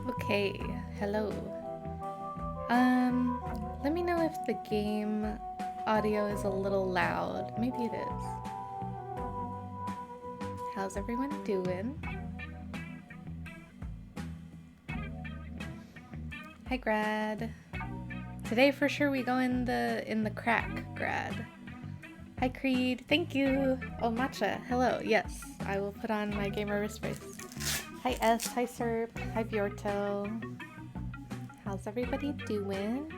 Okay, hello. Let me know if the game audio is a little loud. Maybe it is. How's everyone doing? Hi, Grad. Today for sure we go in the crack, Grad. Hi, Creed. Thank you. Oh, Matcha. Hello. Yes, I will put on my gamer wrist brace. Hi, S. Hi, Serp. Hi, Bjorto. How's everybody doing?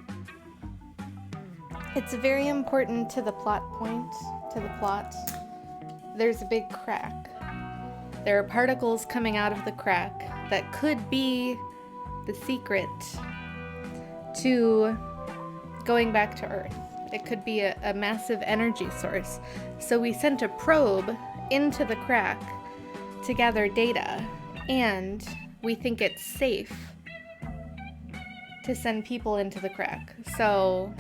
It's very important to the plot point, to the plot. There's a big crack. There are particles coming out of the crack that could be the secret to going back to Earth. It could be a massive energy source. So we sent a probe into the crack to gather data, and we think it's safe to send people into the crack. So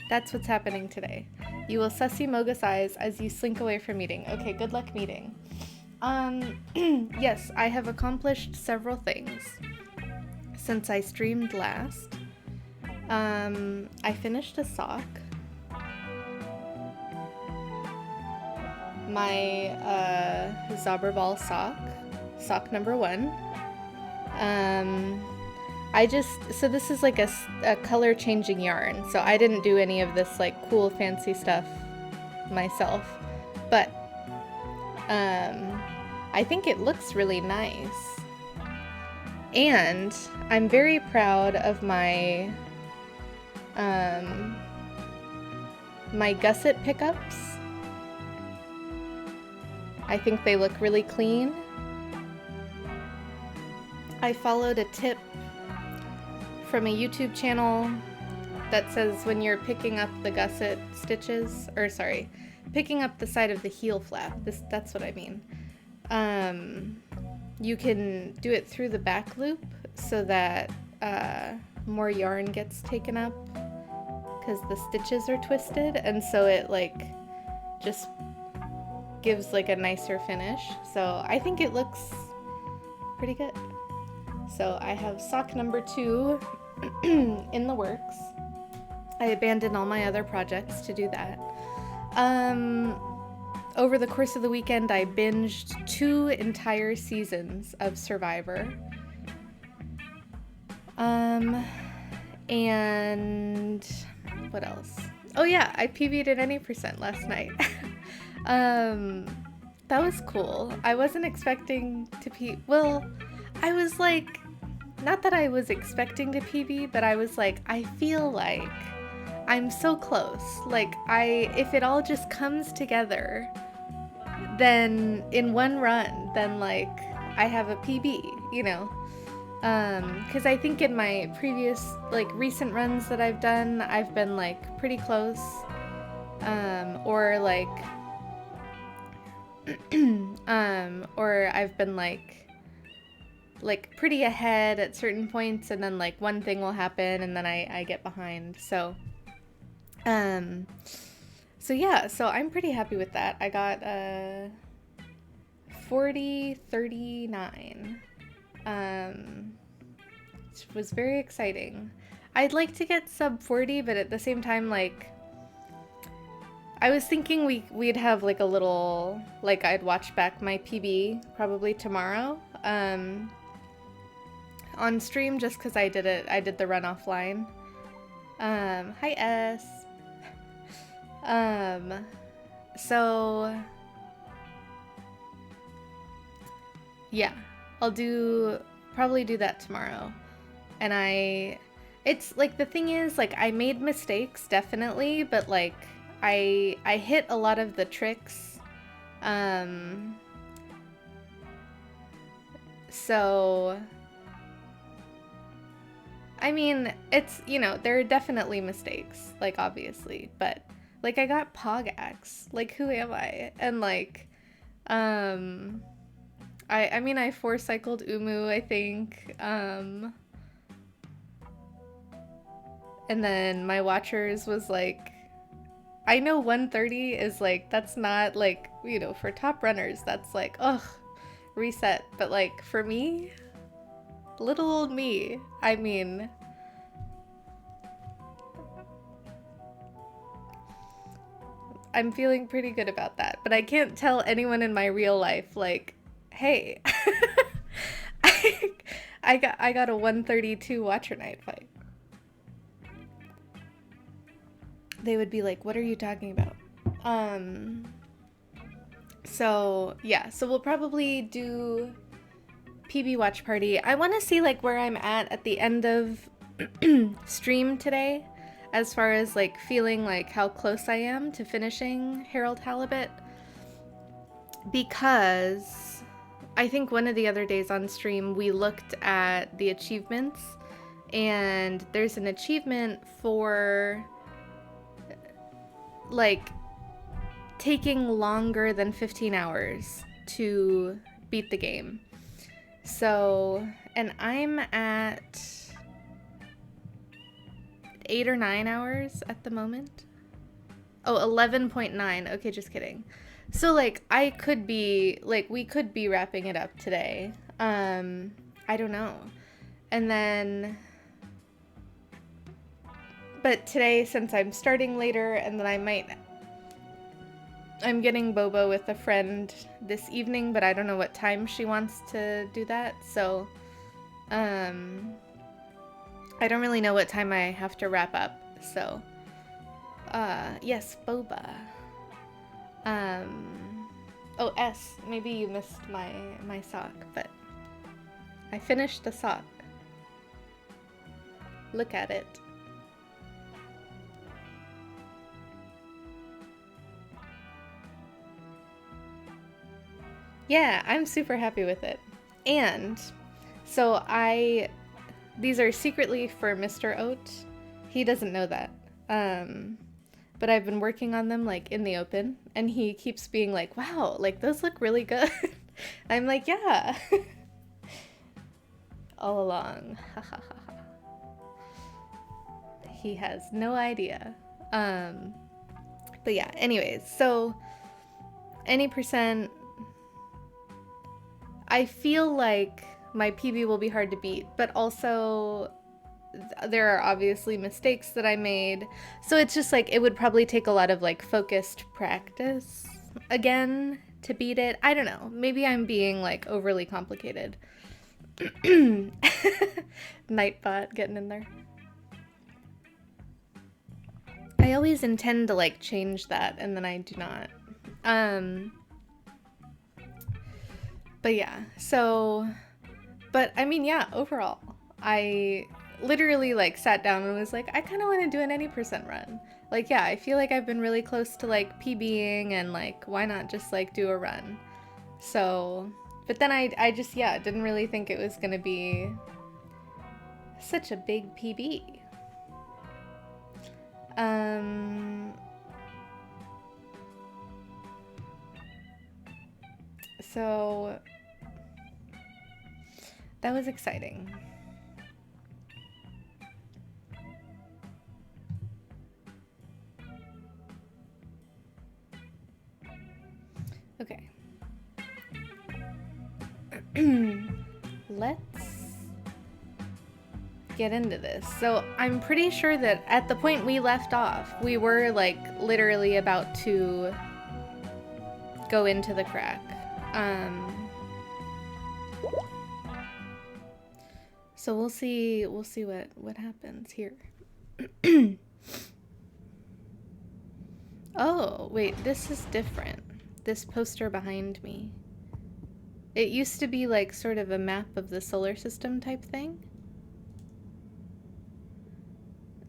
that's what's happening today. You will sussy Mogus eyes as you slink away from meeting. Okay, good luck meeting. Yes, I have accomplished several things since I streamed last. I finished a sock. My Zauberball sock number 1. So this is like a color changing yarn, so I didn't do any of this like cool fancy stuff myself, but I think it looks really nice, and I'm very proud of my my gusset pickups. I think they look really clean. I followed a tip from a YouTube channel that says when you're picking up the gusset stitches, picking up the side of the heel flap, that's what I mean. You can do it through the back loop so that more yarn gets taken up because the stitches are twisted, and so it like just gives like a nicer finish. So I think it looks pretty good. So I have sock number 2 in the works. I abandoned all my other projects to do that. Over the course of the weekend, I binged 2 entire seasons of Survivor. And what else? Oh yeah, I PB'd at any percent last night. That was cool. I wasn't expecting to I was like, not that I was expecting to PB, but I was like, I feel like I'm so close. Like, if it all just comes together, then in one run, then like I have a PB, you know? Because I think in my previous, like, recent runs that I've done, I've been like pretty close, or like, or I've been like pretty ahead at certain points, and then like one thing will happen and then I get behind. So yeah, so I'm pretty happy with that. I got 40-39, which was very exciting. I'd like to get sub 40, but at the same time, like, I was thinking we'd have like a little, like, I'd watch back my PB probably tomorrow on stream, just because I did the run offline. Hi S. So yeah, I'll probably do that tomorrow. And it's like, the thing is, like, I made mistakes definitely, but like I hit a lot of the tricks. So I mean, it's, you know, there are definitely mistakes, like, obviously, but like, I got Pogax. Like, who am I? And like, I mean, I 4-cycled Umu, I think. And then my Watchers was like, I know 130 is like, that's not like, you know, for top runners, that's like, ugh, reset. But like, for me, Little old me. I mean, I'm feeling pretty good about that, but I can't tell anyone in my real life, like, hey, I got a 132 Watcher Night fight. They would be like, what are you talking about? So yeah, so we'll probably do PB watch party. I want to see like where I'm at the end of stream today, as far as like feeling like how close I am to finishing Harold Halibut, because I think one of the other days on stream we looked at the achievements, and there's an achievement for like taking longer than 15 hours to beat the game. So, and I'm at 8 or 9 hours at the moment. Oh, 11.9. Okay, just kidding. So like I could be like, we could be wrapping it up today. I don't know. And then, but today, since I'm starting later, and then I'm getting boba with a friend this evening, but I don't know what time she wants to do that, so I don't really know what time I have to wrap up, so yes, boba. Oh, S, maybe you missed my sock, but I finished the sock. Look at it. Yeah, I'm super happy with it. And so these are secretly for Mr. Oat. He doesn't know that. But I've been working on them like in the open, and he keeps being like, wow, like those look really good. I'm like, yeah. All along. He has no idea. But yeah, anyways, so any percent, I feel like my PB will be hard to beat, but also there are obviously mistakes that I made. So it's just like, it would probably take a lot of like focused practice again to beat it. I don't know. Maybe I'm being like overly complicated. Nightbot getting in there. I always intend to like change that, and then I do not. But yeah, so, but I mean, yeah, overall, I literally like sat down and was like, I kind of want to do an any percent run. Like, yeah, I feel like I've been really close to like PBing, and like, why not just like do a run? So, but then I just, yeah, didn't really think it was going to be such a big PB. So that was exciting. Okay. Let's get into this. So I'm pretty sure that at the point we left off, we were like literally about to go into the crack. So we'll see what happens here. Oh, wait, this is different. This poster behind me. It used to be like sort of a map of the solar system type thing.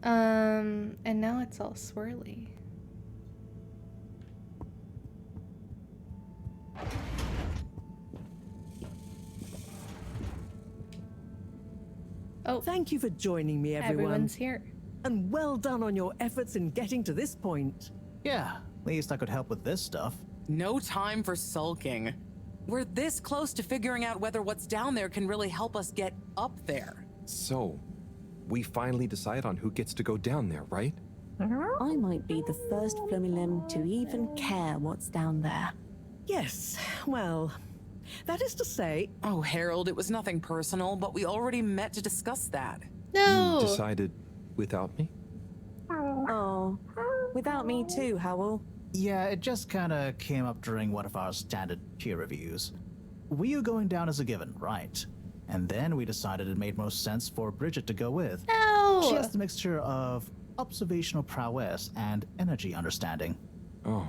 And now it's all swirly. Oh, thank you for joining me, everyone. Everyone's here. And well done on your efforts in getting to this point. Yeah, at least I could help with this stuff. No time for sulking. We're this close to figuring out whether what's down there can really help us get up there. So, we finally decide on who gets to go down there, right? I might be the first Flumilim to even care what's down there. Yes, well, That is to say, Oh, Harold, it was nothing personal, but we already met to discuss that. No. You decided without me? Oh, without me too, Howell. Yeah, it just kinda came up during one of our standard peer reviews. We are going down as a given, right? And then we decided it made most sense for Bridget to go with. No. She has the mixture of observational prowess and energy understanding. Oh,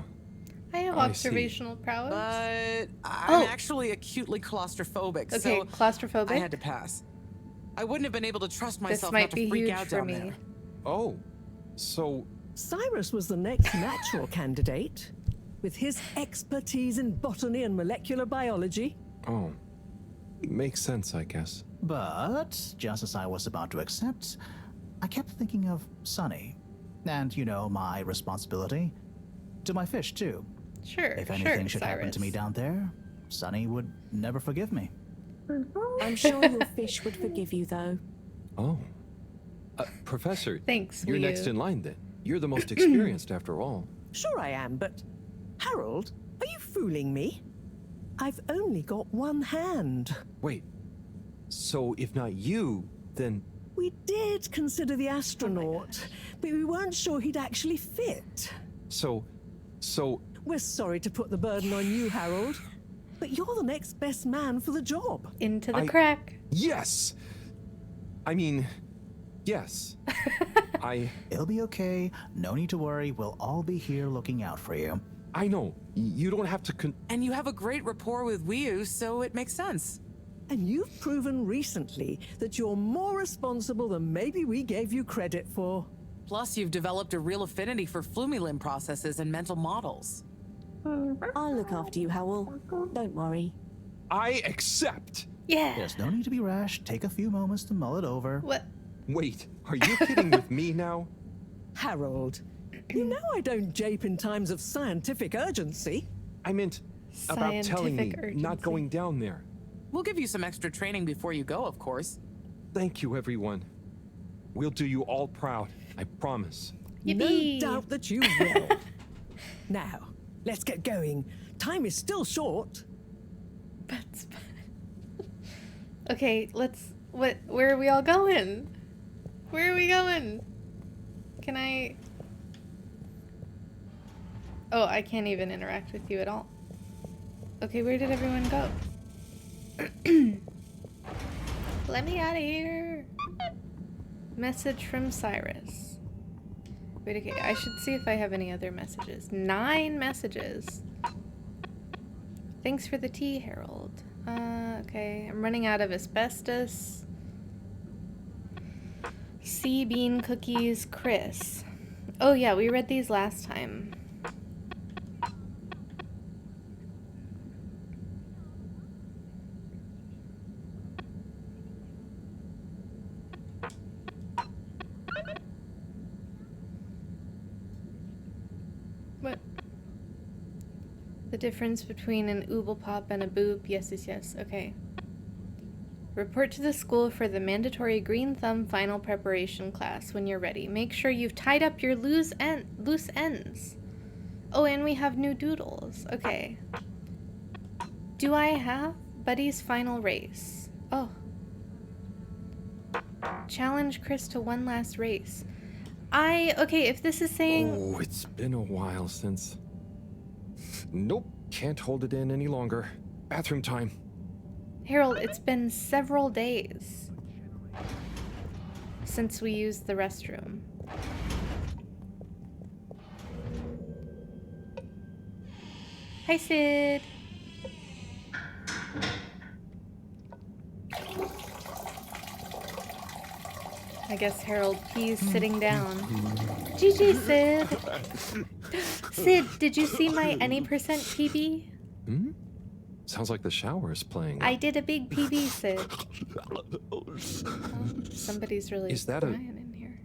I have I see. observational prowess. But I'm Oh. actually acutely claustrophobic, Okay, so claustrophobic. I had to pass. I wouldn't have been able to trust This myself might not to be freak huge out for down me. there. oh, so Cyrus was the next natural candidate. With his expertise in botany and molecular biology. oh, makes sense, I guess. But, just as I was about to accept, I kept thinking of Sunny. And, you know, my responsibility. To my fish, too. Sure, If anything sure, should happen to Cyrus. me down there, Sunny would never forgive me. I'm sure your fish would forgive you, though. Oh, Professor. Thanks, You're Ryu. next in line then. You're the most experienced after all. Sure I am, but Harold, are you fooling me? I've only got one hand. Wait, so if not you, then We did consider the astronaut, but we weren't sure he'd actually fit. so We're sorry to put the burden on you, Harold, but you're the next best man for the job. Into the I- crack. yes. I mean, yes. It'll be okay. No need to worry. We'll all be here looking out for you. I know. You don't have to And you have a great rapport with Ryu, so it makes sense. And you've proven recently that you're more responsible than maybe we gave you credit for. Plus, you've developed a real affinity for flumilim processes and mental models. I'll look after you, Howell. Don't worry. I accept. Yeah. There's no need to be rash. Take a few moments to mull it over. What? Wait, are you kidding with me now? Harold, you know I don't jape in times of scientific urgency. I meant about telling me, Scientific not urgency. going down there. We'll give you some extra training before you go, of course. Thank you, everyone. We'll do you all proud. I promise. Yippee. No doubt that you will. Now, let's get going. Time is still short. That's fine. Okay, let's. Where are we all going? Where are we going? Can I? Oh, I can't even interact with you at all. Okay, where did everyone go? Let me out of here. Message from Cyrus. Wait, okay, I should see if I have any other messages. 9 messages. Thanks for the tea, Harold. Okay, I'm running out of asbestos. Sea bean cookies, Chris. Oh yeah, we read these last time. What? The difference between an ooble pop and a boob. Yes, yes, yes. Okay. Report to the school for the mandatory green thumb final preparation class when you're ready. Make sure you've tied up your loose ends. Oh, and we have new doodles. Okay. Do I have Buddy's final race? Oh. Challenge Chris to one last race. Okay, if this is saying... Oh, it's been a while since... Nope, can't hold it in any longer. Bathroom time. Harold, it's been several days since we used the restroom. Hi, Sid. I guess Harold P's sitting down. GG, Sid. Sid, did you see my any percent PB? Hmm? Sounds like the shower is playing. I did a big PB, Sid. Oh, somebody's really Is that a- crying in here.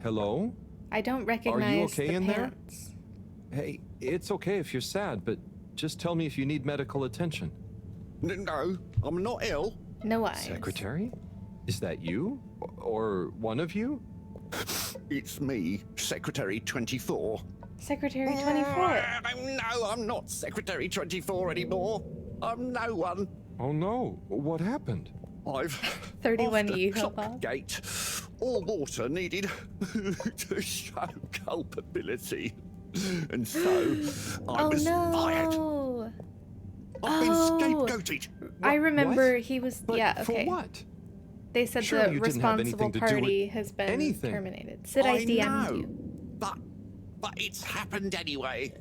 Hello? I don't recognize okay the in there? pants. Hey, it's okay if you're sad, but just tell me if you need medical attention. No, I'm not ill. No eyes. Secretary? Is that you? Or one of you? It's me, Secretary 24. Secretary 24. No, I'm not Secretary 24 anymore. I'm no one. Oh no, what happened? I've 31 off the years clock old. gate. All water needed to show culpability. And so I Oh was fired. no! I've been Oh. scapegoated. I remember What? he was. But yeah, for okay. what? They said Surely the you didn't have responsible anything to do with party has been anything. terminated. Sid, I DM'd know, you. but it's happened anyway.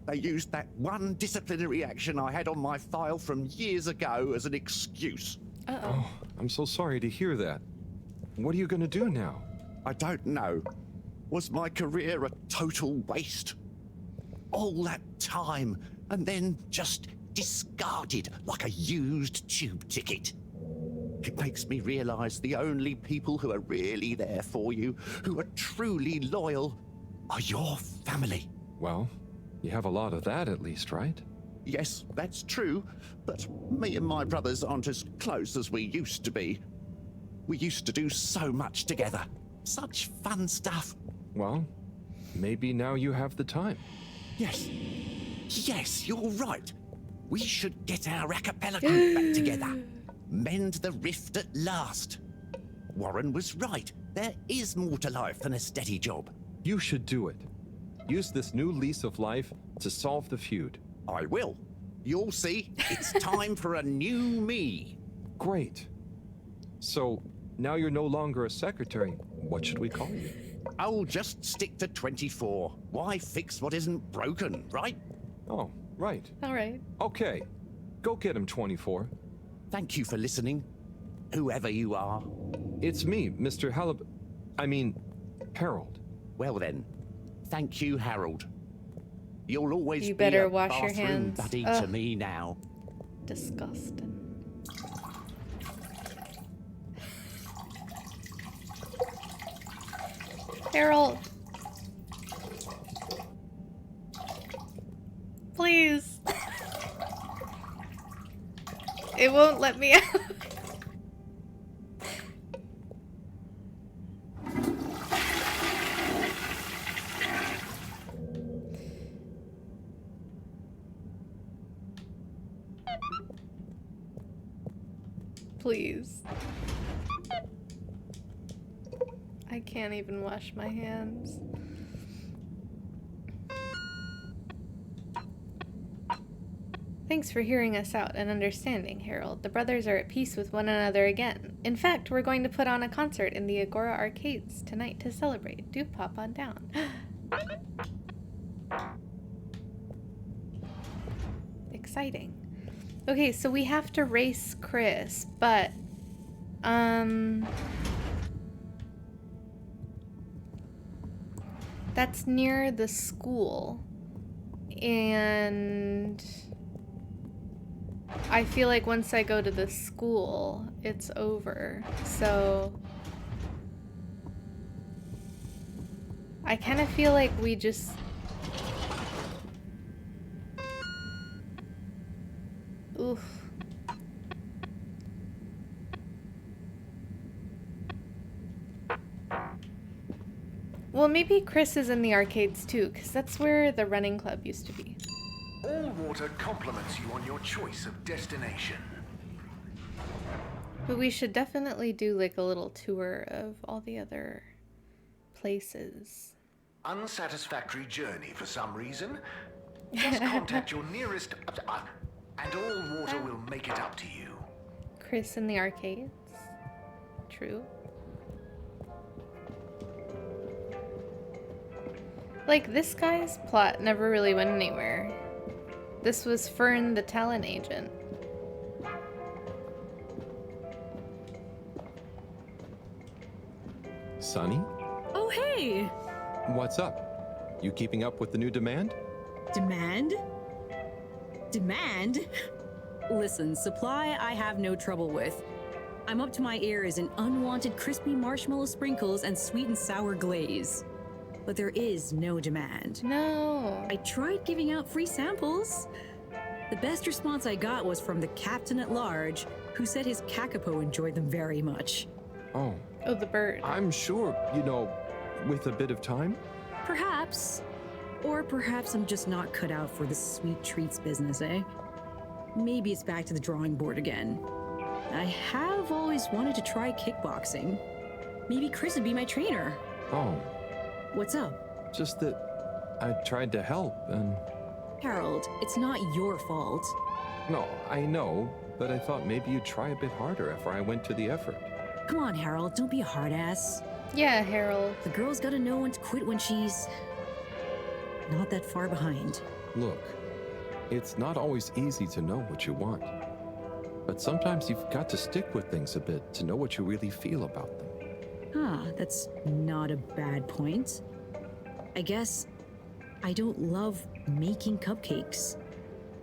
They used that one disciplinary action I had on my file from years ago as an excuse. Uh-oh. Oh, I'm so sorry to hear that. What are you gonna do now? I don't know. Was my career a total waste? All that time, and then just discarded like a used tube ticket. It makes me realize the only people who are really there for you, who are truly loyal, are your family. Well, you have a lot of that at least, right? Yes, that's true, but me and my brothers aren't as close as we used to be. We used to do so much together. Such fun stuff. Well, maybe now you have the time. Yes. Yes, you're right. We should get our a cappella group back together. Mend the rift at last. Warren was right. There is more to life than a steady job. You should do it. Use this new lease of life to solve the feud. I will. You'll see. It's time for a new me. Great. So, now you're no longer a secretary. What should we call you? I'll just stick to 24. Why fix what isn't broken, right? Oh, right. All right. Okay. Go get him, 24. Thank you for listening, whoever you are. It's me, Mr. Harold. Well then, thank you, Harold. You'll always You be better a wash your bathroom hands. buddy Ugh. to me now. Disgusting. Harold. Please. It won't let me out. Please. I can't even wash my hands. Thanks for hearing us out and understanding, Harold. The brothers are at peace with one another again. In fact, we're going to put on a concert in the Agora Arcades tonight to celebrate. Do pop on down. Exciting. Okay, so we have to race Chris, but that's near the school. And I feel like once I go to the school, it's over. So I kind of feel like we just... Oof. Well, maybe Chris is in the arcades too, because that's where the running club used to be. All water compliments you on your choice of destination. But we should definitely do like a little tour of all the other places. Unsatisfactory journey for some reason? Just contact your nearest... and all water will make it up to you. Chris in the arcades. True. Like, this guy's plot never really went anywhere. This was Fern, the talent agent. Sonny? Oh, hey! What's up? You keeping up with the new demand? Demand? Demand? Listen, supply I have no trouble with. I'm up to my ears in unwanted crispy marshmallow sprinkles and sweet and sour glaze. But there is no demand. No. I tried giving out free samples. The best response I got was from the captain at large, who said his kakapo enjoyed them very much. Oh, Oh, the bird. I'm sure, with a bit of time. Perhaps. Or perhaps I'm just not cut out for the sweet treats business, eh? maybe it's back to the drawing board again. I have always wanted to try kickboxing. Maybe Chris would be my trainer. Oh, What's up? just that I tried to help and... Harold, it's not your fault. No, I know, but I thought maybe you'd try a bit harder after I went to the effort. Come on, Harold, don't be a hard ass. Yeah, Harold. The girl's gotta know when to quit when she's not that far behind. Look, it's not always easy to know what you want. But sometimes you've got to stick with things a bit to know what you really feel about them. That's not a bad point. I guess I don't love making cupcakes.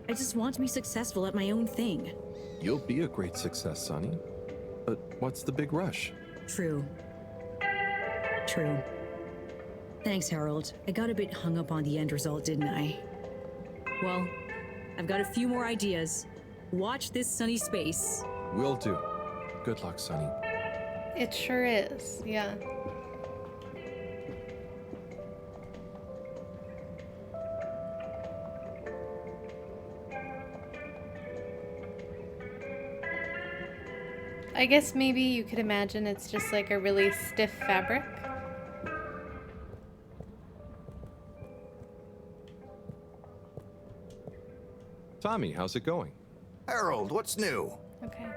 I just want to be successful at my own thing. You'll be a great success, Sonny. But what's the big rush? True. Thanks, Harold. I got a bit hung up on the end result, didn't I? Well, I've got a few more ideas. Watch this sunny space. Will do. Good luck, Sonny. It sure is, yeah. I guess maybe you could imagine it's just like a really stiff fabric. Tommy, how's it going? Harold, what's new? Okay.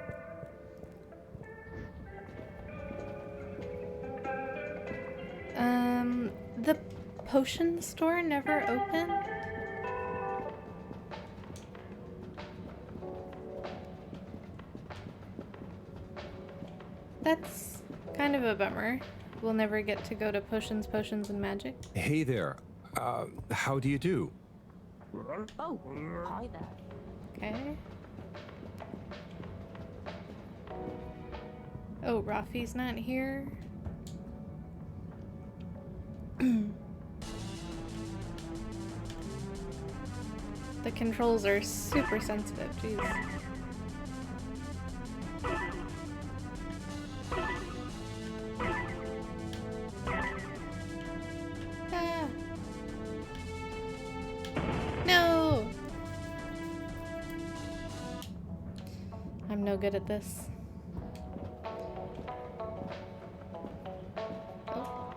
The potion store never opened? That's kind of a bummer. We'll never get to go to Potions, and Magic. Hey there. How do you do? Oh, hi there. Okay. Oh, Rafi's not here. The controls are super sensitive, jeez. Ah. No! I'm no good at this. Oh.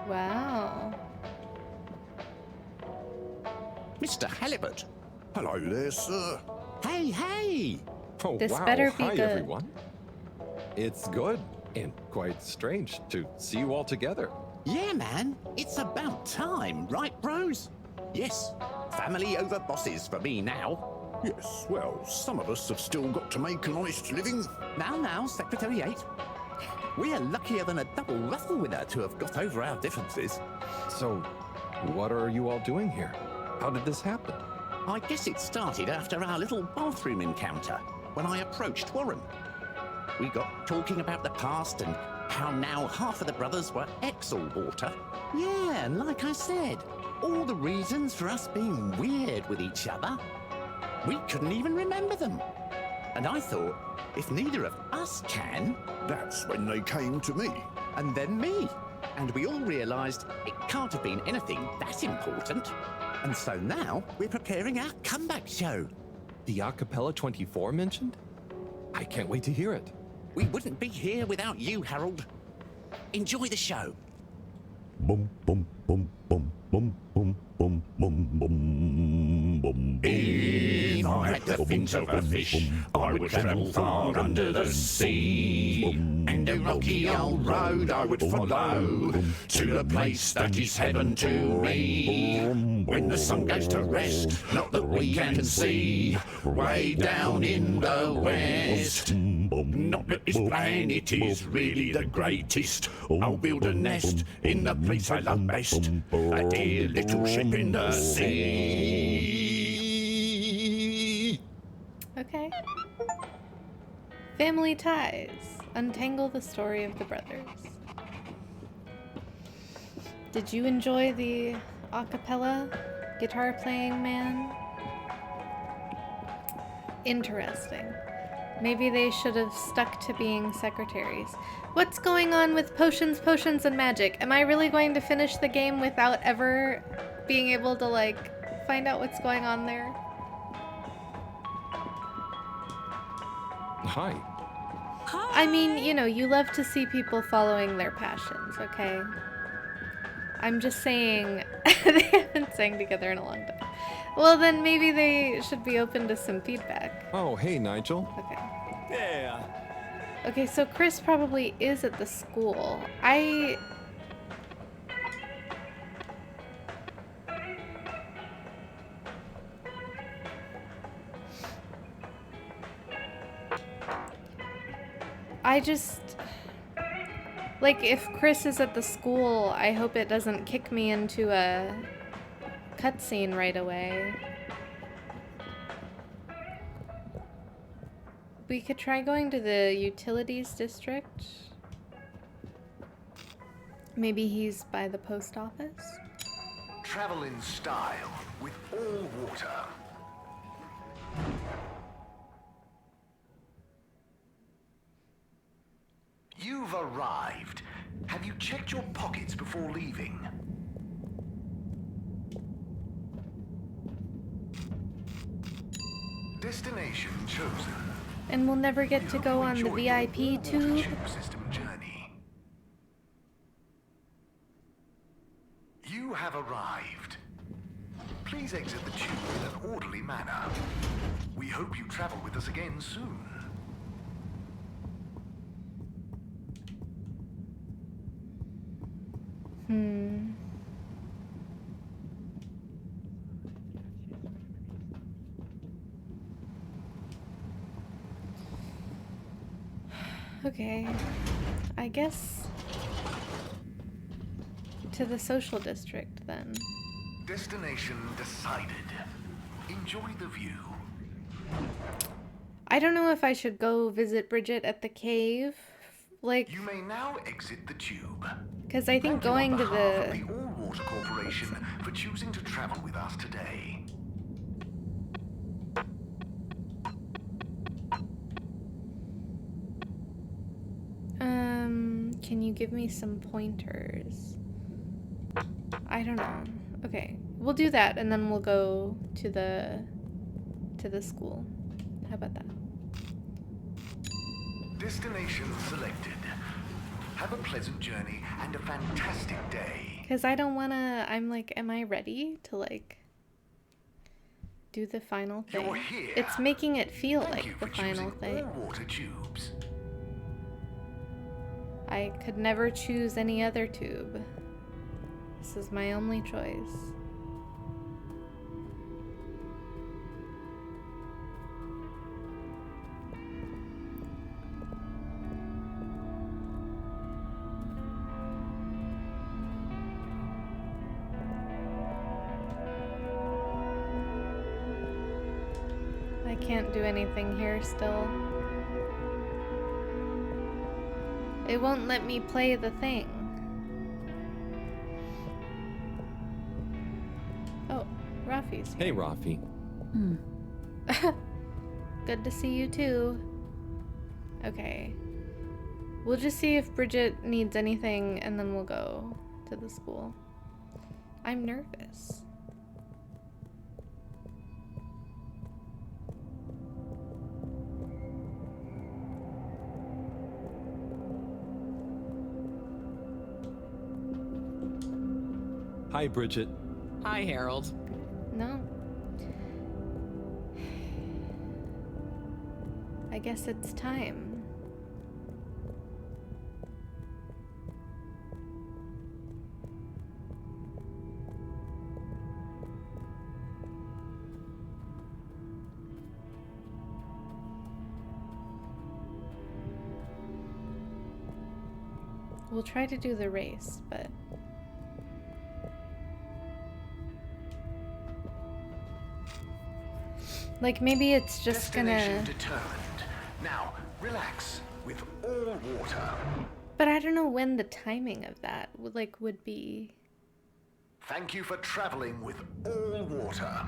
Wow. Mr. Halibut. Hello there, sir. Hey! Oh, This wow. better be Hi, good. everyone. It's good and quite strange to see you all together. Yeah, man. It's about time, right, bros? Yes. Family over bosses for me now. Yes, well, some of us have still got to make an honest living. Now, Secretary 8. We're luckier than a double ruffle winner to have got over our differences. So, what are you all doing here? How did this happen? I guess it started after our little bathroom encounter, when I approached Warren. We got talking about the past and how now half of the brothers were ex-all-water. Yeah, and like I said, all the reasons for us being weird with each other, we couldn't even remember them. And I thought, if neither of us can, That's when they came to me. and then me. And we all realised it can't have been anything that important. And so now we're preparing our comeback show. The Acapella 24 mentioned? I can't wait to hear it. We wouldn't be here without you, Harold. Enjoy the show. Bum bum bum bum bum bum bum bum bum bum. If I had the fins of a fish, I would travel far under the sea. And a rocky old road I would follow to the place that is heaven to me. When the sun goes to rest, not that we can see, way down in the west. Not that this planet is really the greatest. I'll build a nest in the place I love best, a dear little ship in the sea. Okay. Family ties. Untangle the story of the brothers. Did you enjoy the a cappella guitar playing man? Interesting. Maybe they should have stuck to being secretaries. What's going on with potions, and magic? Am I really going to finish the game without ever being able to, like, find out what's going on there. Hi. I mean, you know, you love to see people following their passions, okay? I'm just saying they haven't sang together in a long time. Well, then maybe they should be open to some feedback. Oh, hey, Nigel. Okay. Yeah. Okay, so Chris probably is at the school. I just... Like, if Chris is at the school, I hope it doesn't kick me into a cutscene right away. We could try going to the utilities district. Maybe he's by the post office. Travel in style with all water. You've arrived. Have you checked your pockets before leaving? Destination chosen. And we'll never get We to hope go you on the enjoy your VIP all-water tube. tube system journey. You have arrived. Please exit the tube in an orderly manner. We hope you travel with us again soon. Okay. I guess to the social district then. Destination decided. Enjoy the view. I don't know if I should go visit Bridget at the cave. Like, You may now exit the tube. because I think Thank you going on to behalf the... of the All Water Corporation for choosing to travel with us today. Can you give me some pointers? I don't know. Okay, we'll do that and then we'll go to the school. How about that? Destination selected. Have a pleasant journey and a fantastic day. Because I don't want to... I'm like, am I ready to, like, do the final thing? You're here. It's making it feel Thank you like for the final choosing thing. all water tubes. I could never choose any other tube. This is my only choice. I can't do anything here still. It won't let me play the thing. Oh, Rafi's here. Hey, Rafi. Good to see you too. Okay. We'll just see if Bridget needs anything and then we'll go to the school. I'm nervous. Hi, Bridget. Hi, Harold. No. I guess it's time. We'll try to do the race, but... Like, maybe it's just Destination gonna... determined. Now, relax with all water. But I don't know when the timing of that would be. Thank you for traveling with all water.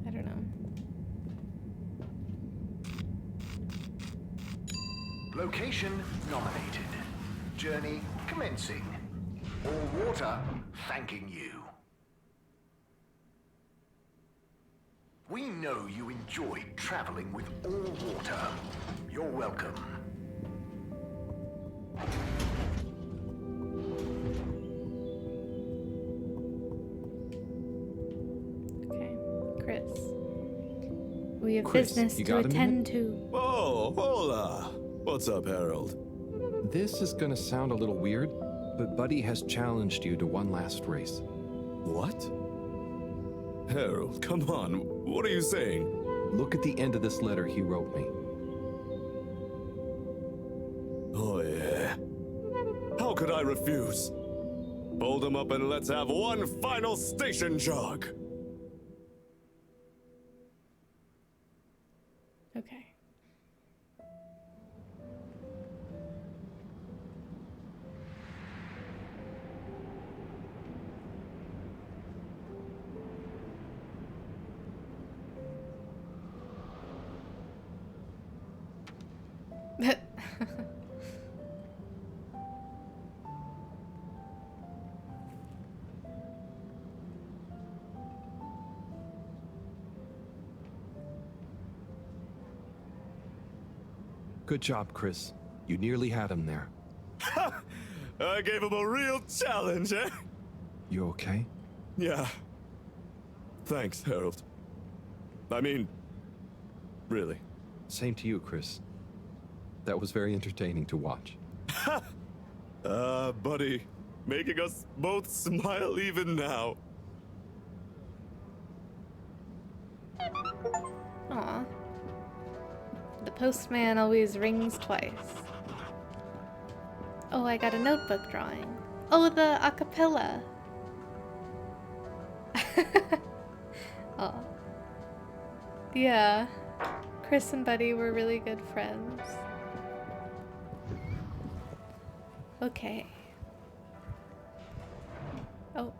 I don't know. Location nominated. Journey commencing. All water thanking you. We know you enjoyed traveling with all water. You're welcome. Okay, Chris. We have Chris, business you to got a attend to. Oh, hola. What's up, Harold? This is gonna sound a little weird, but Buddy has challenged you to one last race. What? Harold, come on. What are you saying? Look at the end of this letter he wrote me. Oh, yeah. How could I refuse? Fold him up and let's have one final station jog. Okay. Good job, Chris. You nearly had him there. I gave him a real challenge, eh? You okay? Yeah. Thanks, Harold. I mean, really. Same to you, Chris. That was very entertaining to watch. Buddy, making us both smile even now. Aw. The postman always rings twice. Oh, I got a notebook drawing. Oh, the acapella. Oh. Yeah. Chris and Buddy were really good friends. Okay. Oh.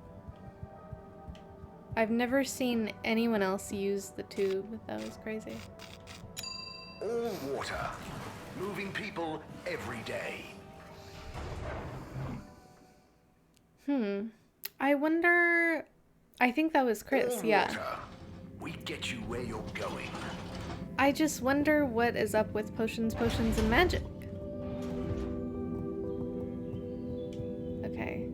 I've never seen anyone else use the tube. That was crazy. All water. Moving people every day. I wonder... I think that was Chris, All yeah. water. We get you where you're going. I just wonder what is up with potions, and magic. Okay.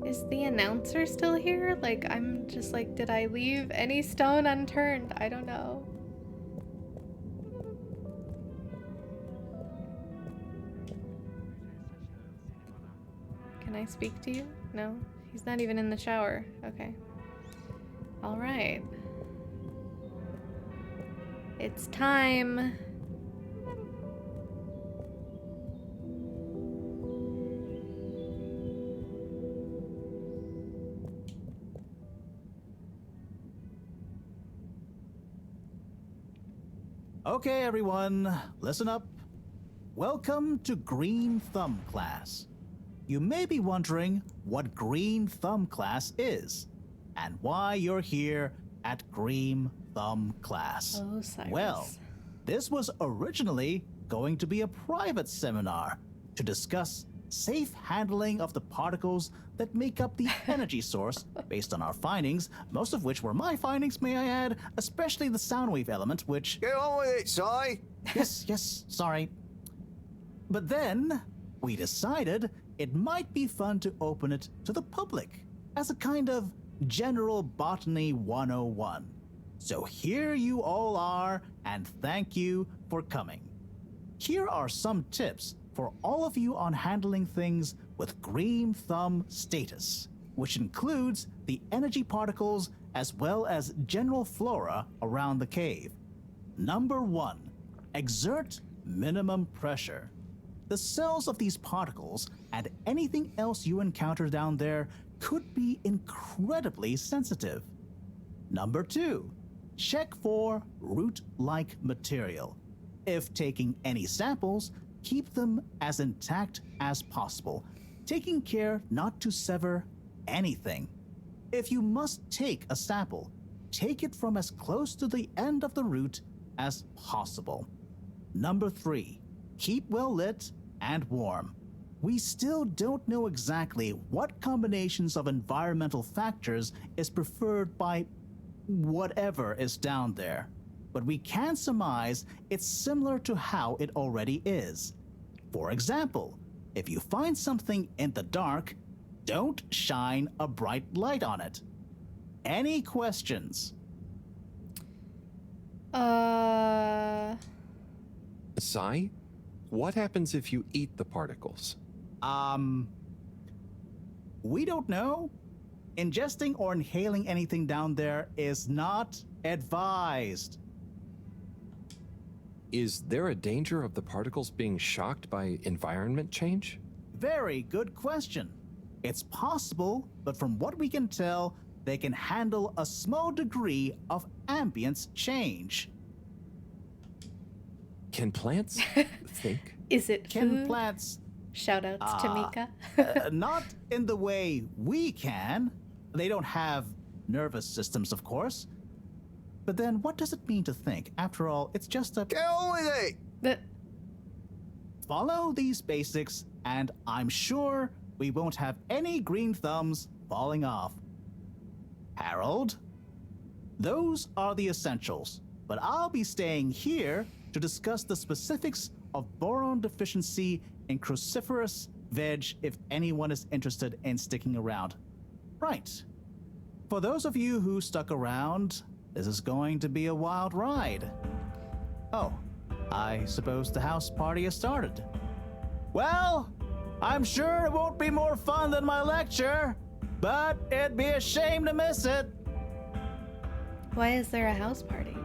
Is the announcer still here? Like, I'm just like, did I leave any stone unturned? I don't know. Can I speak to you? No? He's not even in the shower. Okay. Alright. It's time. Okay, everyone, listen up. Welcome to Green Thumb class. You may be wondering what Green Thumb class is and why you're here at Green Thumb class. Oh, Cyrus. Well, this was originally going to be a private seminar to discuss safe handling of the particles that make up the energy source based on our findings, most of which were my findings, may I add, especially the sound wave element, which... Get on with it, Si. Yes, sorry. But then we decided it might be fun to open it to the public as a kind of general botany 101. So here you all are, and thank you for coming. Here are some tips for all of you on handling things with Green Thumb status, which includes the energy particles as well as general flora around the cave. Number 1, exert minimum pressure. The cells of these particles and anything else you encounter down there could be incredibly sensitive. Number 2, check for root-like material. If taking any samples, keep them as intact as possible, taking care not to sever anything. If you must take a sample, take it from as close to the end of the root as possible. Number 3, keep well lit and warm. We still don't know exactly what combinations of environmental factors is preferred by whatever is down there, but we can surmise it's similar to how it already is. For example, if you find something in the dark, don't shine a bright light on it. Any questions? Sai, what happens if you eat the particles? We don't know. Ingesting or inhaling anything down there is not advised. Is there a danger of the particles being shocked by environment change? Very good question. It's possible, but from what we can tell, they can handle a small degree of ambience change. Can plants think? Is it Can food? plants? Shoutouts to Mika. Not in the way we can. They don't have nervous systems, of course. But then what does it mean to think? After all, it's just a... Get on with it! But Follow these basics, and I'm sure we won't have any green thumbs falling off. Harold? Those are the essentials, but I'll be staying here to discuss the specifics of boron deficiency in cruciferous veg if anyone is interested in sticking around. Right. For those of you who stuck around, this is going to be a wild ride. Oh, I suppose the house party has started. Well, I'm sure it won't be more fun than my lecture, but it'd be a shame to miss it. why is there a house party?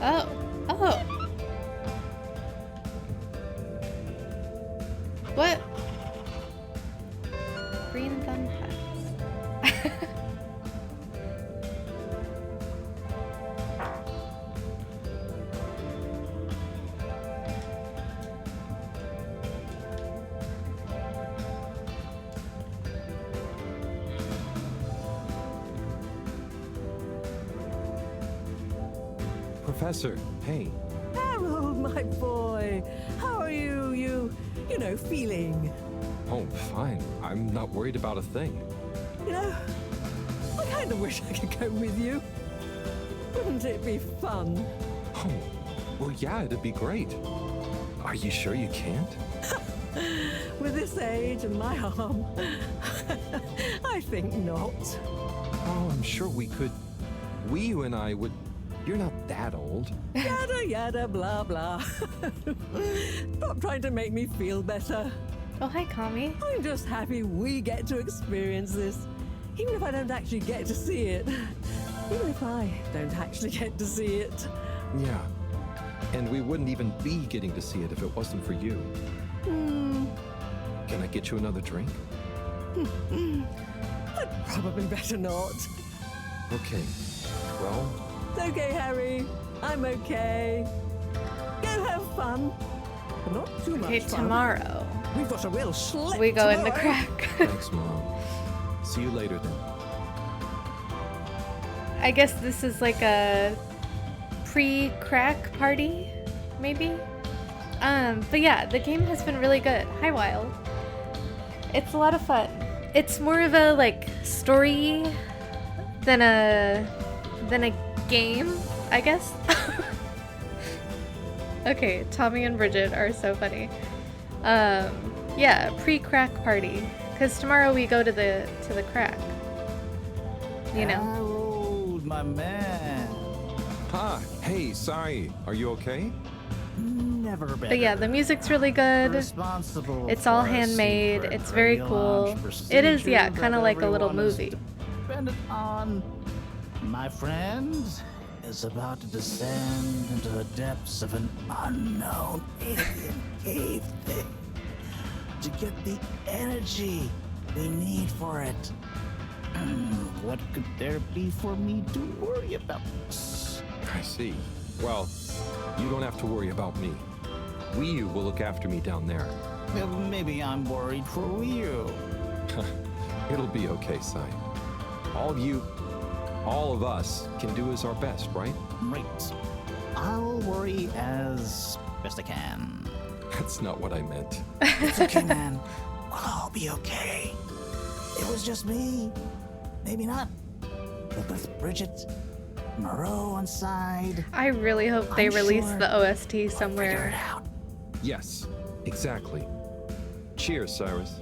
Oh. Oh. What? Green thumb hats. Professor, hey. Harold, my boy, how are you feeling? Oh, fine. I'm not worried about a thing. You know, I kind of wish I could go with you. Wouldn't it be fun? Oh, well, yeah, it'd be great. Are you sure you can't? With this age and my arm, I think not. Oh, I'm sure we could. You and I would. You're not that old. Yada yada blah blah. Stop trying to make me feel better. Oh, hi, Kami. I'm just happy we get to experience this, even if I don't actually get to see it. Even if I don't actually get to see it. Yeah. And we wouldn't even be getting to see it if it wasn't for you. Can I get you another drink? I'd probably better not. Okay. Well, It's okay, Harry. I'm okay. Go have fun. But not too Okay, much fun. tomorrow We've got a real schlep we go in the tomorrow. crack. thanks, Mom. See you later then. I guess this is like a pre-crack party, maybe? But yeah, the game has been really good. Hi, Wild. It's a lot of fun. It's more of a, like, story than a game, I guess. Okay, Tommy and Bridget are so funny. Yeah, pre-crack party. Because tomorrow we go to the crack. You know. Harold, my man. Ah, hey, sorry. Are you okay? Never better. But yeah, the music's really good. Responsible It's all for a handmade. secret It's very cool. relaunch It is, yeah, procedure kind of that like a little everyone is movie. dependent on. My friend is about to descend into the depths of an unknown alien cave thing to get the energy they need for it. What could there be for me to worry about? I see. Well, you don't have to worry about me. Ryu will look after me down there. Well, maybe I'm worried for you. It'll be okay, Sai. All of us can do is our best, right? Right. I'll worry as best I can. That's not what I meant. It's okay, man. We'll all be okay. It was just me. Maybe not. But with Bridget, Moreau on side. I really hope they I'm release sure the OST Figure it somewhere. out. Yes, exactly. Cheers, Cyrus.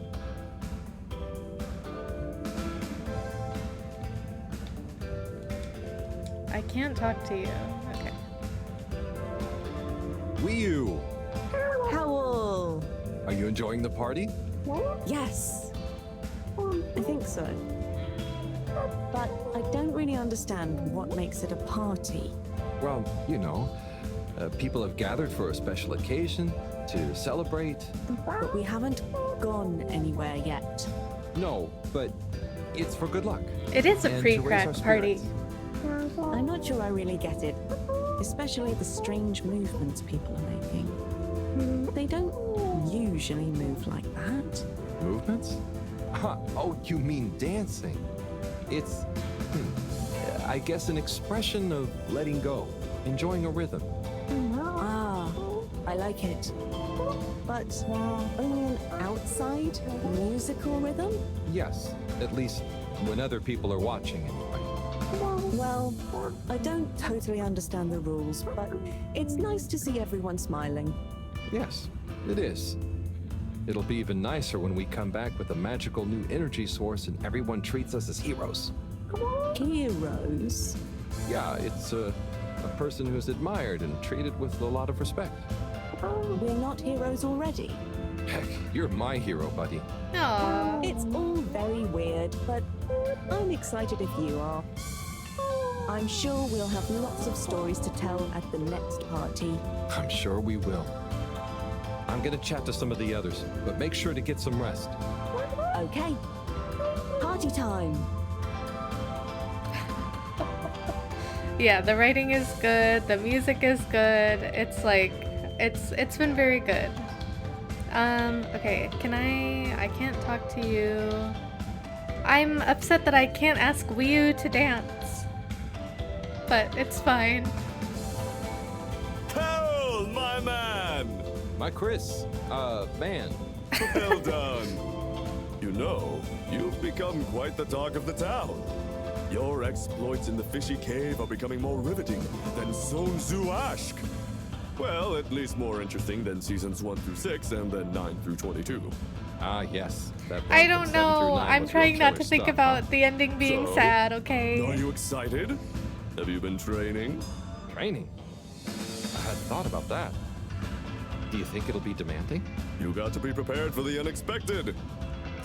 I can't talk to you. Okay. Wii U! Howl! Are you enjoying the party? Yes. I think so. But I don't really understand what makes it a party. Well, you know, people have gathered for a special occasion to celebrate. But we haven't gone anywhere yet. No, but it's for good luck. It is a and to raise our pre-crack party. spirits. I'm not sure I really get it. Especially the strange movements people are making. They don't usually move like that. Movements? Oh, you mean dancing? It's, I guess, an expression of letting go, enjoying a rhythm. Ah, I like it. But only an outside musical rhythm? Yes, at least when other people are watching anyway. Well, I don't totally understand the rules, but it's nice to see everyone smiling. Yes, it is. It'll be even nicer when we come back with a magical new energy source and everyone treats us as heroes. Heroes? Yeah, it's a person who's admired and treated with a lot of respect. We're not heroes already. Heck, you're my hero, buddy. Aww. It's all very weird, but I'm excited if you are. I'm sure we'll have lots of stories to tell at the next party. I'm sure we will. I'm gonna chat to some of the others, but make sure to get some rest. Okay. Party time. Yeah, the writing is good, the music is good. It's like it's been very good. Okay, I can't talk to you. I'm upset that I can't ask Wii U to dance. But it's fine. Carol, my man! My Chris, man. Well done. You know, you've become quite the talk of the town. Your exploits in the fishy cave are becoming more riveting than Zone Zoo Ashk. Well, at least more interesting than seasons 1 through 6 and then 9 through 22. Ah, yes. That I one don't from 7 through know. 9 I'm was trying real not killer to think stuff, about huh? the ending being So, sad, Are okay? you excited? Have you been training? Training? I hadn't thought about that. Do you think it'll be demanding? You got to be prepared for the unexpected.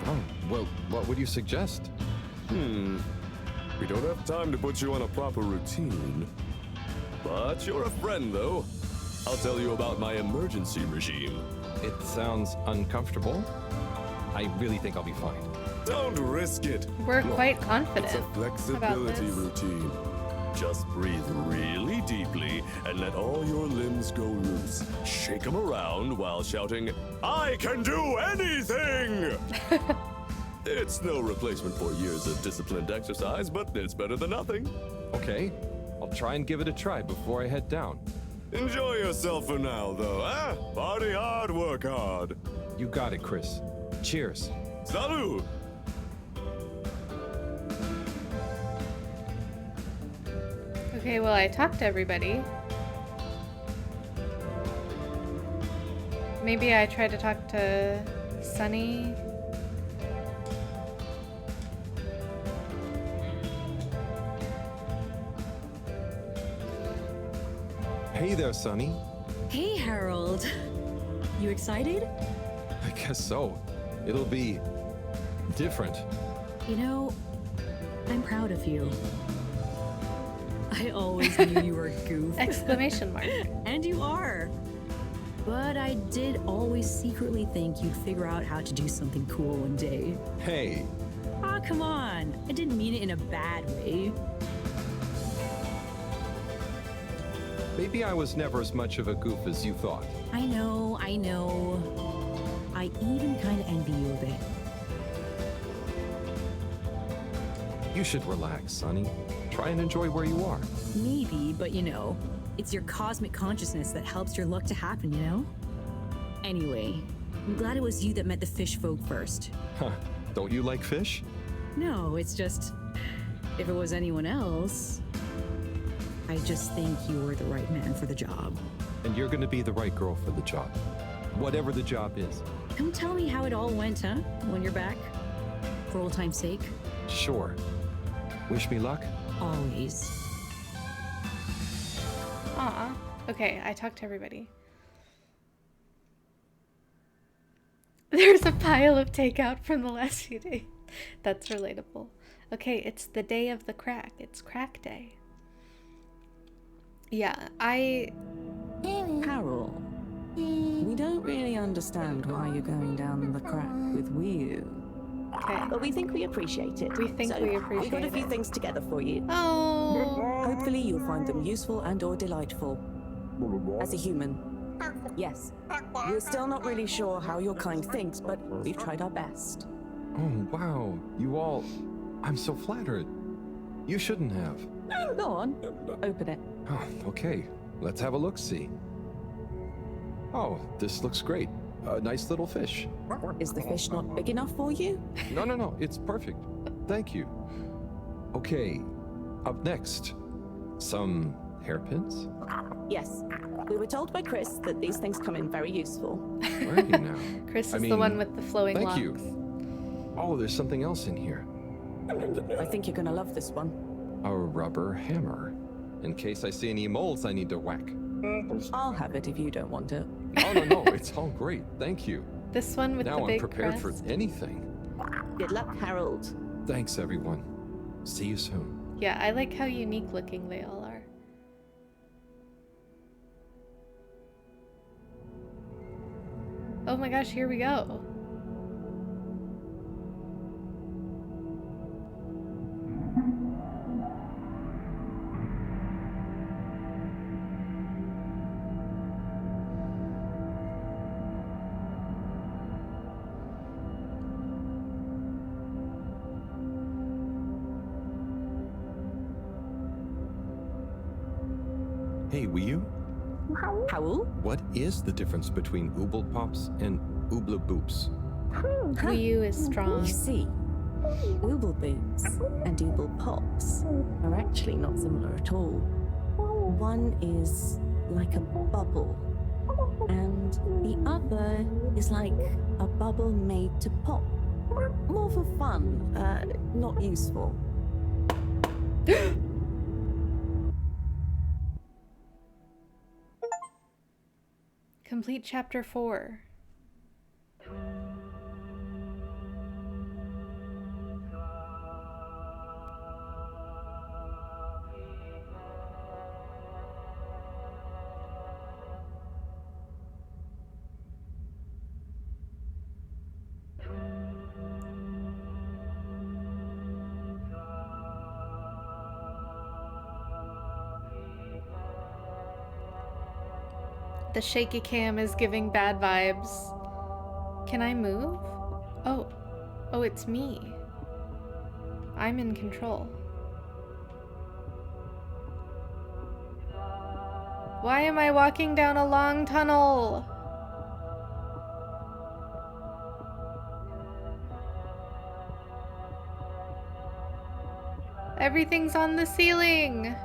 Oh, well, what would you suggest? We don't have time to put you on a proper routine. But you're a friend, though. I'll tell you about my emergency regime. It sounds uncomfortable. I really think I'll be fine. Don't risk it. We're Look, quite It's confident a about flexibility this. routine. Just breathe really deeply and let all your limbs go loose. Shake them around while shouting, "I can do anything!" It's no replacement for years of disciplined exercise, but it's better than nothing. Okay, I'll try and give it a try before I head down. Enjoy yourself for now, though, eh? Party hard, work hard. You got it, Chris. Cheers. Salut! Okay, well, I talked to everybody. Maybe I try to talk to Sunny. Hey there, Sonny. Hey, Harold. You excited? I guess so. It'll be different. You know, I'm proud of you. I always knew you were a goof. Exclamation mark. And you are. But I did always secretly think you'd figure out how to do something cool one day. Hey, Ah, come on. I didn't mean it in a bad way. maybe I was never as much of a goof as you thought. I know. I even kind of envy you a bit. You should relax, Sonny. Try and enjoy where you are. Maybe, but you know, it's your cosmic consciousness that helps your luck to happen, you know? Anyway, I'm glad it was you that met the fish folk first. Huh. Don't you like fish? No, it's just, if it was anyone else, I just think you were the right man for the job. And you're gonna be the right girl for the job. Whatever the job is. Don't tell me how it all went, huh? When you're back? For old time's sake? Sure. Wish me luck? Always. Aw. Okay, I talked to everybody. There's a pile of takeout from the last few days. That's relatable. Okay, it's the day of the crack. It's crack day. Yeah, Carol, we don't really understand why you're going down the crack with Wii. Okay. But we think we appreciate it. We think So we appreciate we got a few it. things together for you. Oh. Hopefully you'll find them useful and or delightful. As a human. Yes. We're still not really sure how your kind thinks, but we've tried our best. Oh, wow. You all... I'm so flattered. You shouldn't have. Go on. Open it. Oh, okay. Let's have a look-see. Oh, this looks great. A nice little fish. Is the fish not big enough for you? No. It's perfect. Thank you. Okay. Up next. Some hairpins? Yes. We were told by Chris that these things come in very useful. Where are you now? Chris is I the mean, one with the flowing thank locks. you. Oh, there's something else in here. I think you're gonna love this one. A rubber hammer. In case I see any moles I need to whack. I'll have it if you don't want it. No. It's all great. Thank you. This one with Now the big I'm prepared crest. for anything. Good luck, Harold. Thanks, everyone. See you soon. Yeah, I like how unique looking they all are. Oh my gosh, here we go. Hey, Wii Howl? What is the difference between Ooble Pops and Ooble Boops? Wii U is strong. You see, Ooble Boots and Ooble Pops are actually not similar at all. One is like a bubble, and the other is like a bubble made to pop. More for fun, not useful. Complete chapter 4. The shaky cam is giving bad vibes. Can I move? Oh, it's me. I'm in control. Why am I walking down a long tunnel? Everything's on the ceiling.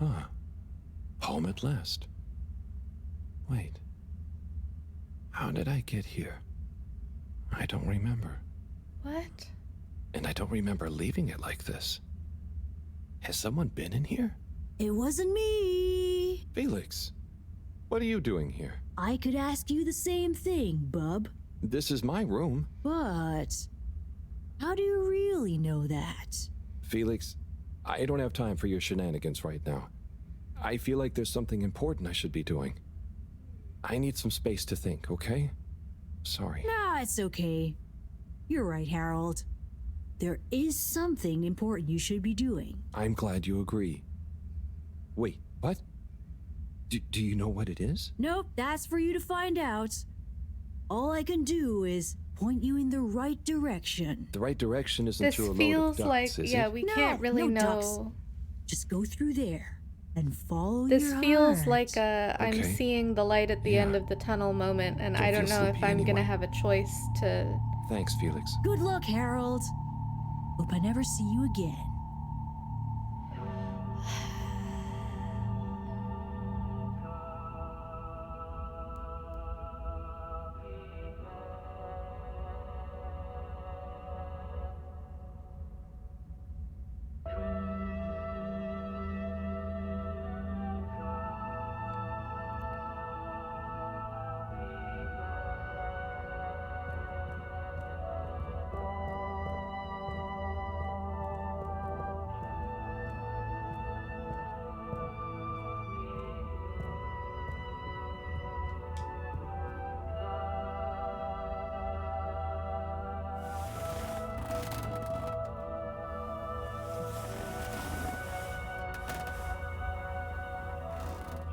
Huh. Home at last. Wait. How did I get here? I don't remember. What? And I don't remember leaving it like this. Has someone been in here? It wasn't me. Felix, what are you doing here? I could ask you the same thing, bub. This is my room. But how do you really know that? Felix, I don't have time for your shenanigans right now. I feel like there's something important I should be doing. I need some space to think, okay? Sorry. Nah, it's okay. You're right, Harold. There is something important you should be doing. I'm glad you agree. Wait, what? Do you know what it is? Nope, that's for you to find out. All I can do is point you in the right direction. The right direction isn't This through a load feels of ducks, like, is yeah, it? we No, can't really no ducks. know. Just go through there and follow This your feels heart. like I'm Okay. seeing the light at the Yeah. end of the tunnel moment, and Don't I don't feel know if sleepy I'm gonna anyway. have a choice to. Thanks, Felix. Good luck, Harold. Hope I never see you again.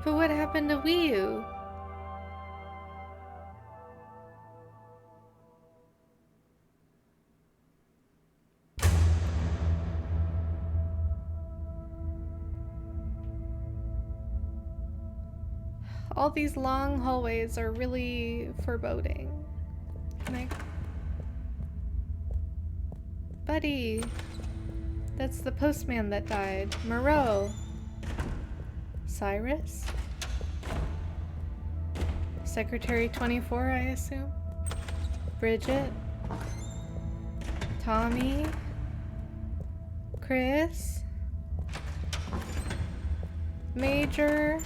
But what happened to Wii U? All these long hallways are really foreboding. Can I... Buddy! That's the postman that died. Moreau. Cyrus? Secretary 24, I assume? Bridget? Tommy? Chris? Major?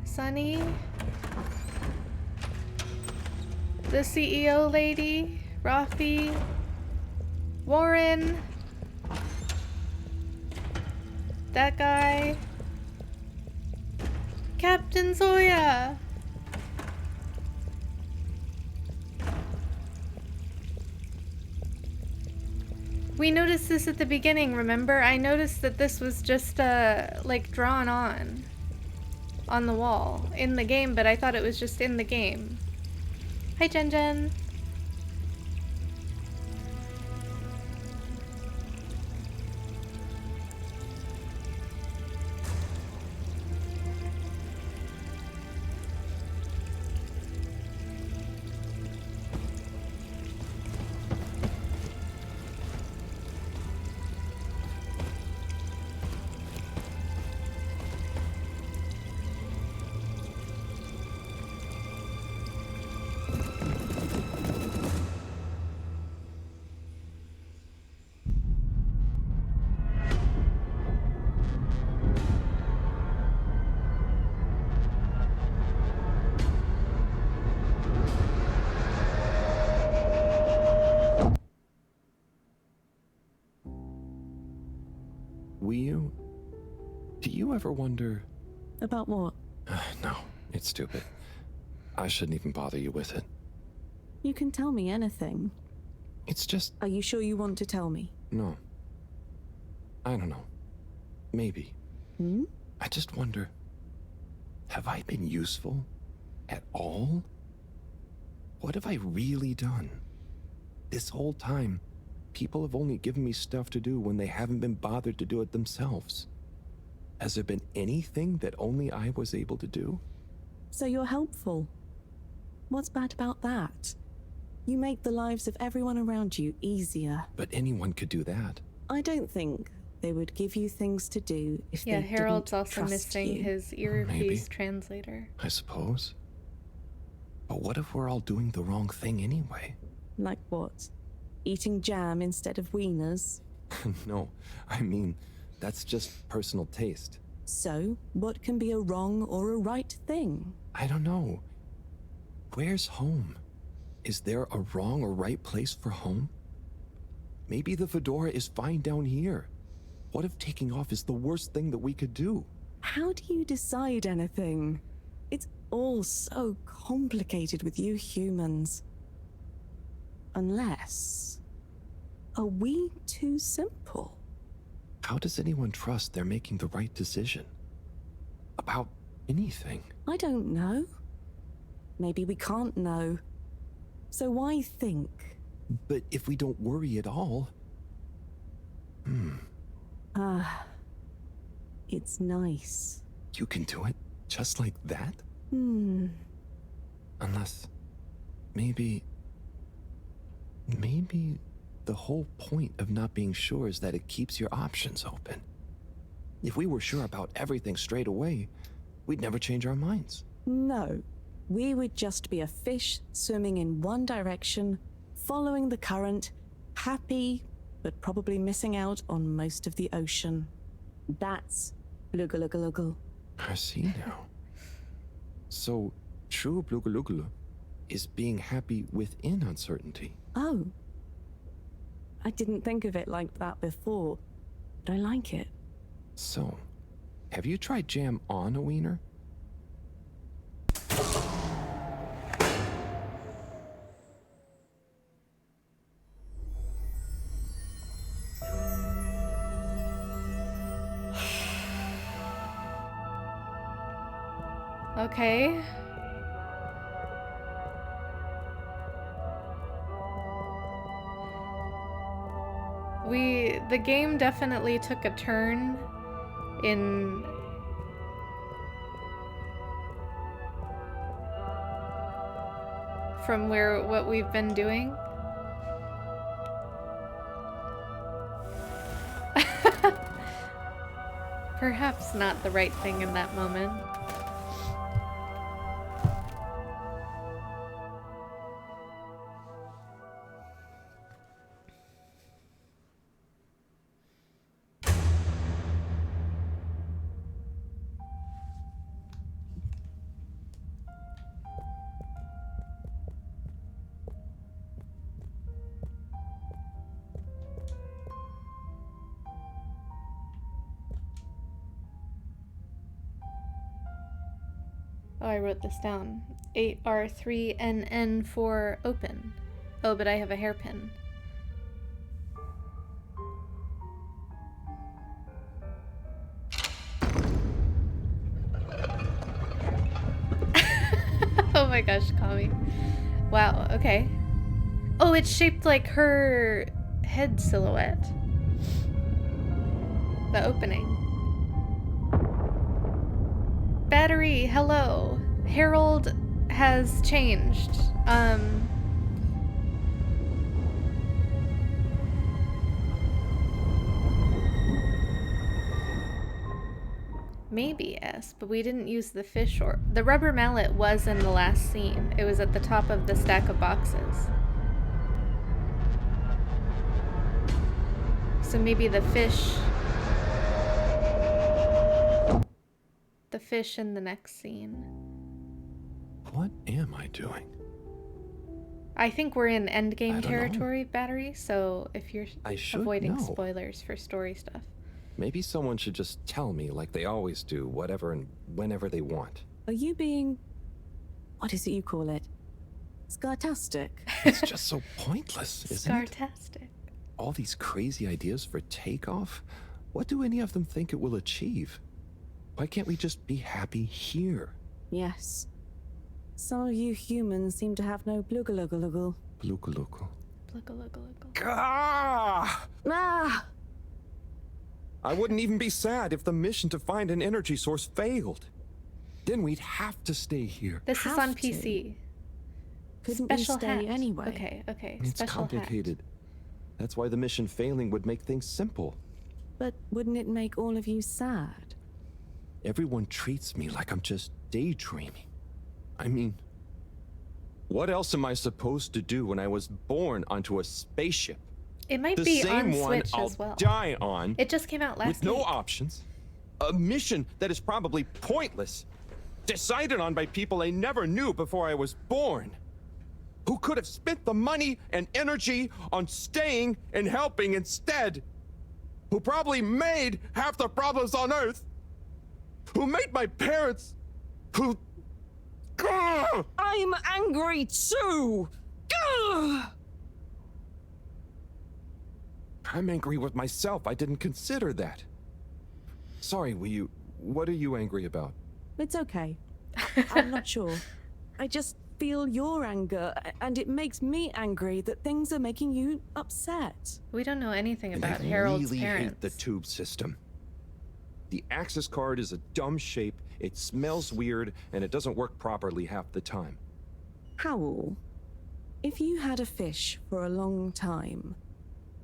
Sunny? The CEO lady? Rafi? Warren? That guy? Captain Zoya! We noticed this at the beginning, remember? I noticed that this was just, like, drawn on the wall in the game, but I thought it was just in the game. Hi, Jen Jen. Do you ever wonder... About what? No, it's stupid. I shouldn't even bother you with it. You can tell me anything. It's just... Are you sure you want to tell me? No. I don't know. Maybe. I just wonder... Have I been useful? At all? What have I really done? This whole time, people have only given me stuff to do when they haven't been bothered to do it themselves. Has there been anything that only I was able to do? So you're helpful. What's bad about that? You make the lives of everyone around you easier. But anyone could do that. I don't think they would give you things to do if Yeah, they Harold's didn't also trust missing you. his Maybe. earpiece translator. I suppose. But what if we're all doing the wrong thing anyway? Like what? Eating jam instead of wieners? No, I mean, that's just personal taste. So, what can be a wrong or a right thing? I don't know. Where's home? Is there a wrong or right place for home? Maybe the fedora is fine down here. What if taking off is the worst thing that we could do? How do you decide anything? It's all so complicated with you humans. Unless... Are we too simple? How does anyone trust they're making the right decision? About anything? I don't know. Maybe we can't know. So why think? But if we don't worry at all... It's nice. You can do it just like that? Unless... Maybe the whole point of not being sure is that it keeps your options open. If we were sure about everything straight away, we'd never change our minds. No. We would just be a fish swimming in one direction, following the current, happy, but probably missing out on most of the ocean. That's Blugaluggaluggal. I see now. So, true Blugaluggal is being happy within uncertainty. Oh. I didn't think of it like that before, but I like it. So, have you tried jam on a wiener? Okay. The game definitely took a turn in from what we've been doing. Perhaps not the right thing in that moment. Oh, I wrote this down. 8R3NN for open. Oh, but I have a hairpin. Oh my gosh, Kami. Wow, okay. Oh, it's shaped like her head silhouette. The opening. Battery, hello. Harold has changed. Maybe S, but we didn't use the fish or the rubber mallet was in the last scene. It was at the top of the stack of boxes. So maybe the fish in the next scene. What am I doing? I think we're in endgame I don't territory, Battery, so if you're I should avoiding know. spoilers for story stuff. Maybe someone should just tell me like they always do, whatever and whenever they want. Are you being... what is it you call it? Scartastic? It's just so pointless, isn't it? Scartastic. All these crazy ideas for takeoff? What do any of them think it will achieve? Why can't we just be happy here? Yes. Some of you humans seem to have no blugaluggaluggal. Blugaluggal. Blugaluggaluggal. Ah! Ah! I wouldn't even be sad if the mission to find an energy source failed. Then we'd have to stay here. This is Have on to. PC. Couldn't Special you stay hat. anyway? Okay. It's Special complicated. That's why the mission failing would make things simple. But wouldn't it make all of you sad? Everyone treats me like I'm just daydreaming. I mean, what else am I supposed to do when I was born onto a spaceship? It might The be same on one Switch I'll as well. die on. It just came out last with no week. options. A mission that is probably pointless. Decided on by people I never knew before I was born. Who could have spent the money and energy on staying and helping instead. Who probably made half the problems on Earth. Who made my parents. Who... Gah! I'm angry too! Gah! I'm angry with myself. I didn't consider that. Sorry, what are you angry about? It's okay. I'm not sure. I just feel your anger, and it makes me angry that things are making you upset. We don't know anything And about I Harold's really parents. hate the tube system. The access card is a dumb shape, it smells weird, and it doesn't work properly half the time. Howl, if you had a fish for a long time,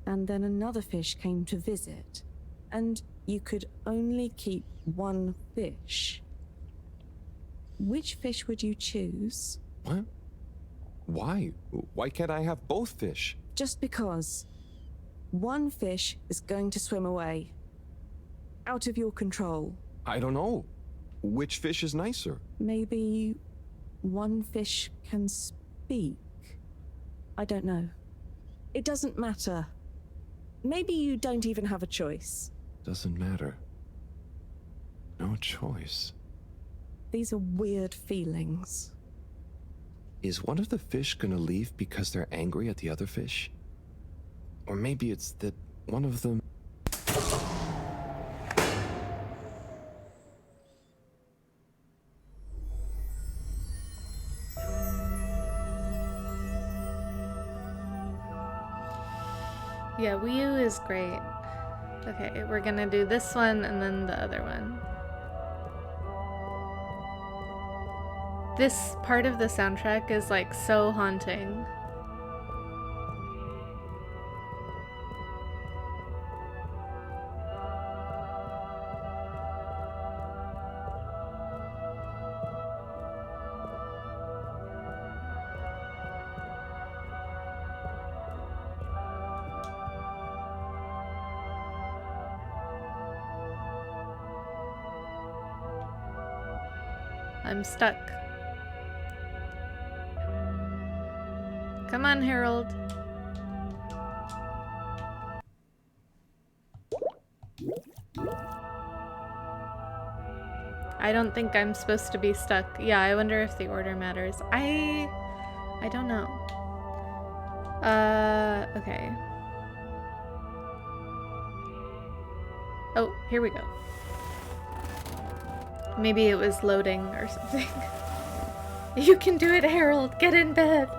and then another fish came to visit, and you could only keep one fish, which fish would you choose? What? Why? Why can't I have both fish? Just because one fish is going to swim away. Out of your control. I don't know. Which fish is nicer? Maybe one fish can speak. I don't know. It doesn't matter. Maybe you don't even have a choice. Doesn't matter. No choice. These are weird feelings. Is one of the fish gonna leave because they're angry at the other fish? Or maybe it's that one of them... Yeah, Wii U is great. Okay, we're gonna do this one and then the other one. This part of the soundtrack is like so haunting. I'm stuck. Come on, Harold. I don't think I'm supposed to be stuck. Yeah, I wonder if the order matters. I don't know. Okay. Oh, here we go. Maybe it was loading or something. You can do it, Harold. Get in bed.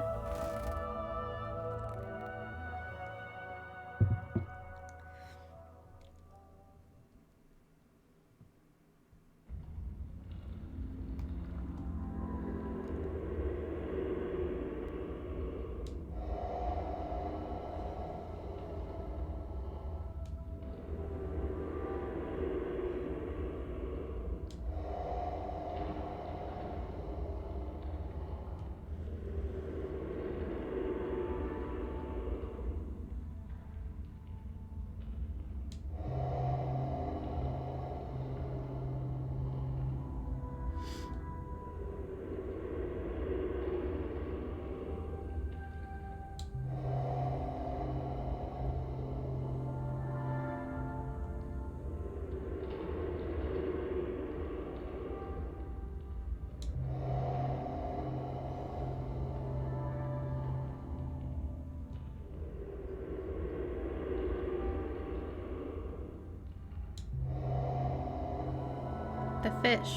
The fish.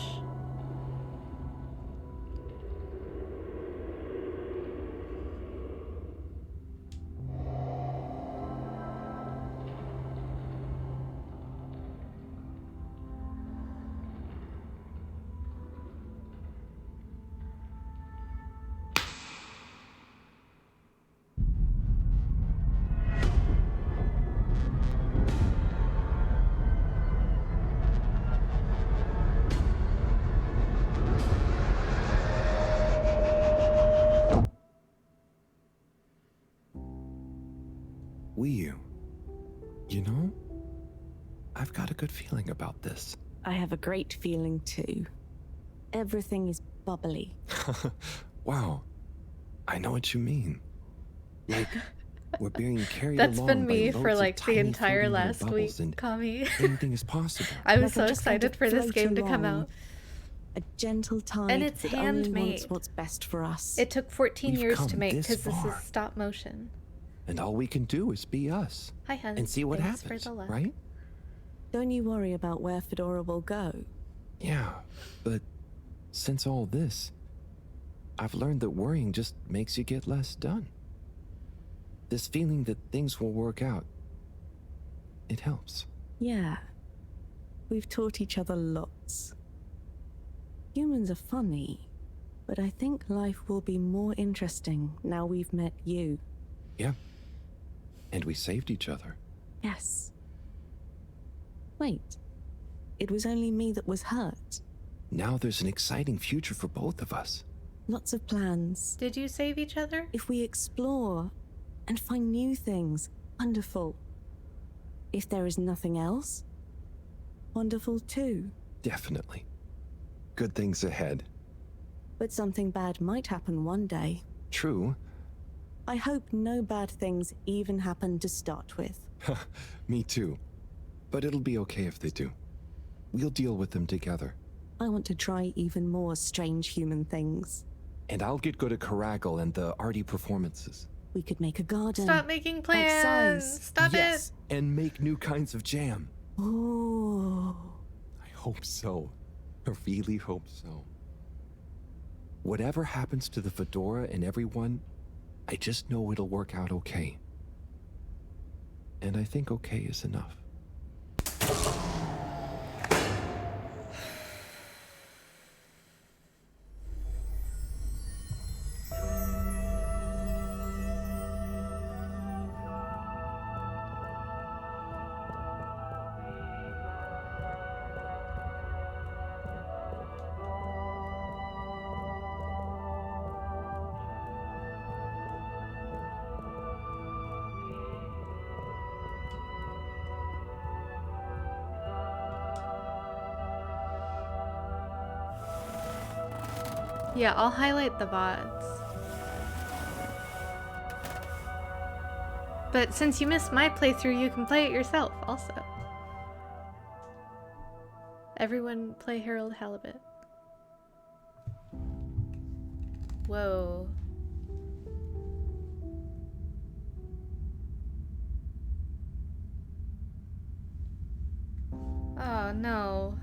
you know, I've got a good feeling about this. I have a great feeling too. Everything is bubbly. Wow, I know what you mean. Like, we're being carried That's along been me by for loads like of the tiny entire floating little last week, bubbles, and Kami. anything is possible. I was Like I'm so just going excited for this float game to come along. out. A gentle tide And it's that only wants handmade. what's best for us. It took 14 We've years come to make this because this is far. stop motion. And all we can do is be us. Hi, hun. And see what Thanks happens, for the luck. right? Don't you worry about where Fedora will go. Yeah, but since all this, I've learned that worrying just makes you get less done. This feeling that things will work out, it helps. Yeah. We've taught each other lots. Humans are funny, but I think life will be more interesting now we've met you. Yeah. And we saved each other. Yes. Wait. It was only me that was hurt. Now there's an exciting future for both of us. Lots of plans. Did you save each other? If we explore and find new things, wonderful. If there is nothing else, wonderful too. Definitely. Good things ahead. But something bad might happen one day. True. I hope no bad things even happen to start with. Me too. But it'll be okay if they do. We'll deal with them together. I want to try even more strange human things. And I'll get good at Caragal and the arty performances. We could make a garden. Stop making plans. Outside. Stop Yes, and make new kinds of jam. Oh. I hope so. I really hope so. Whatever happens to the Fedora and everyone, I just know it'll work out okay. And I think okay is enough. Yeah, I'll highlight the VODs. But since you missed my playthrough, you can play it yourself also. Everyone play Harold Halibut. Whoa. Oh no.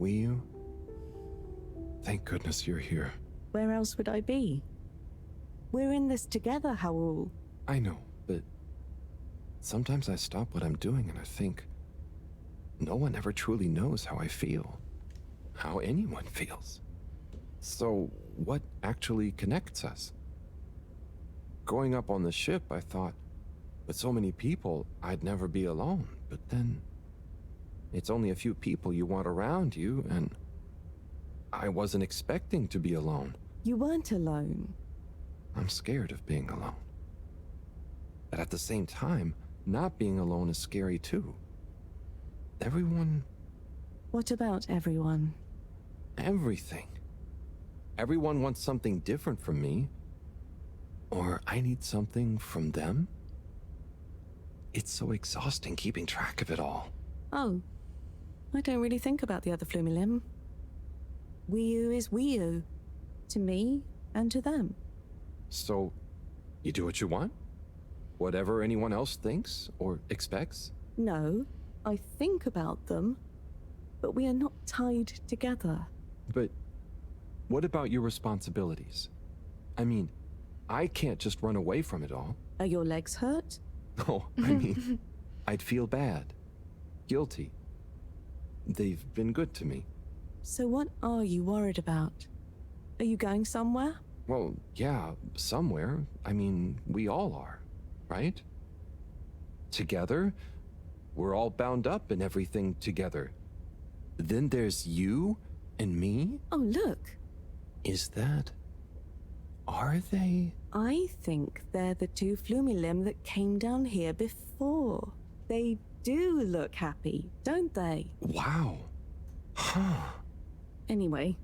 Wiyu? Thank goodness you're here. Where else would I be? We're in this together, Howell. I know, but sometimes I stop what I'm doing and I think, no one ever truly knows how I feel. How anyone feels. So, what actually connects us? Growing up on the ship, I thought, with so many people, I'd never be alone. But then, it's only a few people you want around you, and I wasn't expecting to be alone. You weren't alone. I'm scared of being alone. But at the same time, not being alone is scary too. Everyone... What about everyone? Everything. Everyone wants something different from me. Or I need something from them. It's so exhausting keeping track of it all. Oh, I don't really think about the other Flumilim. Wiyu is Wiyu. To me and to them. So, you do what you want? Whatever anyone else thinks or expects? No, I think about them. but we are not tied together. But what about your responsibilities? I mean, I can't just run away from it all. Are your legs hurt? Oh, I mean, I'd feel bad. Guilty. They've been good to me. So what are you worried about? Are you going somewhere? Well, yeah, somewhere. I mean, we all are, right? Together, we're all bound up in everything together. Then there's you and me? Oh, look. Is that... Are they? I think they're the two Flumilim that came down here before. They do look happy, don't they? Wow. Huh. Anyway,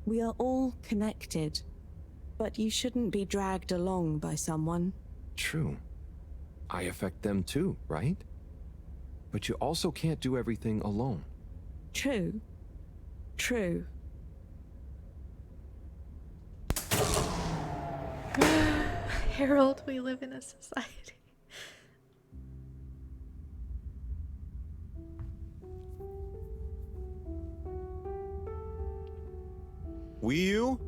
we are all connected, but you shouldn't be dragged along by someone. True. I affect them too, right? But you also can't do everything alone. True. True. Harold, we live in a society. Wii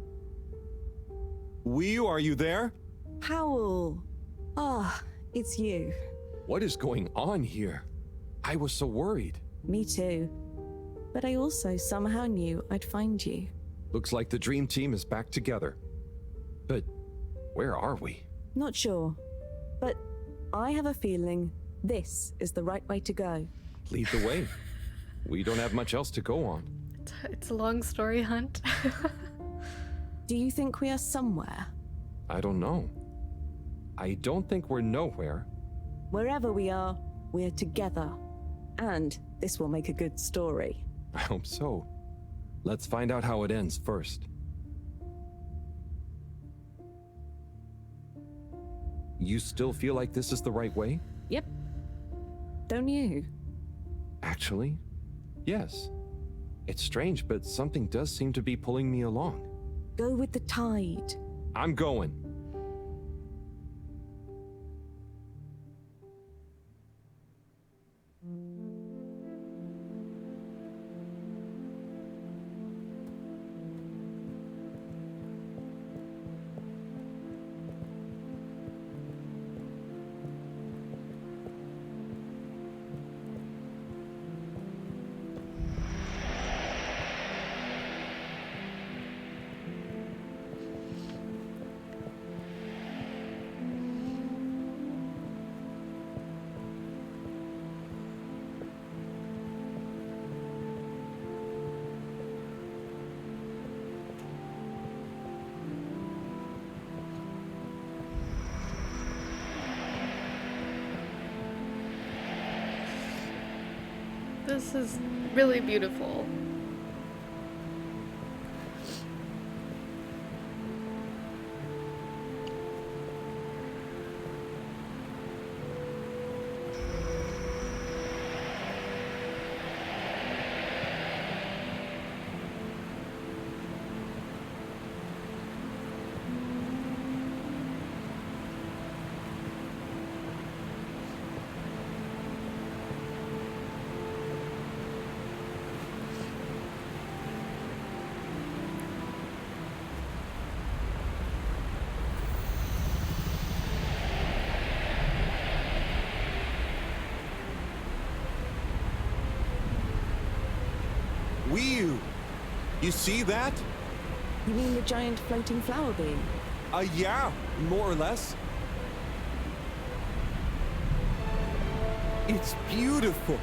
U, are you there? Powell! Ah, it's you. What is going on here? I was so worried. Me too. But I also somehow knew I'd find you. Looks like the dream team is back together. But where are we? Not sure. But I have a feeling this is the right way to go. Lead the way. We don't have much else to go on. It's a long story, Hunt. Do you think we are somewhere? I don't know. I don't think we're nowhere. Wherever we are, we're together. And this will make a good story. I hope so. Let's find out how it ends first. You still feel like this is the right way? Yep. Don't you? Actually, yes. It's strange, but something does seem to be pulling me along. Go with the tide. I'm going. This is really beautiful. Wii U, you see that? You mean the giant floating flower beam? Yeah, more or less. It's beautiful.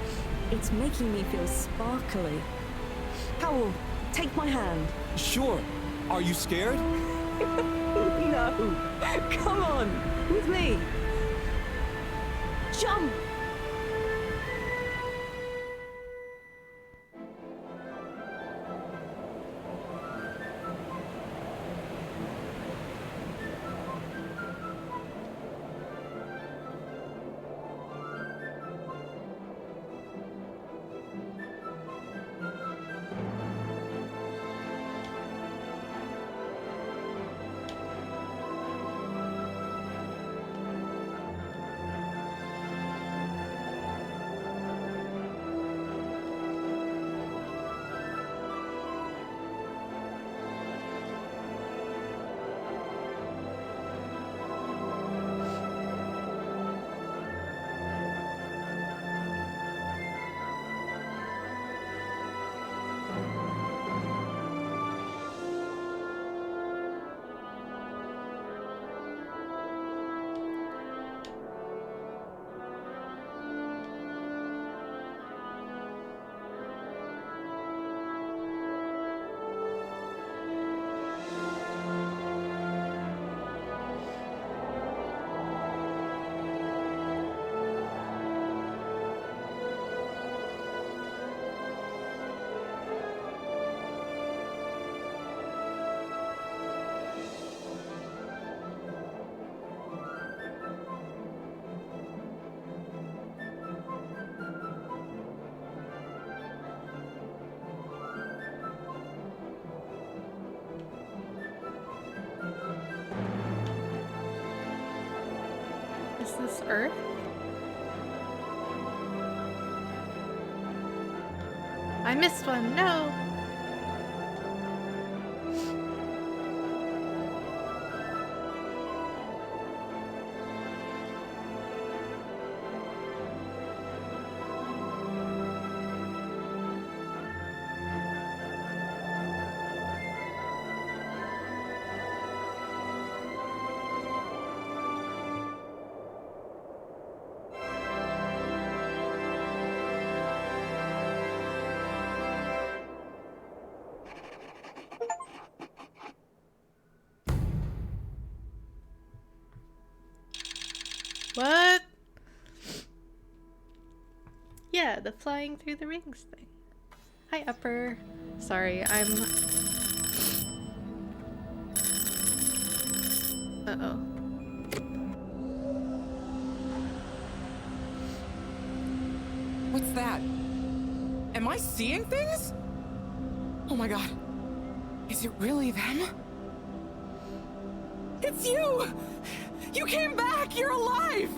It's making me feel sparkly. Powell, take my hand. Sure. Are you scared? No. Come on, with me. Jump! this Earth? I missed one. No. What? Yeah, the flying through the rings thing. Hi, Upper. Sorry, I'm... Uh-oh. What's that? Am I seeing things? Oh my god. Is it really them? It's you! You came back! You're alive!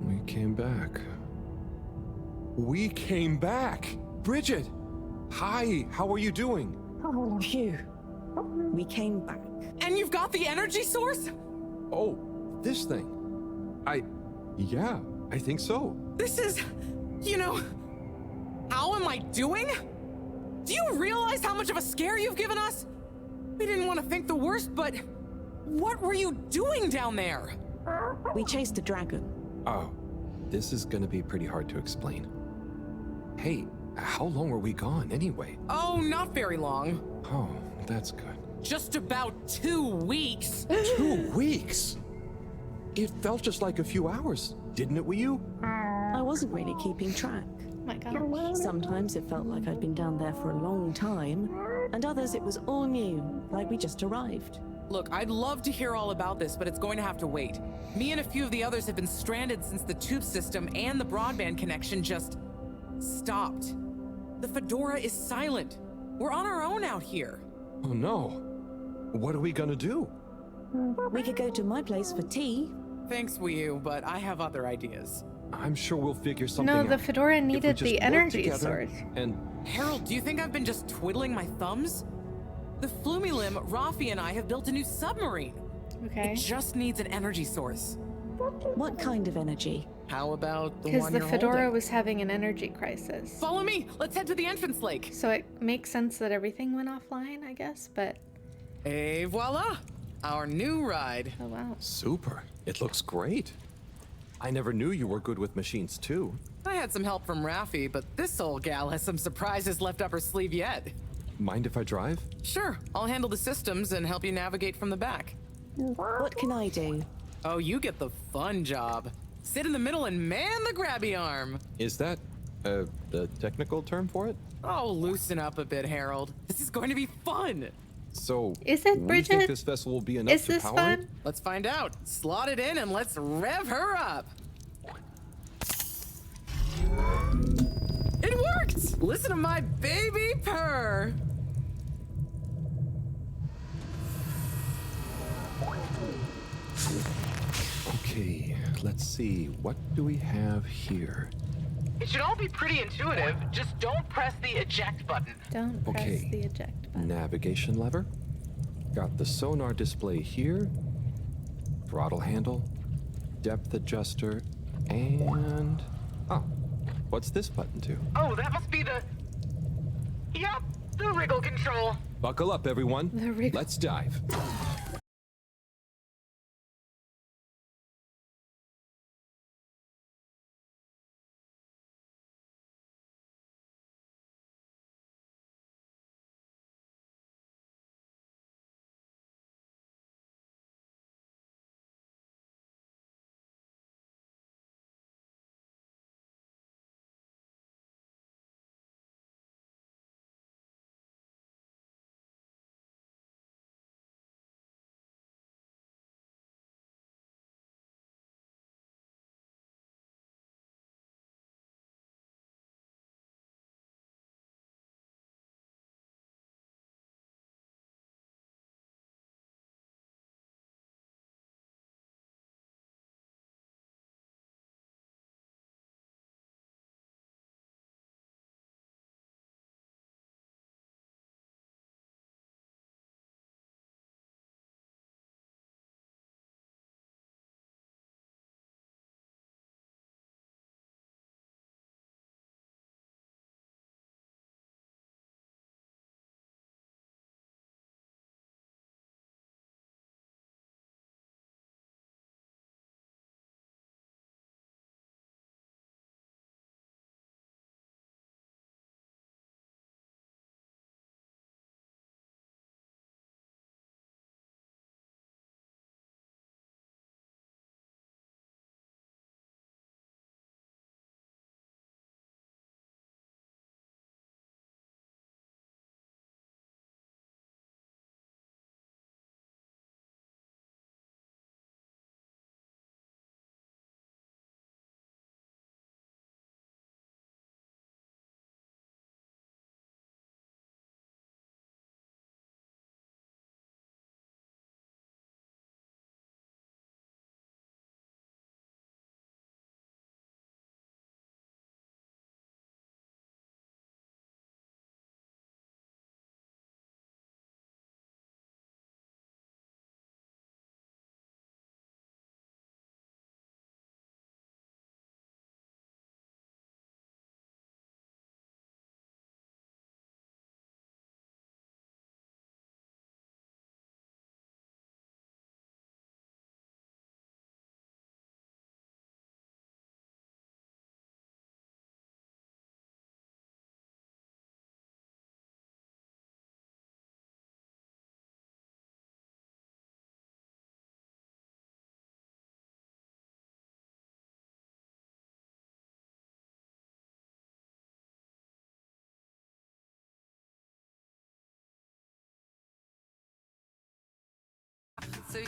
We came back. We came back! Bridget! Hi, how are you doing? Oh, phew. We came back. And you've got the energy source? Oh, this thing. Yeah, I think so. This is... You know... How am I doing? Do you realize how much of a scare you've given us? We didn't want to think the worst, but... What were you doing down there? We chased a dragon. Oh, this is gonna be pretty hard to explain. Hey, how long were we gone anyway? Oh, not very long. Oh, that's good. Just about 2 weeks. 2 weeks? It felt just like a few hours, didn't it, Wii? I wasn't really keeping track. Oh my gosh. Sometimes it felt like I'd been down there for a long time, and others it was all new, like we just arrived. Look, I'd love to hear all about this, but it's going to have to wait. Me and a few of the others have been stranded since the tube system and the broadband connection just stopped. The Fedora is silent. We're on our own out here. Oh no. What are we gonna do? We could go to my place for tea. Thanks, Wii U, but I have other ideas. I'm sure we'll figure something No, out. the Fedora If we needed just the work energy together source. And Harold, do you think I've been just twiddling my thumbs? The Flumilim, Rafi, and I have built a new submarine. Okay. It just needs an energy source. What kind of energy? How about the Because one the you're Fedora holding? was having an energy crisis. Follow me! Let's head to the entrance lake! So it makes sense that everything went offline, I guess, but... Et voila! Our new ride. Oh, wow. super. It looks great. I never knew you were good with machines too. I had some help from Rafi, but this old gal has some surprises left up her sleeve yet. Mind if I drive? Sure, I'll handle the systems and help you navigate from the back. What can I do? Oh, you get the fun job. Sit in the middle and man the grabby arm. Is that the technical term for it? Oh, loosen up a bit, Harold. This is going to be fun. So, Is it, we Bridget? think this vessel will be enough Is to this power fun? it? Let's find out. Slot it in and let's rev her up. It worked! Listen to my baby purr. Okay, let's see. What do we have here? It should all be pretty intuitive. Just don't press the eject button. Don't press Okay. the eject button. Navigation lever. Got the sonar display here. Throttle handle. Depth adjuster. And... Oh, what's this button to? Oh, that must be the... Yup, the wriggle control. Buckle up, everyone. The wriggle. Let's dive.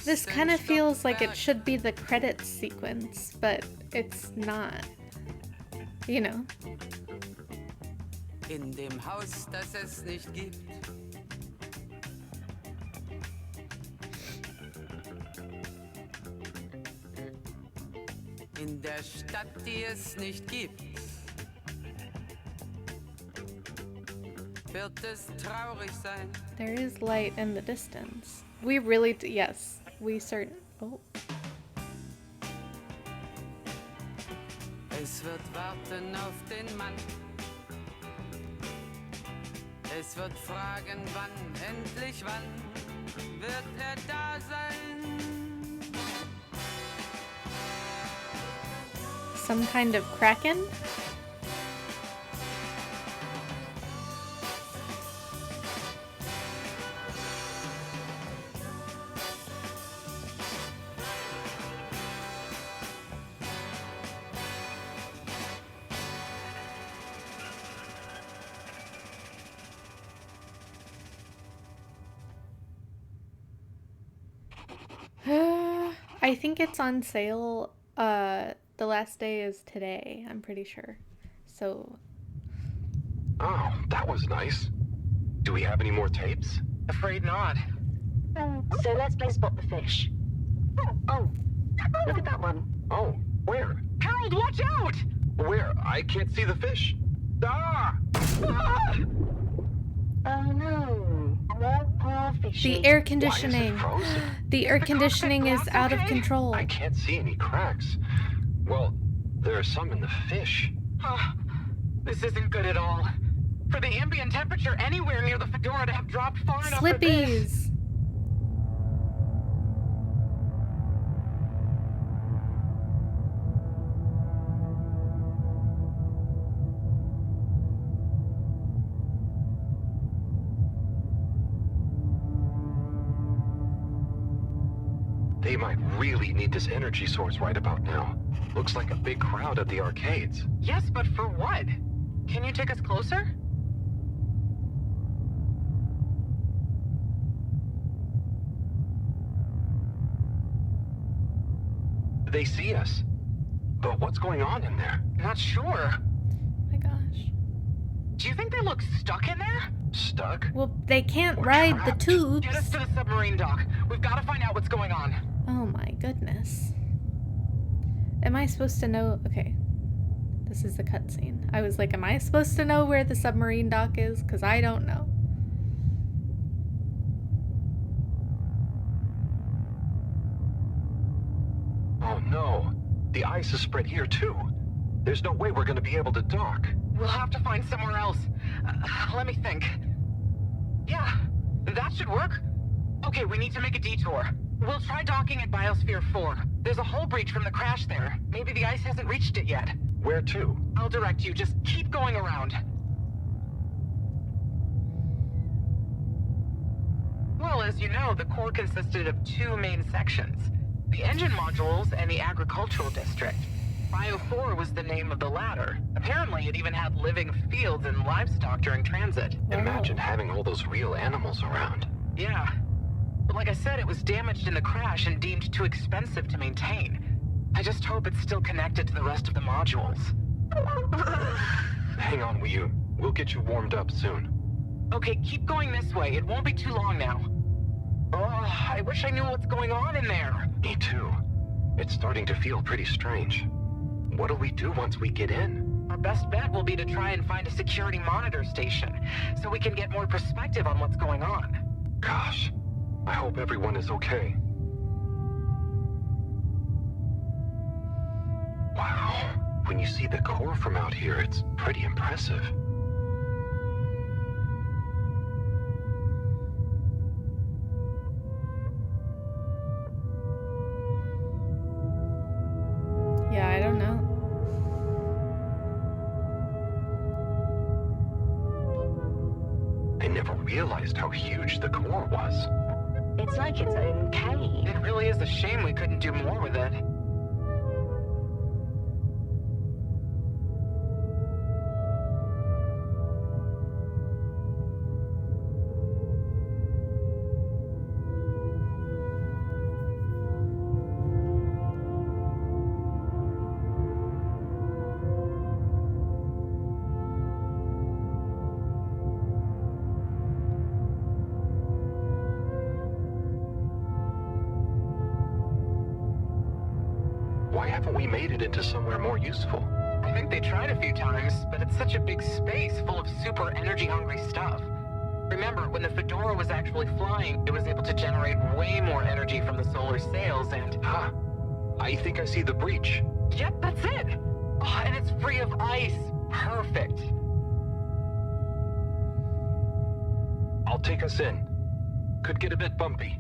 This kind of feels like it should be the credits sequence, but it's not. You know. In dem Haus, das es nicht gibt. In der Stadt, die es nicht gibt. Wird es traurig sein. There is light in the distance. We really yes, we certain. Oh. Es wird warten auf den Mann. Es wird fragen, wann, endlich wann wird er da sein? Some kind of kraken? I think it's on sale. The last day is today, I'm pretty sure. So. Oh, that was nice. Do we have any more tapes? Afraid not. So let's play Spot the Fish. Oh, look at that one. Oh, where? Harold, watch out! Where? I can't see the fish. Ah! Ah! Oh no. Poor fishy. The air conditioning. Why is it frozen? The air conditioning is out of control. I can't see any cracks. Well, there are some in the fish. Oh, this isn't good at all. For the ambient temperature anywhere near the Fedora to have dropped far enough for this. Slippies. They might really need this energy source right about now. Looks like a big crowd at the arcades. Yes, but for what? Can you take us closer? They see us. But what's going on in there? Not sure. Oh my gosh. Do you think they look stuck in there? Stuck? Well, they can't We're ride trapped. the tubes. Get us to the submarine dock. We've got to find out what's going on. Oh my goodness. Am I supposed to know? Okay. This is the cutscene. I was like, am I supposed to know where the submarine dock is? Because I don't know. Oh no. The ice is spread here too. There's no way we're going to be able to dock. We'll have to find somewhere else. Let me think. Yeah, that should work. Okay, we need to make a detour. We'll try docking at Biosphere 4. There's a hull breach from the crash there. Maybe the ice hasn't reached it yet. Where to? I'll direct you. Just keep going around. Well, as you know, the core consisted of two main sections. The engine modules and the agricultural district. Bio 4 was the name of the latter. Apparently, it even had living fields and livestock during transit. Imagine having all those real animals around. Yeah. But like I said, it was damaged in the crash and deemed too expensive to maintain. I just hope it's still connected to the rest of the modules. Hang on, we'll get you warmed up soon. Okay, keep going this way. It won't be too long now. Oh, I wish I knew what's going on in there. Me too. It's starting to feel pretty strange. What'll we do once we get in? Our best bet will be to try and find a security monitor station, so we can get more perspective on what's going on. Gosh, I hope everyone is okay. Wow, when you see the core from out here, it's pretty impressive. Yeah, I don't know. I never realized how huge the core was. It's like its own cave. It really is a shame we couldn't do more with it. Why haven't we made it into somewhere more useful? I think they tried a few times, but it's such a big space full of super energy-hungry stuff. Remember, when the Fedora was actually flying, it was able to generate way more energy from the solar sails and... Ha! I think I see the breach. Yep, that's it! Oh, and it's free of ice. Perfect. I'll take us in. Could get a bit bumpy.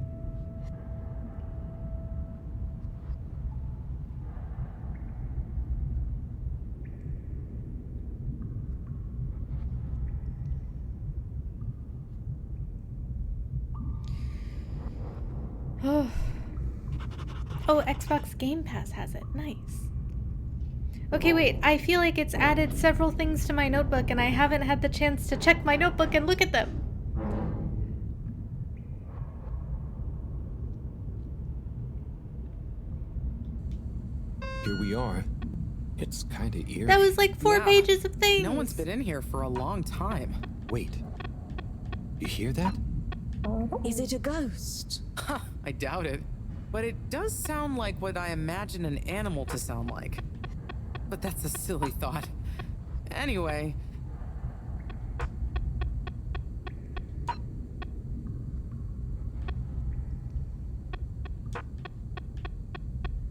Oh, Xbox Game Pass has it. Nice. Okay, wait. I feel like it's added several things to my notebook, and I haven't had the chance to check my notebook and look at them. Here we are. It's kind of eerie. That was like 4 pages of things. No one's been in here for a long time. Wait. You hear that? Is it a ghost? Huh, I doubt it. But it does sound like what I imagine an animal to sound like. But that's a silly thought. Anyway.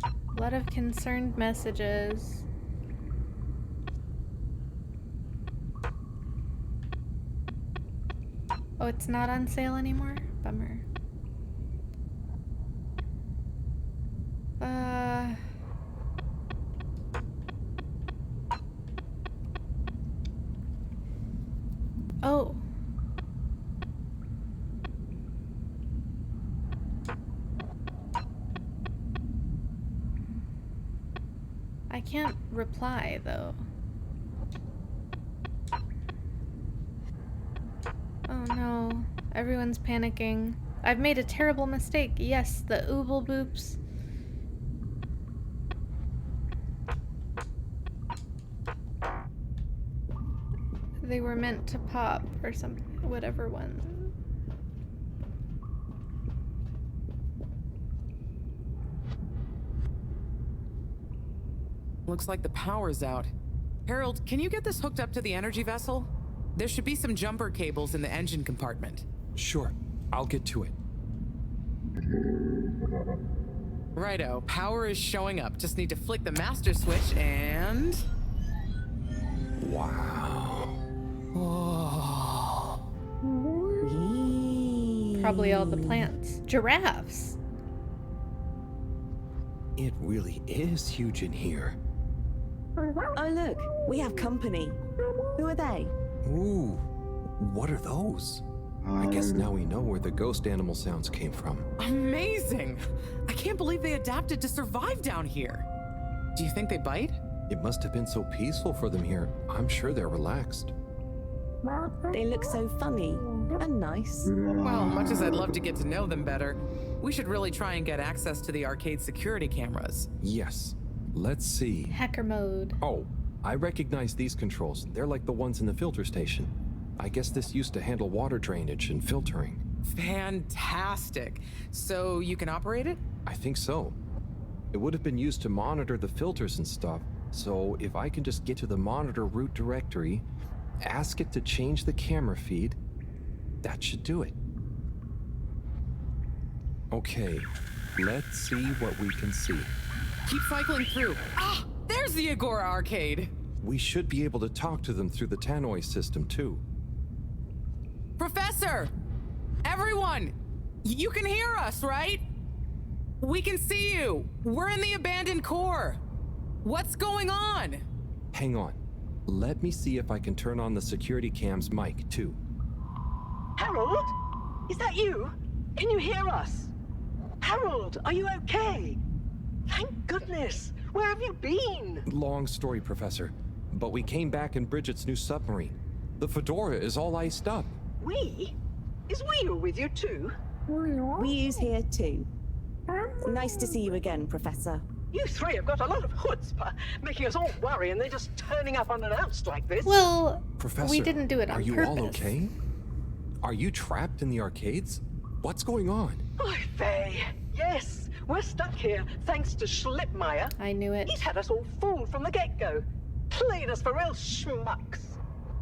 A lot of concerned messages. Oh, it's not on sale anymore? Bummer. Oh. I can't reply, though. Oh no. Everyone's panicking. I've made a terrible mistake. Yes, the ooble boops. They were meant to pop or something. Whatever one. Looks like the power's out. Harold, can you get this hooked up to the energy vessel? There should be some jumper cables in the engine compartment. Sure. I'll get to it. Righto, power is showing up. Just need to flick the master switch and... Wow. Whoa. Probably all the plants. Giraffes. It really is huge in here. Oh look, we have company. Who are they? Ooh, what are those? I guess now we know where the ghost animal sounds came from. Amazing! I can't believe they adapted to survive down here. Do you think they bite? It must have been so peaceful for them here. I'm sure they're relaxed. They look so funny and nice. Well, much as I'd love to get to know them better, we should really try and get access to the arcade security cameras. Yes. Let's see. Hacker mode. Oh, I recognize these controls. They're like the ones in the filter station. I guess this used to handle water drainage and filtering. Fantastic. So you can operate it? I think so. It would have been used to monitor the filters and stuff. So if I can just get to the monitor root directory, ask it to change the camera feed, that should do it. Okay, let's see what we can see. Keep cycling through. Ah, there's the Agora arcade. We should be able to talk to them through the tannoy system too. Professor! Everyone! You can hear us, right? We can see you. We're in the abandoned core. What's going on? Hang on. Let me see if I can turn on the security cam's mic too. Harold? Is that you? Can you hear us? Harold, are you okay? Thank goodness. Where have you been? Long story, Professor. But we came back in Bridget's new submarine. The Fedora is all iced up. We? Is we with you too? We's here too. Nice to see you again, Professor. You three have got a lot of chutzpah, making us all worry and then just turning up unannounced like this. Well, Professor, we didn't do it on are you purpose. all okay? Are you trapped in the arcades? What's going on? Oh, Faye. Yes, We're stuck here thanks to Schlipmeyer. I knew it. He's had us all fooled from the get-go. Played us for real schmucks.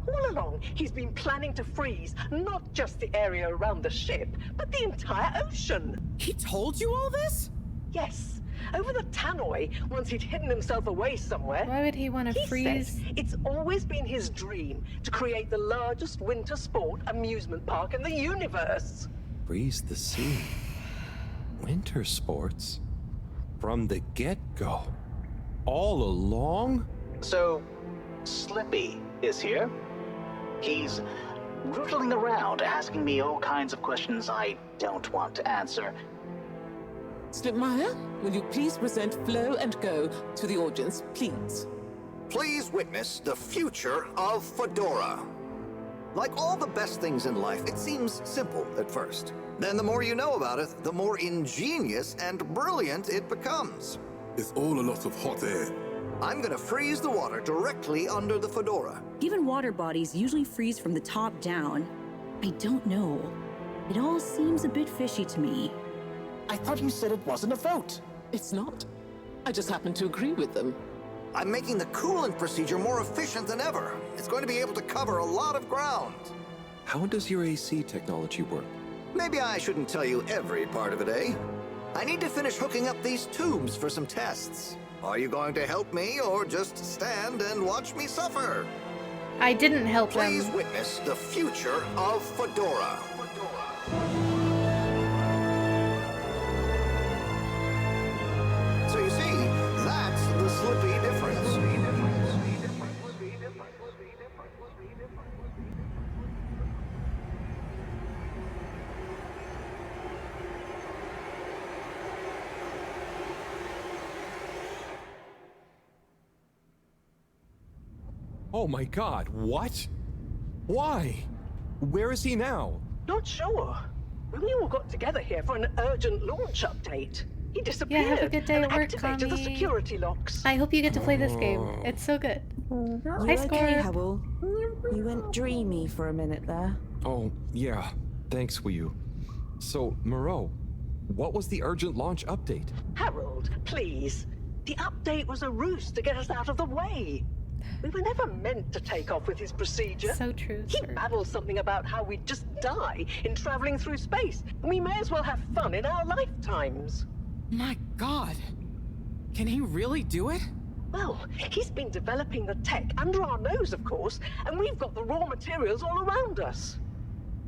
All along, he's been planning to freeze not just the area around the ship, but the entire ocean. He told you all this? Yes. Over the tannoy, once he'd hidden himself away somewhere. Why would he want to freeze? Says it's always been his dream to create the largest winter sport amusement park in the universe. Freeze the sea. Winter sports? From the get-go? All along? So, Slippy is here. He's rootling around, asking me all kinds of questions I don't want to answer. Slipmeyer, will you please present Flow and Go to the audience, please? Please witness the future of Fedora. Like all the best things in life, it seems simple at first. Then the more you know about it, the more ingenious and brilliant it becomes. It's all a lot of hot air. I'm gonna freeze the water directly under the Fedora. Given water bodies usually freeze from the top down, I don't know. It all seems a bit fishy to me. I thought you said it wasn't a vote. It's not. I just happen to agree with them. I'm making the coolant procedure more efficient than ever. It's going to be able to cover a lot of ground. How does your AC technology work? Maybe I shouldn't tell you every part of it, eh? I need to finish hooking up these tubes for some tests. Are you going to help me or just stand and watch me suffer? I didn't help them. Please witness the future of Fedora. So you see, that's the Slippy difference. Oh my god, what? Why? Where is he now? Not sure. We all got together here for an urgent launch update. He disappeared. Yeah, have a good day and at work, activated the Tommy. security locks. I hope you get to play this game. It's so good. You Hi, okay, Score. Howell? You went dreamy for a minute there. Oh, yeah. Thanks, Wii. So, Moreau, what was the urgent launch update? Harold, please. The update was a ruse to get us out of the way. We were never meant to take off with his procedure. So true, He babbled something about how we'd just die in traveling through space, and we may as well have fun in our lifetimes. My god. Can he really do it? Well, he's been developing the tech under our nose, of course, and we've got the raw materials all around us.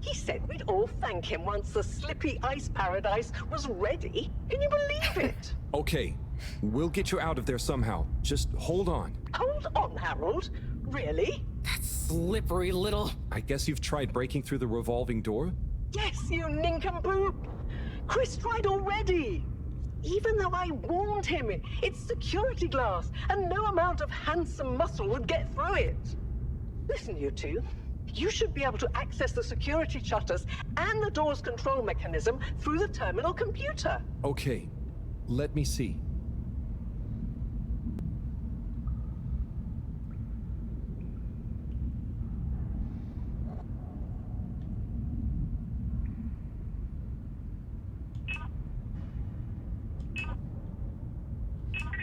He said we'd all thank him once the Slippy Ice Paradise was ready. Can you believe it? Okay, we'll get you out of there somehow. Just hold on. Hold on, Harold. Really? That slippery little... I guess you've tried breaking through the revolving door? Yes, you nincompoop! Chris tried already! Even though I warned him, it's security glass, and no amount of handsome muscle would get through it. Listen, you two. You should be able to access the security shutters and the door's control mechanism through the terminal computer. Okay, let me see.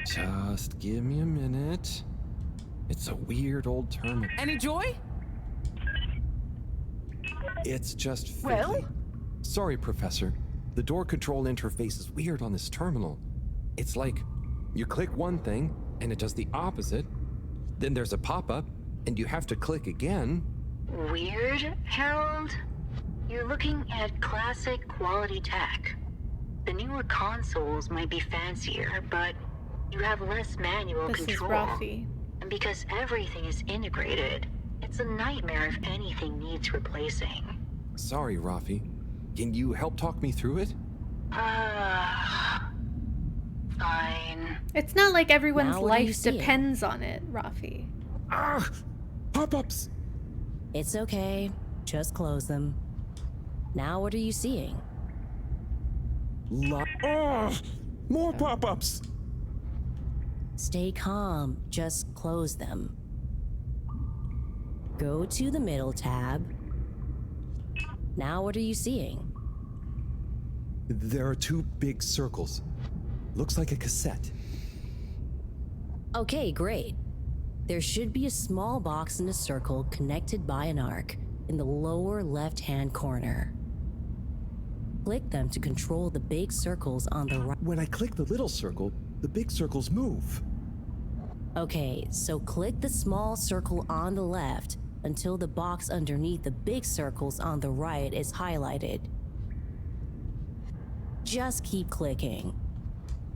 Just give me a minute. It's a weird old terminal. Any joy? It's just fiddly. Well? Sorry, Professor. The door control interface is weird on this terminal. It's like you click one thing and it does the opposite. Then there's a pop-up and you have to click again. Weird, Harold? You're looking at classic quality tech. The newer consoles might be fancier, but you have less manual This control. is Rafi. And because everything is integrated, it's a nightmare if anything needs replacing. Sorry, Rafi. Can you help talk me through it? Fine. It's not like everyone's Now what are you life seeing? depends on it, Rafi. Ah! Pop-ups! It's okay. Just close them. Now what are you seeing? More pop-ups! Stay calm. Just close them. Go to the middle tab. Now what are you seeing? There are two big circles. Looks like a cassette. Okay, great. There should be a small box in a circle connected by an arc in the lower left-hand corner. Click them to control the big circles on the right. When I click the little circle, the big circles move. Okay, so click the small circle on the left until the box underneath the big circles on the right is highlighted. Just keep clicking.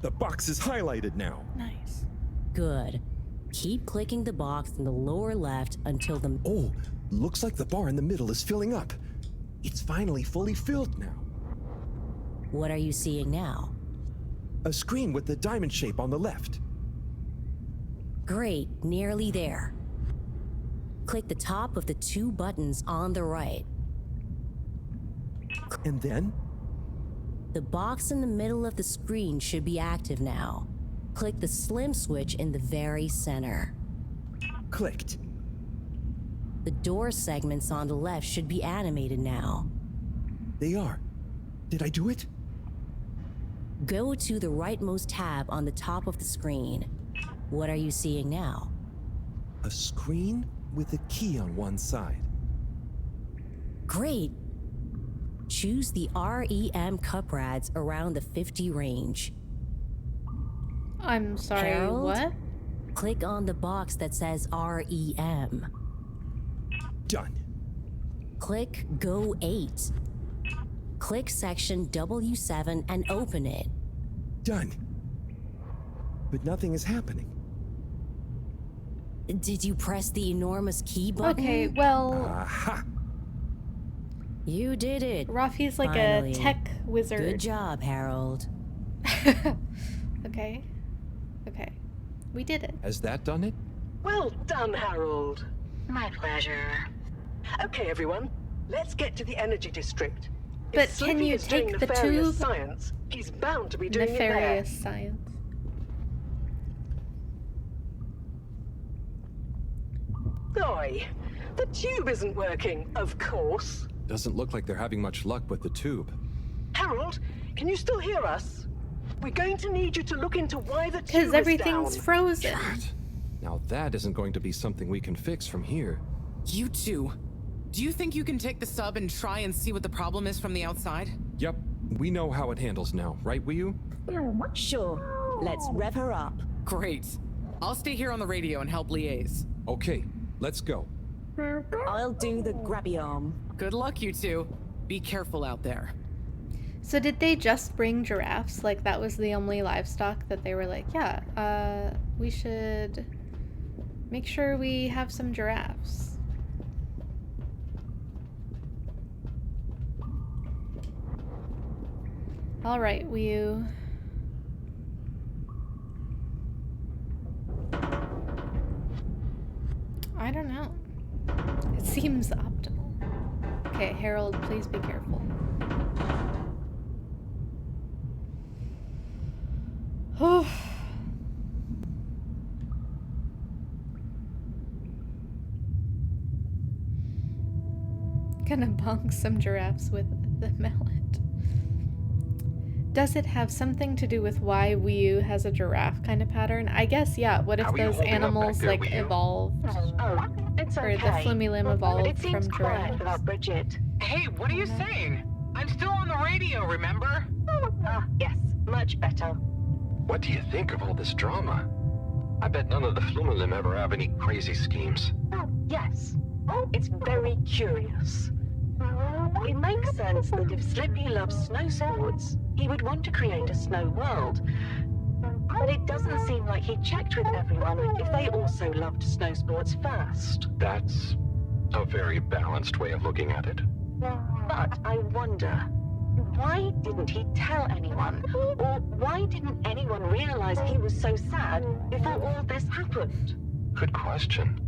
The box is highlighted now. Nice. Good. Keep clicking the box in the lower left until the... Oh, looks like the bar in the middle is filling up. It's finally fully filled now. What are you seeing now? A screen with the diamond shape on the left. Great, nearly there. Click the top of the 2 buttons on the right. And then? The box in the middle of the screen should be active now. Click the slim switch in the very center. Clicked. The door segments on the left should be animated now. They are. Did I do it? Go to the rightmost tab on the top of the screen. What are you seeing now? A screen with a key on one side. Great. Choose the REM cup rads around the 50 range. I'm sorry, Harold, what? Click on the box that says REM. Done. Click Go 8. Click section W7 and open it. Done. But nothing is happening. Did you press the enormous key button? Okay, well... Aha! You did it. Rafi's like Finally. a tech wizard. Good job, Harold. Okay. Okay. We did it. Has that done it? Well done, Harold. My pleasure. Okay, everyone. Let's get to the energy district. But If can Slippy you is doing take the nefarious tube? science, he's bound to be doing Nefarious it there. science. Oi, the tube isn't working, of course. Doesn't look like they're having much luck with the tube. Harold, can you still hear us? We're going to need you to look into why the tube Because is everything's down. frozen. Now that isn't going to be something we can fix from here. You two. Do you think you can take the sub and try and see what the problem is from the outside? Yep, we know how it handles now, right, Wiyu? Sure. Let's rev her up. Great. I'll stay here on the radio and help liaise. Okay, let's go. I'll do the grabby arm. Good luck, you two. Be careful out there. So did they just bring giraffes? Like that was the only livestock that they were like, yeah, we should make sure we have some giraffes. All right, Wiyu. I don't know. It seems optimal. Okay, Harold, please be careful. Oh. Gonna bonk some giraffes with the mallet. Does it have something to do with why Wiyu has a giraffe kind of pattern? I guess, yeah. What if How are you those holding up animals back there, like Wiyu? evolved? Oh, it's Or okay. the Flumilim But evolved it seems from quiet giraffes? without Bridget. Hey, what are you saying? I'm still on the radio, remember? Ah, yes, much better. What do you think of all this drama? I bet none of the Flumilim ever have any crazy schemes. Yes, it's very curious. It makes sense that if Slippy loves snow sports, he would want to create a snow world. But it doesn't seem like he checked with everyone if they also loved snow sports first. That's a very balanced way of looking at it. But I wonder, why didn't he tell anyone? Or why didn't anyone realize he was so sad before all this happened? Good question.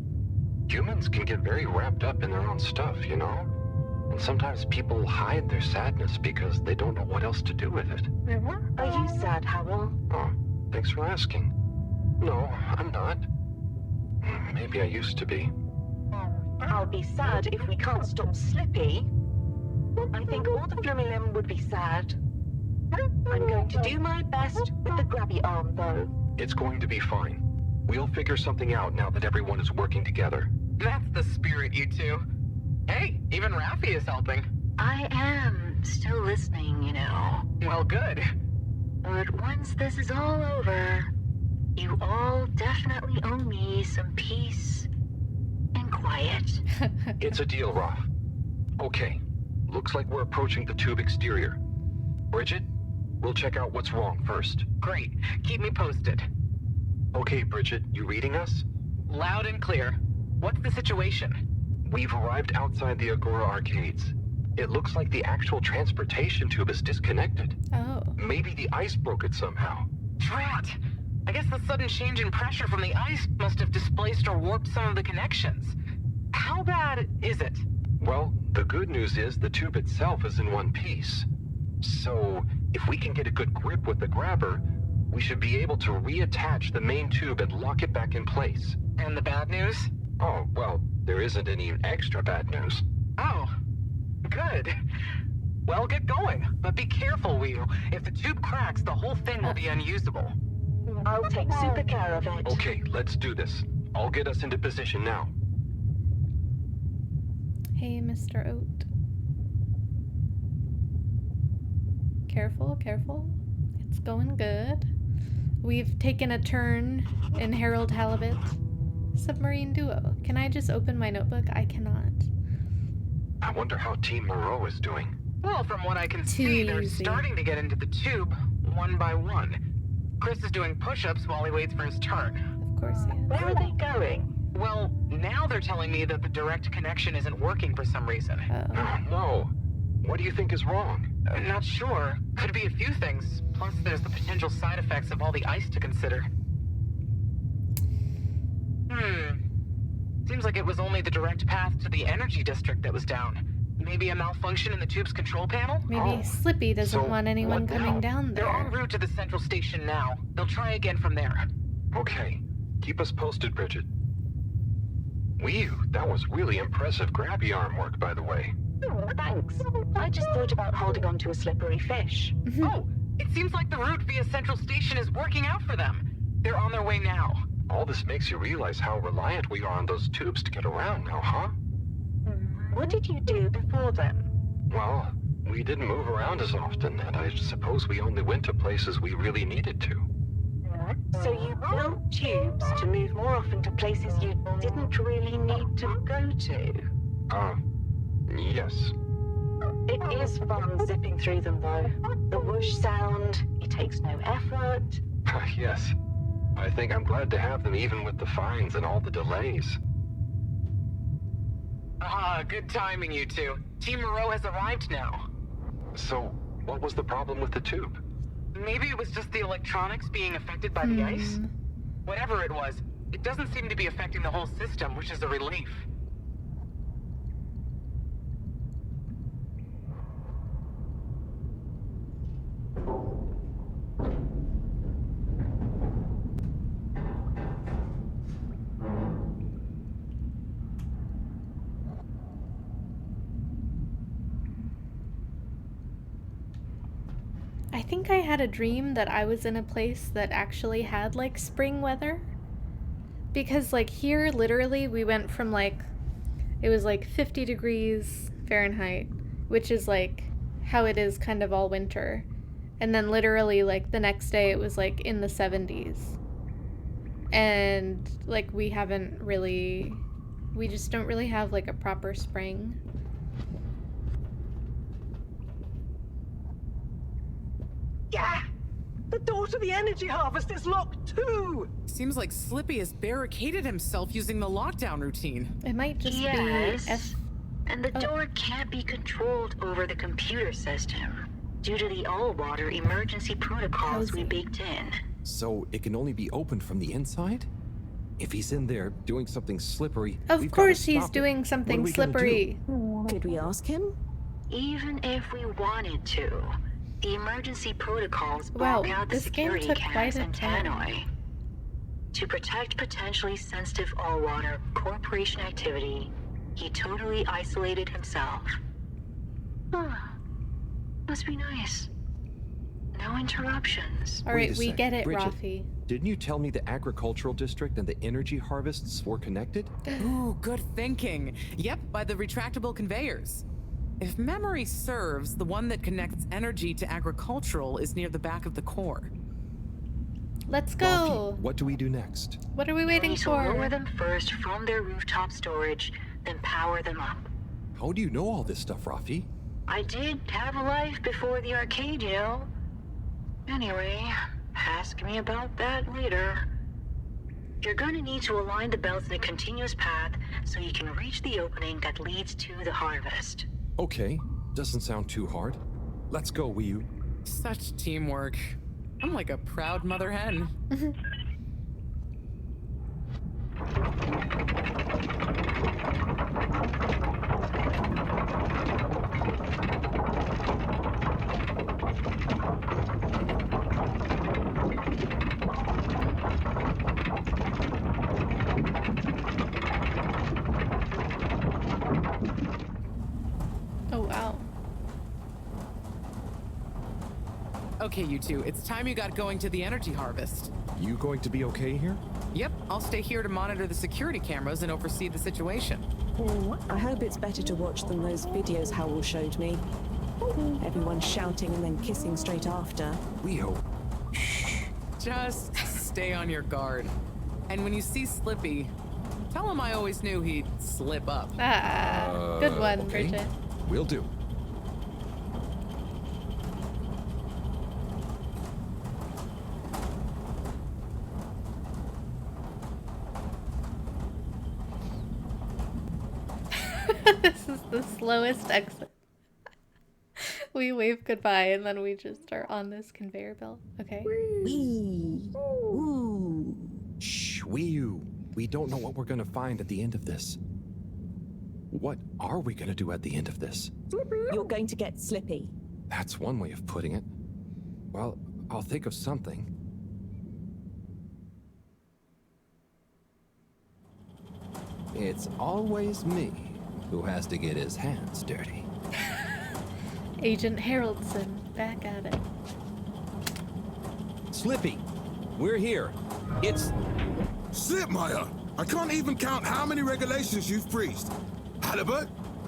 Humans can get very wrapped up in their own stuff, you know? And sometimes people hide their sadness because they don't know what else to do with it. Are you sad, Harold? Oh, thanks for asking. No, I'm not. Maybe I used to be. I'll be sad if we can't stop Slippy. I think all the Flumilim would be sad. I'm going to do my best with the grabby arm, though. It's going to be fine. We'll figure something out now that everyone is working together. That's the spirit, you two. Hey, even Raffi is helping. I am still listening, you know. Well, good. But once this is all over, you all definitely owe me some peace and quiet. It's a deal, Raph. Okay, looks like we're approaching the tube exterior. Bridget, we'll check out what's wrong first. Great. Keep me posted. Okay, Bridget, you reading us? Loud and clear. What's the situation? We've arrived outside the Agora arcades. It looks like the actual transportation tube is disconnected. Oh. Maybe the ice broke it somehow. Drat! I guess the sudden change in pressure from the ice must have displaced or warped some of the connections. How bad is it? Well, the good news is the tube itself is in one piece. So, if we can get a good grip with the grabber, we should be able to reattach the main tube and lock it back in place. And the bad news? Oh, well, there isn't any extra bad news. Oh, good. Well, get going, but be careful, Wheel. If the tube cracks, the whole thing will be unusable. I'll take super care of it. Okay, let's do this. I'll get us into position now. Hey, Mr. Oat. Careful, careful. It's going good. We've taken a turn in Harold Halibut. Submarine duo. Can I just open my notebook? I cannot. I wonder how Team Moreau is doing. Well, from what I can see, they're starting to get into the tube one by one. Chris is doing push-ups while he waits for his turn. Of course he is. Where are they going? Well, now they're telling me that the direct connection isn't working for some reason. Oh, no. What do you think is wrong? I'm not sure. Could be a few things. Plus, there's the potential side effects of all the ice to consider. Seems like it was only the direct path to the energy district that was down. Maybe a malfunction in the tube's control panel? Maybe Slippy doesn't want anyone coming down there. They're en route to the central station now. They'll try again from there. Okay. Keep us posted, Bridget. Whew, that was really impressive grabby arm work, by the way. Oh, thanks. I just thought about holding on to a slippery fish. Oh, it seems like the route via Central Station is working out for them. They're on their way now. All this makes you realize how reliant we are on those tubes to get around now, huh? What did you do before then? Well, we didn't move around as often, and I suppose we only went to places we really needed to. So you built tubes to move more often to places you didn't really need to go to? Yes. It is fun zipping through them, though. The whoosh sound, it takes no effort. Yes. I think I'm glad to have them even with the fines and all the delays. Good timing, you two. Team Moreau has arrived now. So, what was the problem with the tube? Maybe it was just the electronics being affected by the ice? Whatever it was, it doesn't seem to be affecting the whole system, which is a relief. I think I had a dream that I was in a place that actually had like spring weather. Because like here, literally, we went from like, it was like 50 degrees Fahrenheit, which is like how it is kind of all winter. And then literally like the next day it was like in the 70s. And like we just don't really have like a proper spring. Yeah! The door to the energy harvest is locked too! Seems like Slippy has barricaded himself using the lockdown routine. It might just be and the door can't be controlled over the computer system due to the all-water emergency protocols we baked in. So it can only be opened from the inside? If he's in there doing something slippery, of course he's doing something slippery. Could we ask him? Even if we wanted to, the emergency protocols block out the security cameras and tannoy. To protect potentially sensitive all-water corporation activity, he totally isolated himself. Must be nice. No interruptions. All Wait right, a we sec. get it, Bridget, Rafi. Didn't you tell me the agricultural district and the energy harvests were connected? Ooh, good thinking. Yep, by the retractable conveyors. If memory serves, the one that connects energy to agricultural is near the back of the core. Let's go. What do we do next? What are we waiting need to for? lower them first from their rooftop storage, then power them up. How do you know all this stuff, Rafi? I did have a life before the arcade, you know. Anyway, ask me about that later. You're going to need to align the belts in a continuous path so you can reach the opening that leads to the harvest. Okay, doesn't sound too hard. Let's go, Wii. Such teamwork. I'm like a proud mother hen. Oh, wow. Okay, you two, it's time you got going to the energy harvest. You going to be okay here? Yep, I'll stay here to monitor the security cameras and oversee the situation. I hope it's better to watch than those videos Howell showed me. Everyone shouting and then kissing straight after. We hope. Just stay on your guard. And when you see Slippy, tell him I always knew he'd slip up. Ah, good one, okay. Bridget. Will do. This is the slowest exit. We wave goodbye and then we just are on this conveyor belt. Okay. Shh, Wii. We don't know what we're gonna find at the end of this. What are we gonna do at the end of this? You're going to get Slippy. That's one way of putting it. Well, I'll think of something. It's always me who has to get his hands dirty. Agent Haroldson, back at it. Slippy, we're here. It's... Slipmeyer! I can't even count how many regulations you've breached. Halibut?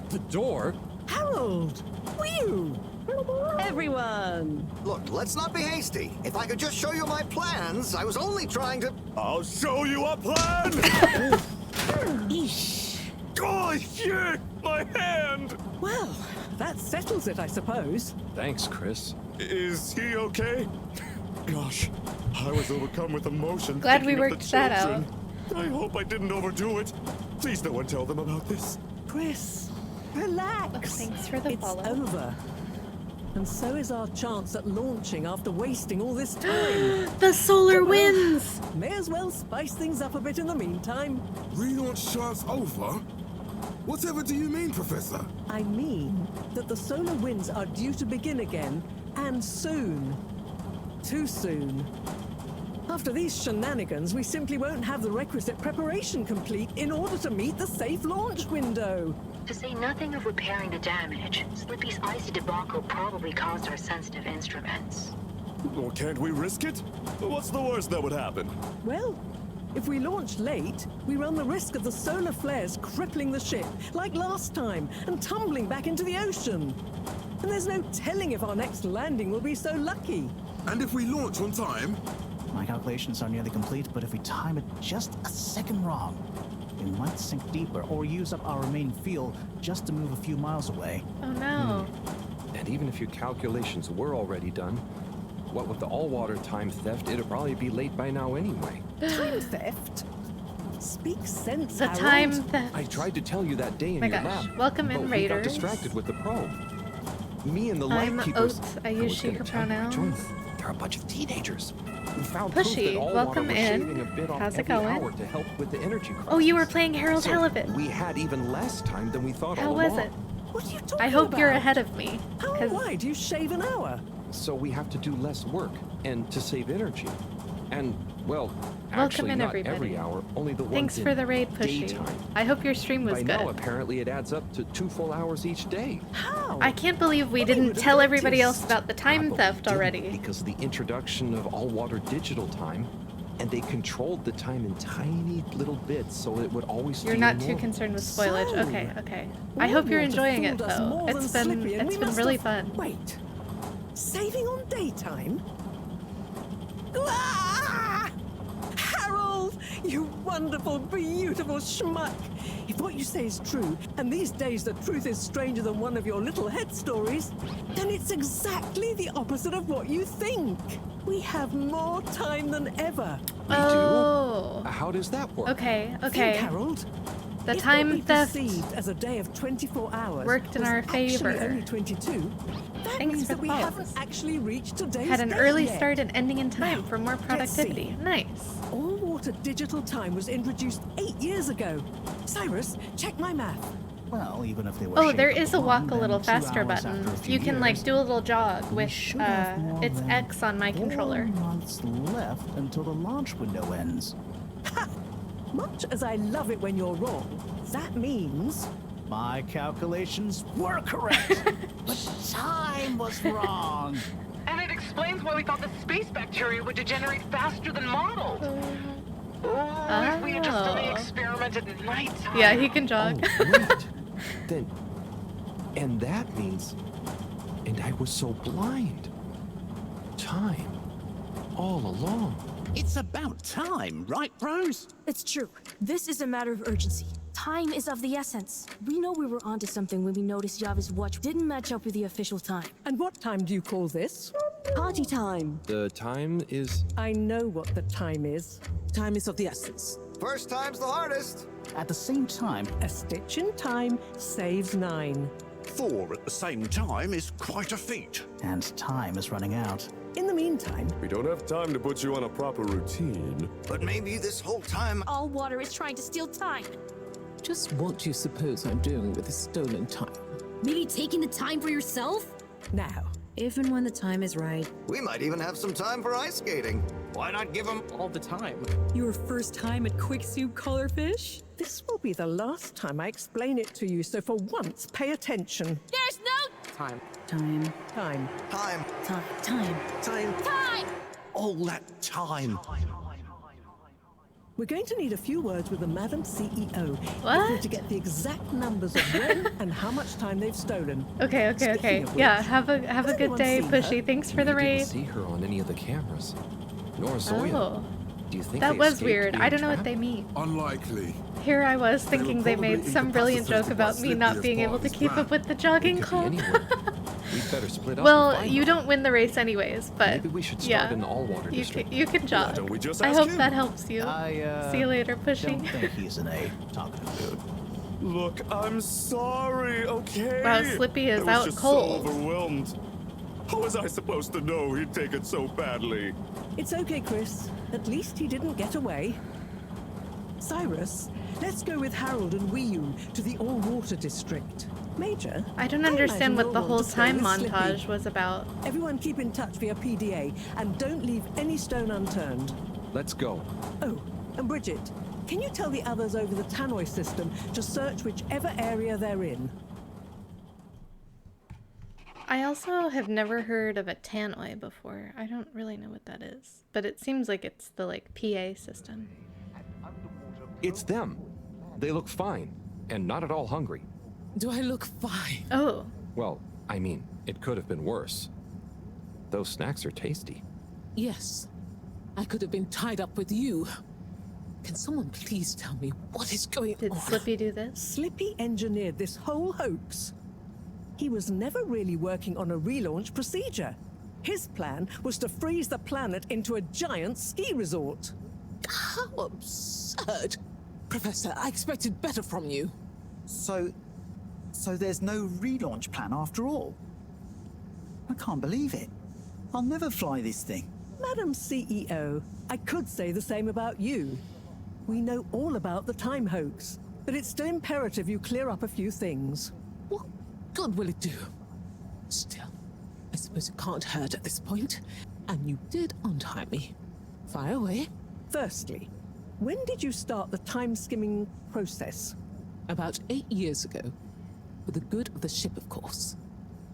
The door? Harold! Whew! Everyone! Look, let's not be hasty. If I could just show you my plans, I was only trying to... I'll show you a plan! Eesh. Oh, shit! My hand! Well, that settles it, I suppose. Thanks, Chris. Is he okay? Gosh, I was overcome with emotion. Glad we thinking of worked the that out. children. I hope I didn't overdo it. Please no one tell them about this. Chris, relax. Thanks for the it's follow. over. And so is our chance at launching after wasting all this time. The solar Well, winds! May as well spice things up a bit in the meantime. Relaunch chance over? Whatever do you mean, Professor? I mean that the solar winds are due to begin again, and soon. Too soon. After these shenanigans, we simply won't have the requisite preparation complete in order to meet the safe launch window. To say nothing of repairing the damage, Slippy's icy debacle probably caused our sensitive instruments. Well, can't we risk it? What's the worst that would happen? Well, if we launch late, we run the risk of the solar flares crippling the ship, like last time, and tumbling back into the ocean. And there's no telling if our next landing will be so lucky. And if we launch on time? My calculations are nearly complete, but if we time it just a second wrong, we might sink deeper or use up our remaining fuel just to move a few miles away. Oh no. And even if your calculations were already done, what with the all-water time theft, it'll probably be late by now anyway. Time theft? Speak sense, The Harold. time theft. I tried to tell you that day in My your gosh. lab. Welcome in, but we got Raiders. distracted with the probe. Me and the I'm lab keepers. Oates. I use she, her pronouns. They're a bunch of teenagers who found Pushy, proof that all welcome water was in. shaving a bit off How's it every going? hour to help with the energy crisis. Oh, you were playing Harold So Halibut. we had even less time than we thought How all was along. it? What are you talking I hope about? you're ahead of me. How wide do you shave an hour? So we have to do less work and to save energy. And, well, Welcome actually in, not everybody. every hour, only the Thanks ones for in the raid, Pushy. daytime. I hope your stream was By good. now, apparently it adds up to 2 full hours each day. How? I can't believe we didn't tell everybody else about the time But we theft didn't already. Because of the introduction of all-water digital time, and they controlled the time in tiny little bits, so it would always You're feel not too normal. concerned with spoilage. So, Okay, okay. I hope you're Water enjoying it fooled us though. more It's than been Slippy, and we must really have- fun. Wait, saving on daytime? Ah! Harold, you wonderful, beautiful schmuck! If what you say is true, and these days the truth is stranger than one of your little head stories, then it's exactly the opposite of what you think. We have more time than ever. Oh. How does that work? Okay, Think, okay. Harold. The If what time we theft perceived as a day of 24 hours worked in was our actually favor. only 22, that Thanks means for that the we pulse. haven't actually reached today's Had an date early yet. start and ending in time Now, for more let's see. productivity. Nice. All water digital time was introduced 8 years ago. Cyrus, check my math. Well, even if they were Oh, there shaped is a of walk one, a little then 2 faster hours button. after a few You can like years, do a little jog we with should have more it's than X on my 4 controller. months left until the launch window ends. Much as I love it when you're wrong, that means... My calculations were correct, but time was wrong. And it explains why we thought the space bacteria would degenerate faster than modeled. Oh, if we had just done the experiment at nighttime. Yeah, he can jog. Oh, wait. Then, and that means, and I was so blind. Time, all along. It's about time, right, bros? It's true. This is a matter of urgency. Time is of the essence. We know we were onto something when we noticed Yava's watch didn't match up with the official time. And what time do you call this? Party time. The time is... I know what the time is. Time is of the essence. First time's the hardest. At the same time, a stitch in time saves 9. 4 at the same time is quite a feat. And time is running out. In the meantime... We don't have time to put you on a proper routine. But maybe this whole time... All water is trying to steal time. Just what do you suppose I'm doing with this stolen time? Maybe taking the time for yourself? Now, if and when the time is right. We might even have some time for ice skating. Why not give them all the time? Your first time at Quick Soup Colorfish? this will be the last time I explain it to you, so for once, pay attention. There's no time. Time. Time. Time. Time. All that time. We're going to need a few words with the Madam CEO What? to get the exact numbers of when and how much time they've stolen. Okay, okay, Speaking okay. of Yeah, which, have a has good anyone day, seen her? Pushy. Thanks for the We raid. didn't see her on any of the cameras. Nor Zoya. Oh. Do you think That they was escaped weird. being I don't know what trapped? they mean. Unlikely. Here I was thinking they probably made some brilliant joke incapacitated by about me Slippy not as being part able of to his keep plan. up with the jogging club. We'd better split up. and Well, find you them. don't win the race anyways, but Maybe we should start yeah, in the all-water you district. can, you can jog. don't we just I ask hope him? that helps you. See you later, Pushy. don't think he's an A talkative dude. Look, I'm sorry, okay? Wow, Slippy is I was out just cold. so overwhelmed. How was I supposed to know he'd take it so badly? It's okay, Chris. At least he didn't get away. Cyrus, let's go with Harold and Wiyun to the all-water district. Major? I don't imagine understand what you'll the want whole to stay time with Slippy. montage was about. Everyone keep in touch via PDA, and don't leave any stone unturned. Let's go. Oh, and Bridget, can you tell the others over the tannoy system to search whichever area they're in? I also have never heard of a tannoy before. I don't really know what that is, but it seems like it's the like PA system. It's them. They look fine, and not at all hungry. Do I look fine? Oh. Well, I mean, it could have been worse. Those snacks are tasty. Yes. I could have been tied up with you. Can someone please tell me what is going on? Did Slippy do this? Slippy engineered this whole hoax. He was never really working on a relaunch procedure. His plan was to freeze the planet into a giant ski resort. How absurd! Professor, I expected better from you. So there's no relaunch plan after all? I can't believe it. I'll never fly this thing. Madam CEO, I could say the same about you. We know all about the time hoax, but it's still imperative you clear up a few things. What good will it do? Still, I suppose it can't hurt at this point. And you did untie me. Fire away. Firstly, when did you start the time-skimming process? About 8 years ago. For the good of the ship, of course.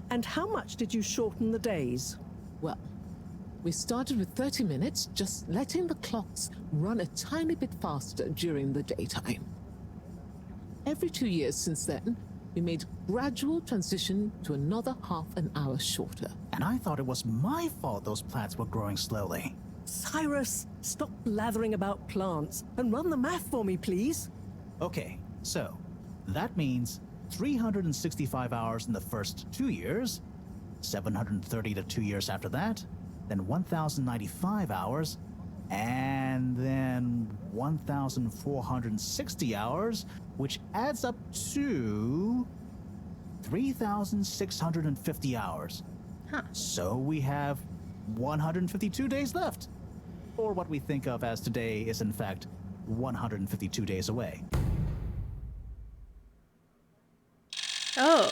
And how much did you shorten the days? Well, we started with 30 minutes, just letting the clocks run a tiny bit faster during the daytime. Every 2 years since then, we made gradual transition to another half an hour shorter. And I thought it was my fault those plants were growing slowly. Cyrus, stop blathering about plants and run the math for me, please. Okay, so that means 365 hours in the first 2 years, 730 to 2 years after that, then 1,095 hours, and then 1,460 hours, which adds up to 3,650 hours. Huh. So we have 152 days left. Or what we think of as today is in fact 152 days away. Oh.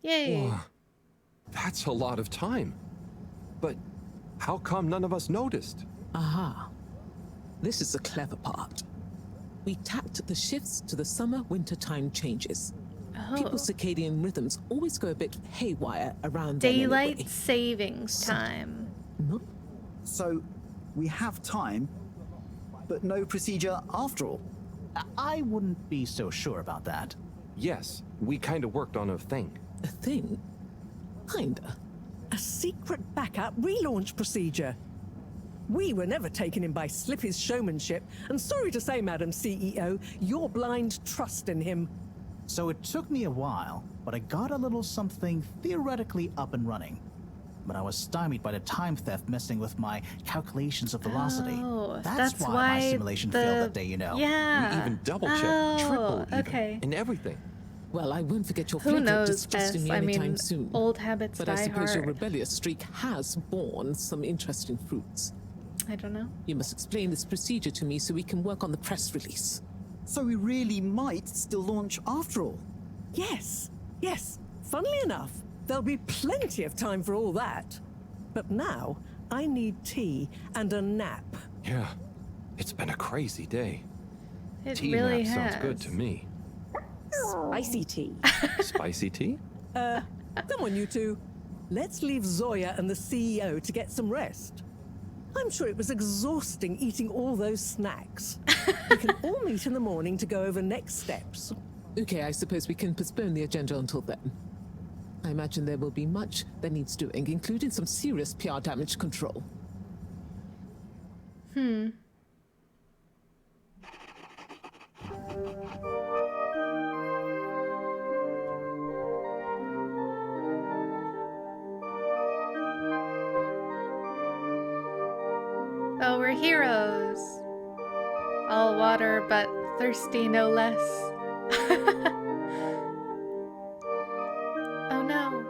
Yay. Whoa. That's a lot of time. But how come none of us noticed? Aha. This is the clever part. We tapped the shifts to the summer-winter time changes. Oh. People's circadian rhythms always go a bit haywire around then Daylight anyway. savings time. No? So, we have time, but no procedure after all. I wouldn't be so sure about that. Yes, we kind of worked on a thing. A thing? Kinda. A secret backup relaunch procedure. We were never taken in by Slippy's showmanship, and sorry to say, Madam CEO, your blind trust in him. So it took me a while, but I got a little something theoretically up and running. But I was stymied by the time theft messing with my calculations of velocity. Oh, that's why my simulation failed that day, you know. Yeah. We even double-checked, triple even, okay. and everything. Well, I won't forget your Who flavor knows distrusting me best? I anytime mean, soon. old habits but die I suppose your hard. rebellious streak has borne some interesting fruits. I don't know. You must explain this procedure to me so we can work on the press release. So we really might still launch after all. Yes, yes. Funnily enough, there'll be plenty of time for all that. But now, I need tea and a nap. Yeah, it's been a crazy day. It Tea really nap has. sounds good to me. Spicy tea. Spicy tea? Come on, you two. Let's leave Zoya and the CEO to get some rest. I'm sure it was exhausting eating all those snacks. We can all meet in the morning to go over next steps. Okay, I suppose we can postpone the agenda until then. I imagine there will be much that needs doing, including some serious PR damage control. Oh, we're heroes. All water, but thirsty no less. Oh no.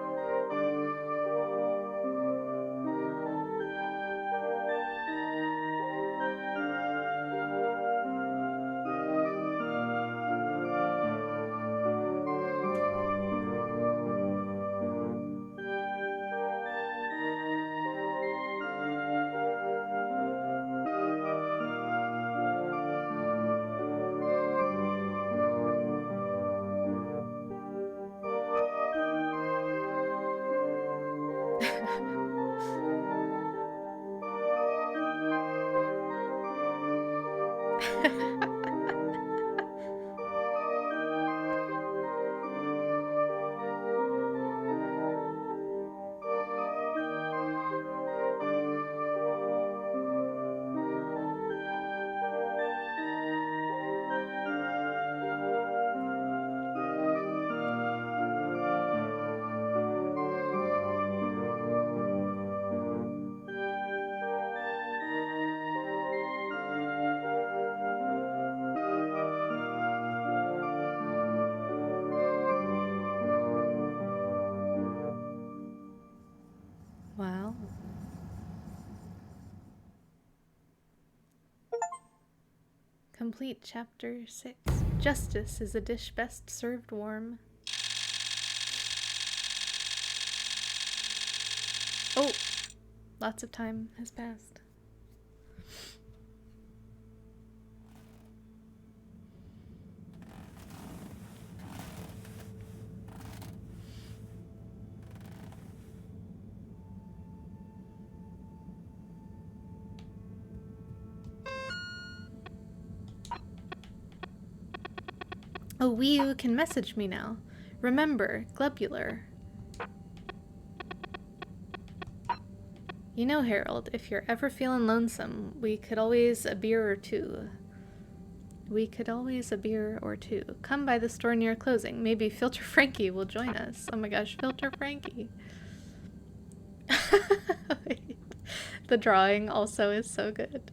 Wow. Complete chapter 6. Justice is a dish best served warm. Oh, lots of time has passed. Oh, Wii U can message me now. Remember, Globular. You know, Harold, if you're ever feeling lonesome, we could always a beer or two. Come by the store near closing. Maybe Filter Frankie will join us. Oh my gosh, Filter Frankie. The drawing also is so good.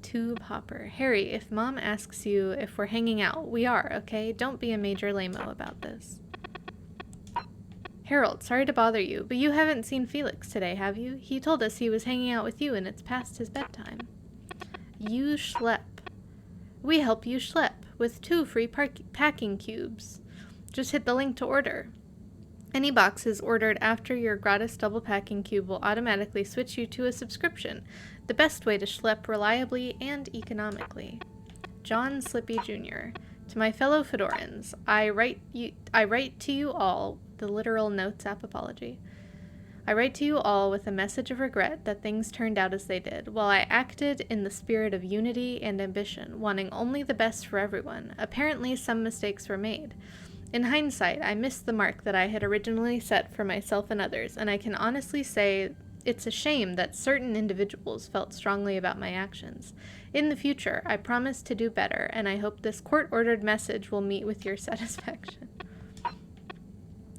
Tube Hopper. Harry, if Mom asks you if we're hanging out, we are, okay? Don't be a major lame-o about this. Harold, sorry to bother you, but you haven't seen Felix today, have you? He told us he was hanging out with you and it's past his bedtime. You schlep. We help you schlep with 2 free packing cubes. Just hit the link to order. Any boxes ordered after your gratis double packing cube will automatically switch you to a subscription. The best way to schlep reliably and economically. John Slippy Jr. To my fellow Fedorans, I write to you all, the literal notes app apology. I write to you all with a message of regret that things turned out as they did. While I acted in the spirit of unity and ambition, wanting only the best for everyone, apparently some mistakes were made. In hindsight, I missed the mark that I had originally set for myself and others, and I can honestly say it's a shame that certain individuals felt strongly about my actions. In the future, I promise to do better, and I hope this court-ordered message will meet with your satisfaction.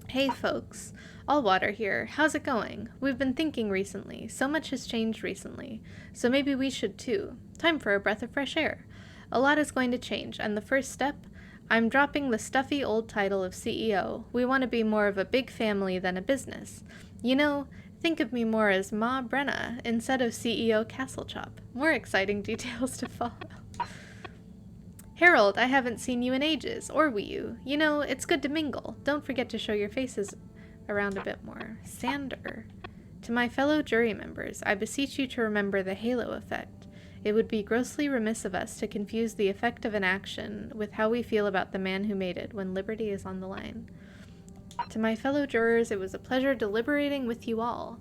Hey folks, Allwater here. How's it going? We've been thinking recently. So much has changed recently. So maybe we should too. Time for a breath of fresh air. A lot is going to change, and the first step? I'm dropping the stuffy old title of CEO. We want to be more of a big family than a business. You know, think of me more as Ma Brenna instead of CEO Castlechop. More exciting details to follow. Harold, I haven't seen you in ages, or Wii U. You know, it's good to mingle. Don't forget to show your faces around a bit more. Sander. To my fellow jury members, I beseech you to remember the halo effect. It would be grossly remiss of us to confuse the effect of an action with how we feel about the man who made it when liberty is on the line. To my fellow jurors, it was a pleasure deliberating with you all.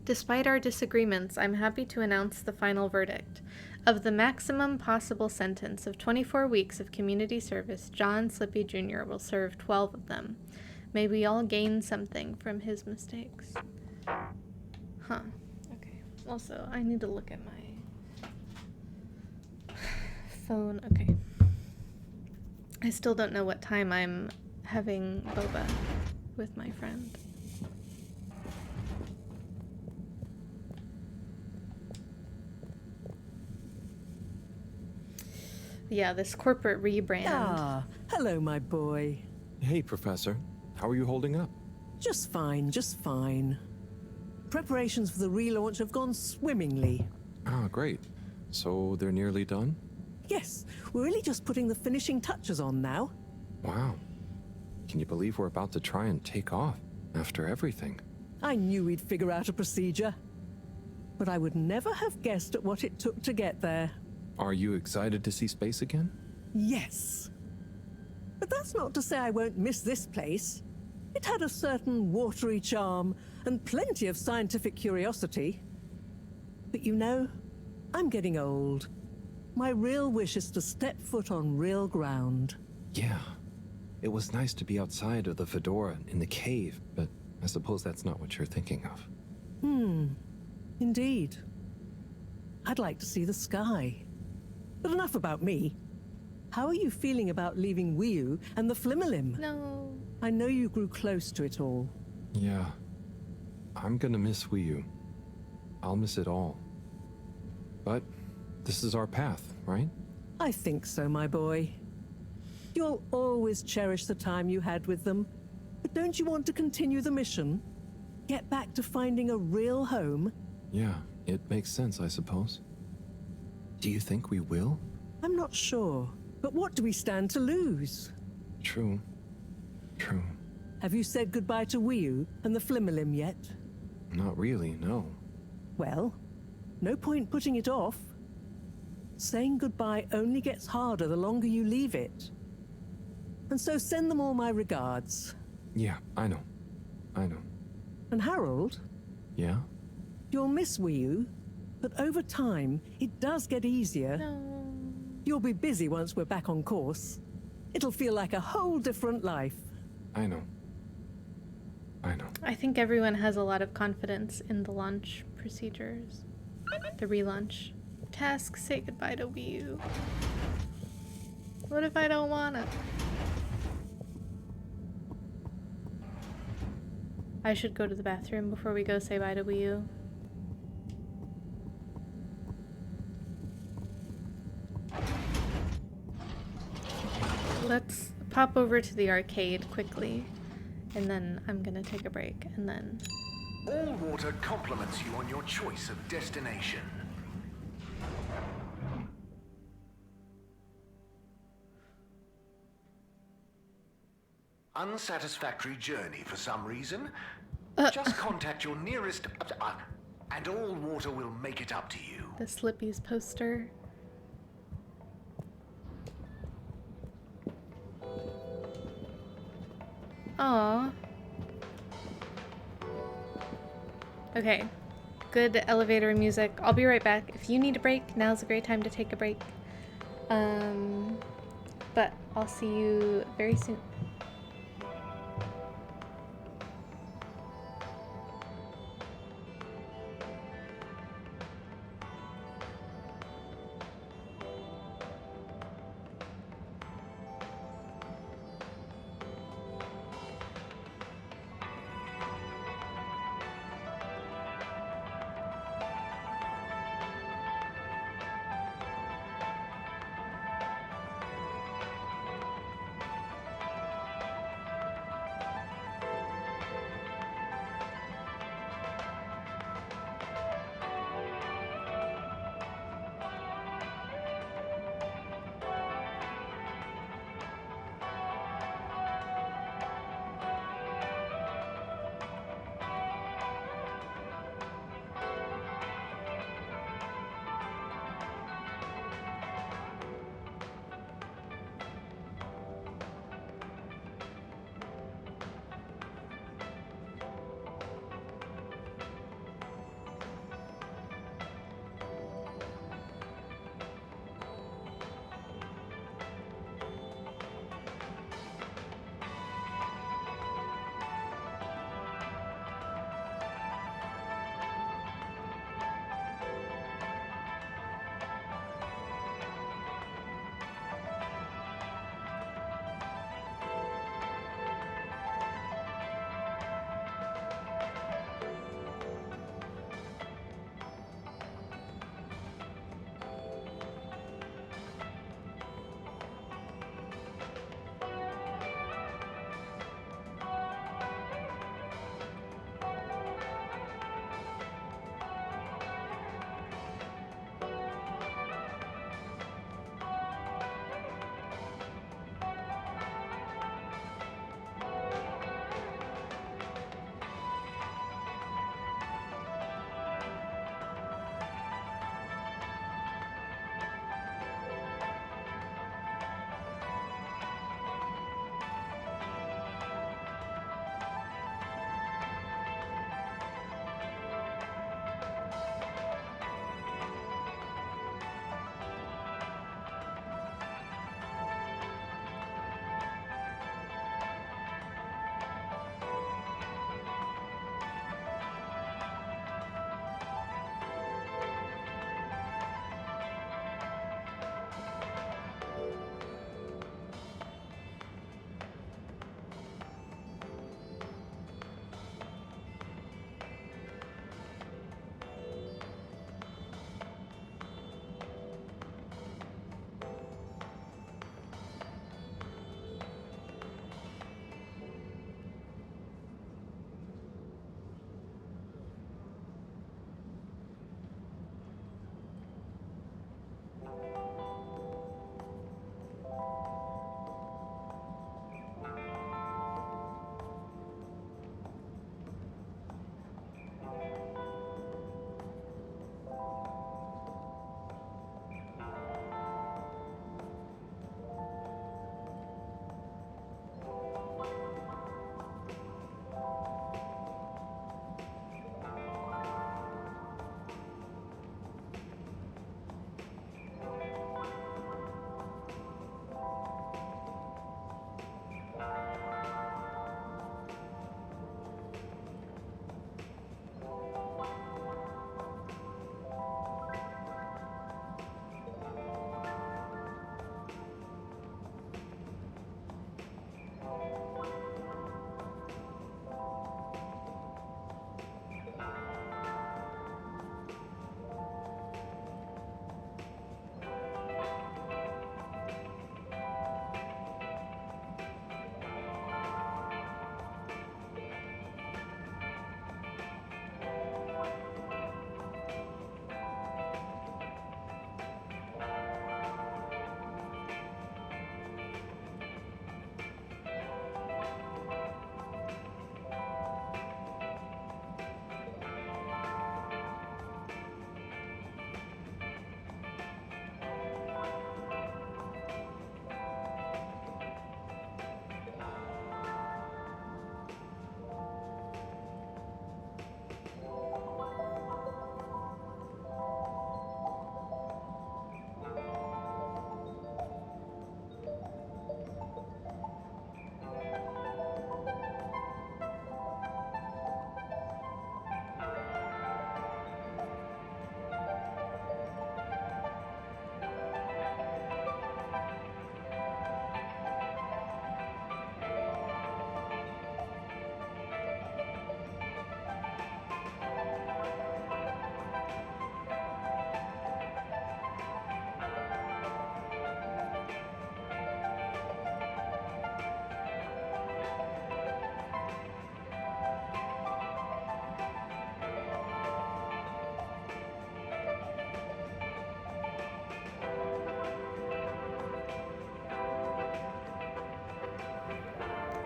Despite our disagreements, I'm happy to announce the final verdict. Of the maximum possible sentence of 24 weeks of community service, John Slippy Jr. will serve 12 of them. May we all gain something from his mistakes. Huh. Okay. Also, I need to look at my phone. Okay. I still don't know what time I'm having boba with my friend. Yeah, this corporate rebrand. Ah, hello, my boy. Hey, Professor. How are you holding up? Just fine, just fine. Preparations for the relaunch have gone swimmingly. Ah, great. So they're nearly done? Yes, we're really just putting the finishing touches on now. Wow. Can you believe we're about to try and take off after everything? I knew we'd figure out a procedure. But I would never have guessed at what it took to get there. Are you excited to see space again? Yes. But that's not to say I won't miss this place. It had a certain watery charm and plenty of scientific curiosity. But you know, I'm getting old. My real wish is to step foot on real ground. Yeah. It was nice to be outside of the fedora in the cave, but I suppose that's not what you're thinking of. Indeed. I'd like to see the sky. But enough about me. How are you feeling about leaving Wii U and the Flimmerlim? No. I know you grew close to it all. Yeah. I'm gonna miss Wii U. I'll miss it all. But this is our path, right? I think so, my boy. You'll always cherish the time you had with them. But don't you want to continue the mission? Get back to finding a real home? Yeah, it makes sense, I suppose. Do you think we will? I'm not sure. But what do we stand to lose? True. True. Have you said goodbye to Wiyu and the Flimmerlim yet? Not really, no. Well, no point putting it off. Saying goodbye only gets harder the longer you leave it. And so send them all my regards. Yeah, I know. I know. And Harold, Yeah? you'll miss Wiyu, but over time, it does get easier. No. You'll be busy once we're back on course. It'll feel like a whole different life. I know. I know. I think everyone has a lot of confidence in the launch procedures. The relaunch. Task, say goodbye to Wiyu. What if I don't wanna? I should go to the bathroom before we go say bye to Wiyu. Let's pop over to the arcade quickly, and then I'm gonna take a break, and then... All water compliments you on your choice of destination. Unsatisfactory journey for some reason? Just contact your nearest... and all water will make it up to you. The Slippies poster. Aww. Okay. Good elevator music. I'll be right back. If you need a break, now's a great time to take a break. But I'll see you very soon.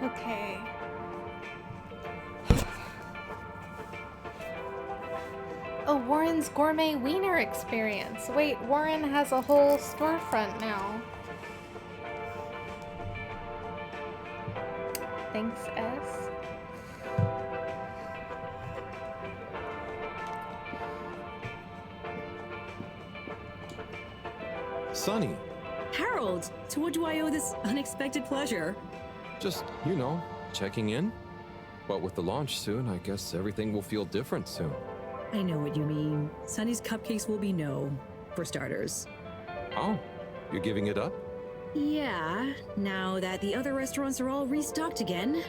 Okay. Oh, Warren's Gourmet Wiener Experience. Wait, Warren has a whole storefront now. Thanks, S. Sonny, Harold, to what do I owe this unexpected pleasure? just, checking in. But with the launch soon, I guess everything will feel different soon. I know what you mean. Sunny's cupcakes will be no, for starters. Oh, you're giving it up? Yeah, now that the other restaurants are all restocked again.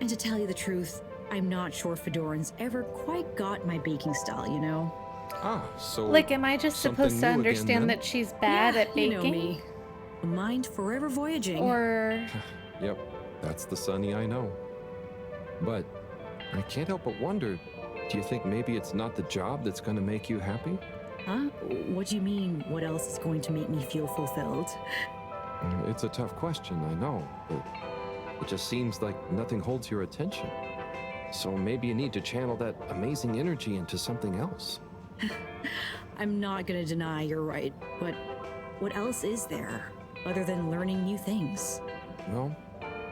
And to tell you the truth, I'm not sure Fedoran's ever quite got my baking style, you know? Ah, so... Like, am I just supposed to something new again, understand then? that she's bad at baking? You know me. A mind forever voyaging. Or... Yep, that's the Sonny I know. But I can't help but wonder, do you think maybe it's not the job that's gonna make you happy? Huh? What do you mean, what else is going to make me feel fulfilled? It's a tough question, I know, but it just seems like nothing holds your attention. So maybe you need to channel that amazing energy into something else. I'm not gonna deny you're right, but what else is there, other than learning new things? Well,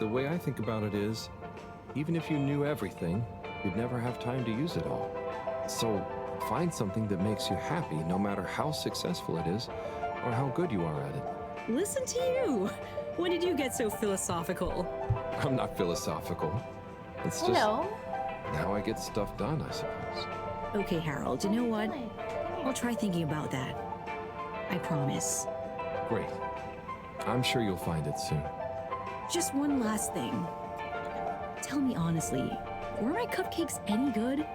the way I think about it is, even if you knew everything, you'd never have time to use it all. So find something that makes you happy, no matter how successful it is, or how good you are at it. Listen to you! When did you get so philosophical? I'm not philosophical. It's just how I get stuff done, I suppose. Okay, Harold, you know what? I'll try thinking about that. I promise. Great. I'm sure you'll find it soon. Just one last thing. Tell me honestly, were my cupcakes any good?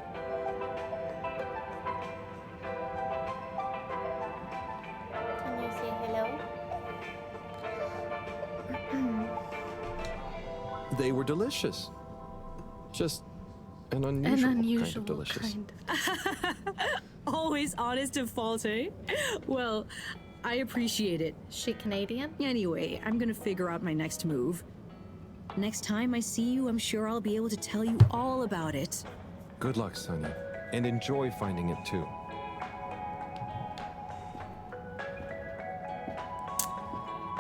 Can you say hello? They were delicious. Just an unusual kind of delicious. Always honest and fault, eh? Well, I appreciate it. She Canadian? Anyway, I'm gonna figure out my next move. Next time I see you, I'm sure I'll be able to tell you all about it. Good luck, Sonny, and enjoy finding it too.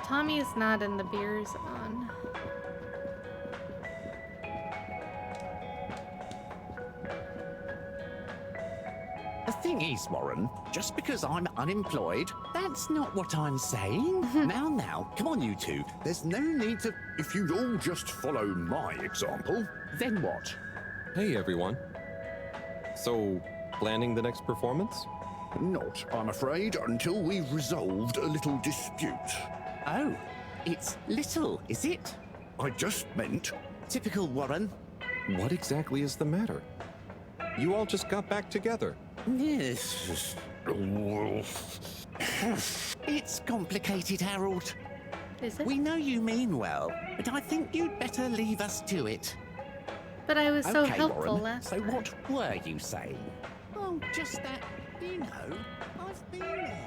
Tommy's not in the beer zone. The thing is, Warren, just because I'm unemployed, that's not what I'm saying. Now, come on, you two. There's no need to... If you'd all just follow my example, then what? Hey, everyone. So, planning the next performance? Not, I'm afraid, until we've resolved a little dispute. Oh, it's little, is it? I just meant... Typical Warren. What exactly is the matter? You all just got back together. Yes. It's complicated, Harold. Is it? We know you mean well, but I think you'd better leave us to it. But I was so Okay, helpful Warren, last so time. what were you saying? Oh, just that, I've been there.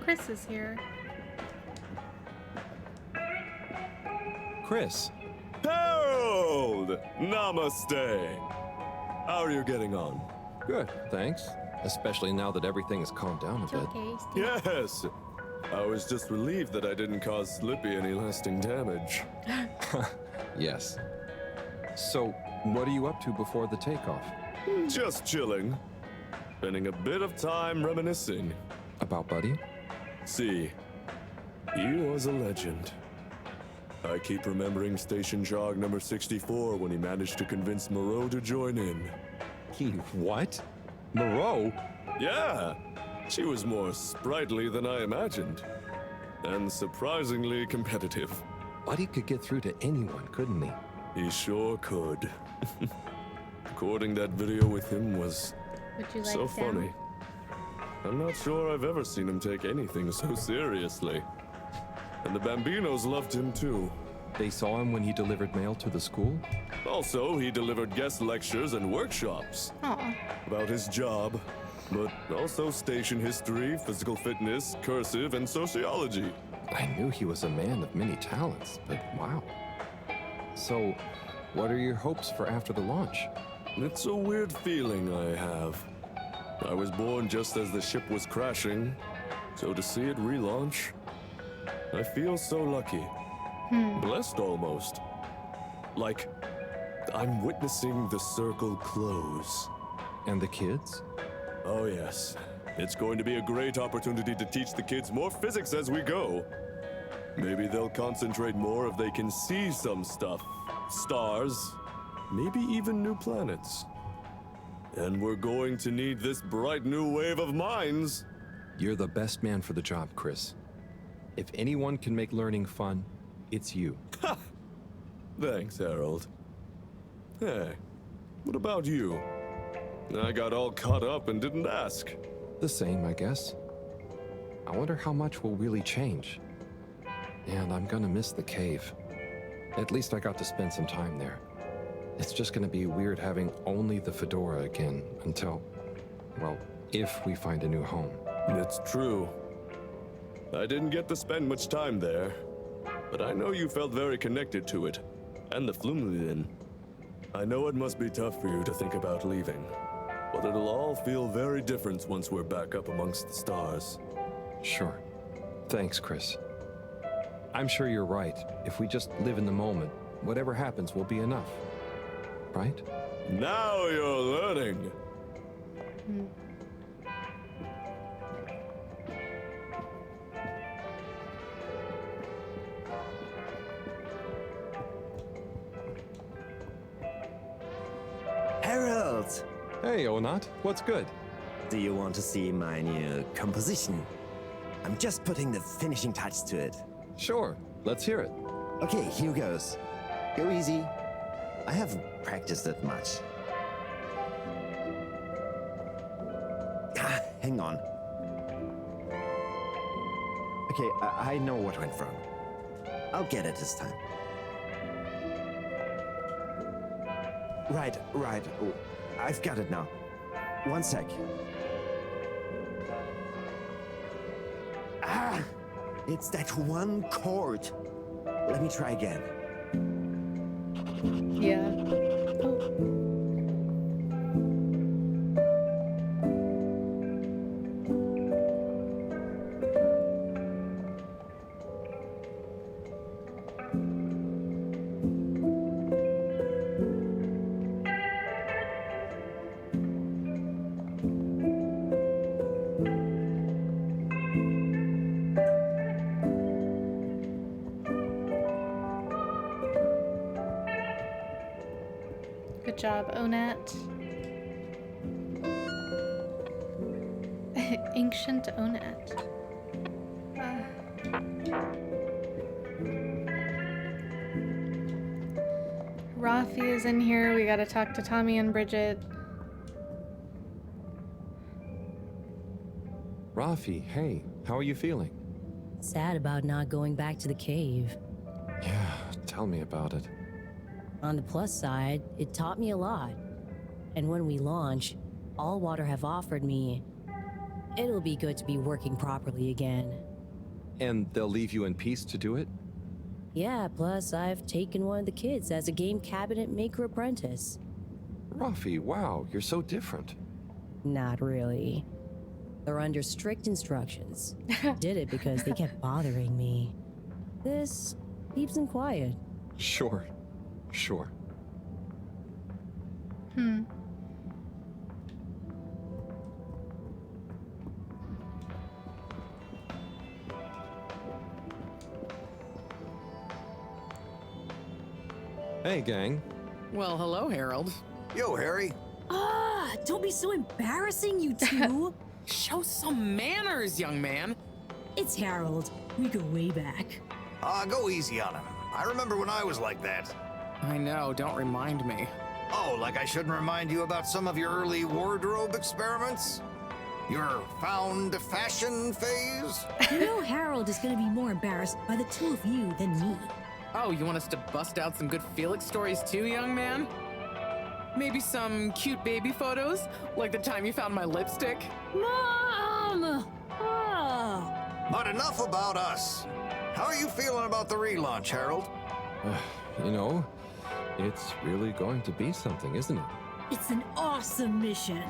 Chris is here. Chris. Harold! Namaste! How are you getting on? Good, thanks. Especially now that everything has calmed down a bit. Yes! I was just relieved that I didn't cause Slippy any lasting damage. Yes. So, what are you up to before the takeoff? Just chilling. Spending a bit of time reminiscing. About Buddy? See, he was a legend. I keep remembering Station Jog number 64 when he managed to convince Moreau to join in. He what? Moreau? Yeah! She was more sprightly than I imagined. And surprisingly competitive. Buddy could get through to anyone, couldn't he? He sure could. Recording that video with him was Would you like so down? funny. I'm not sure I've ever seen him take anything so seriously. And the Bambinos loved him too. They saw him when he delivered mail to the school? Also, he delivered guest lectures and workshops Aw. about his job but also station history, physical fitness, cursive, and sociology. I knew he was a man of many talents, but wow. So, what are your hopes for after the launch? It's a weird feeling I have. I was born just as the ship was crashing, so to see it relaunch, I feel so lucky. Blessed almost. Like, I'm witnessing the circle close. And the kids? Oh yes. It's going to be a great opportunity to teach the kids more physics as we go. Maybe they'll concentrate more if they can see some stuff. Stars, maybe even new planets. And we're going to need this bright new wave of minds. You're the best man for the job, Chris. If anyone can make learning fun, it's you. Thanks, Harold. Hey, what about you? I got all caught up and didn't ask. The same, I guess. I wonder how much will really change. And I'm gonna miss the cave. At least I got to spend some time there. It's just gonna be weird having only the fedora again until, well, if we find a new home. It's true. I didn't get to spend much time there, but I know you felt very connected to it, and the Flumlin. I know it must be tough for you to think about leaving, but it'll all feel very different once we're back up amongst the stars. Sure. Thanks, Chris. I'm sure you're right. If we just live in the moment, whatever happens will be enough. Right? Now you're learning! Harold! Hey, Onat. What's good? Do you want to see my new composition? I'm just putting the finishing touch to it. Sure. Let's hear it. Okay, here goes. Go easy. I haven't practiced that much. Hang on. Okay, I know what went wrong. I'll get it this time. Right. Oh, I've got it now. One sec. It's that one chord. Let me try again. Yeah. Good job, Onat. Ancient Onat. Rafi is in here. We gotta talk to Tommy and Bridget. Rafi, hey, how are you feeling? Sad about not going back to the cave. Yeah, tell me about it. On the plus side, it taught me a lot. And when we launch, All Water have offered me, it'll be good to be working properly again. And they'll leave you in peace to do it? Yeah, plus I've taken one of the kids as a game cabinet maker apprentice. Rafi, wow, you're so different. Not really. They're under strict instructions. Did it because they kept bothering me. This keeps them quiet. Sure. Hey, gang. Well, hello, Harold. Yo, Harry. Ah, don't be so embarrassing, you two. Show some manners, young man. It's Harold. We go way back. Go easy on him. I remember when I was like that. I know, don't remind me. Oh, like I shouldn't remind you about some of your early wardrobe experiments? Your found fashion phase? You know Harold is gonna be more embarrassed by the two of you than me. Oh, you want us to bust out some good Felix stories too, young man? Maybe some cute baby photos, like the time you found my lipstick? Mom! But enough about us. How are you feeling about the relaunch, Harold? You know, it's really going to be something, isn't it? It's an awesome mission.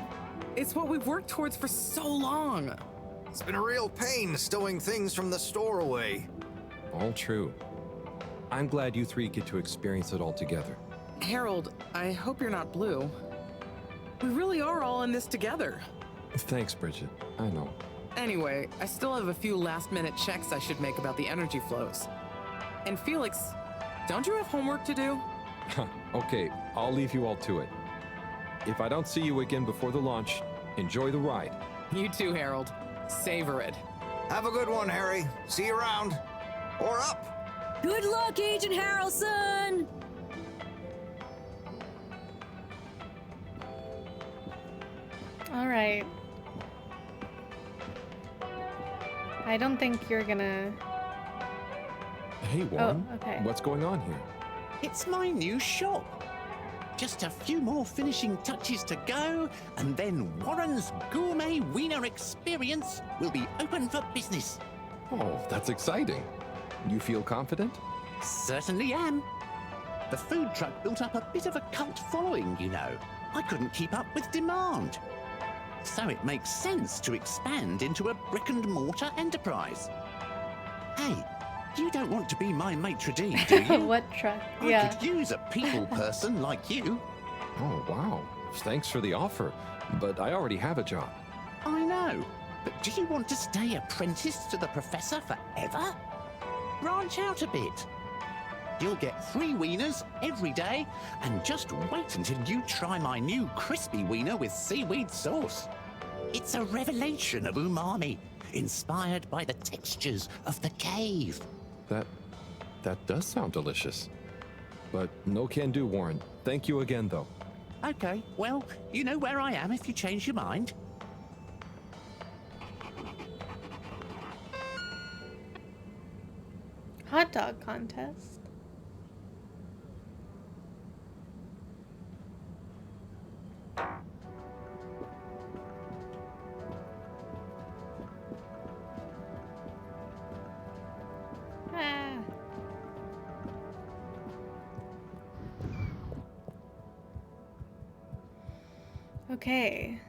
It's what we've worked towards for so long. It's been a real pain stowing things from the store away. All true. I'm glad you three get to experience it all together. Harold, I hope you're not blue. We really are all in this together. Thanks, Bridget. I know. Anyway, I still have a few last-minute checks I should make about the energy flows. And Felix, don't you have homework to do? Okay, I'll leave you all to it. If I don't see you again before the launch, enjoy the ride. You too, Harold. Savor it. Have a good one, Harry. See you around. Or up. Good luck, Agent Harrelson! All right. I don't think you're gonna... Hey, Warren. Oh, okay. What's going on here? It's my new shop. Just a few more finishing touches to go, and then Warren's Gourmet Wiener Experience will be open for business. Oh, that's exciting. You feel confident? Certainly am. The food truck built up a bit of a cult following, you know. I couldn't keep up with demand. So it makes sense to expand into a brick-and-mortar enterprise. Hey, you don't want to be my maitre d', do you? What truck? I could use a people person like you. Oh, wow. Thanks for the offer, but I already have a job. I know, but do you want to stay apprenticed to the professor forever? Branch out a bit. You'll get 3 wieners every day, and just wait until you try my new crispy wiener with seaweed sauce. It's a revelation of umami, inspired by the textures of the cave. That does sound delicious. But no can do, Warren. Thank you again, though. Okay, well, you know where I am if you change your mind. Hot dog contest. Ah. Okay.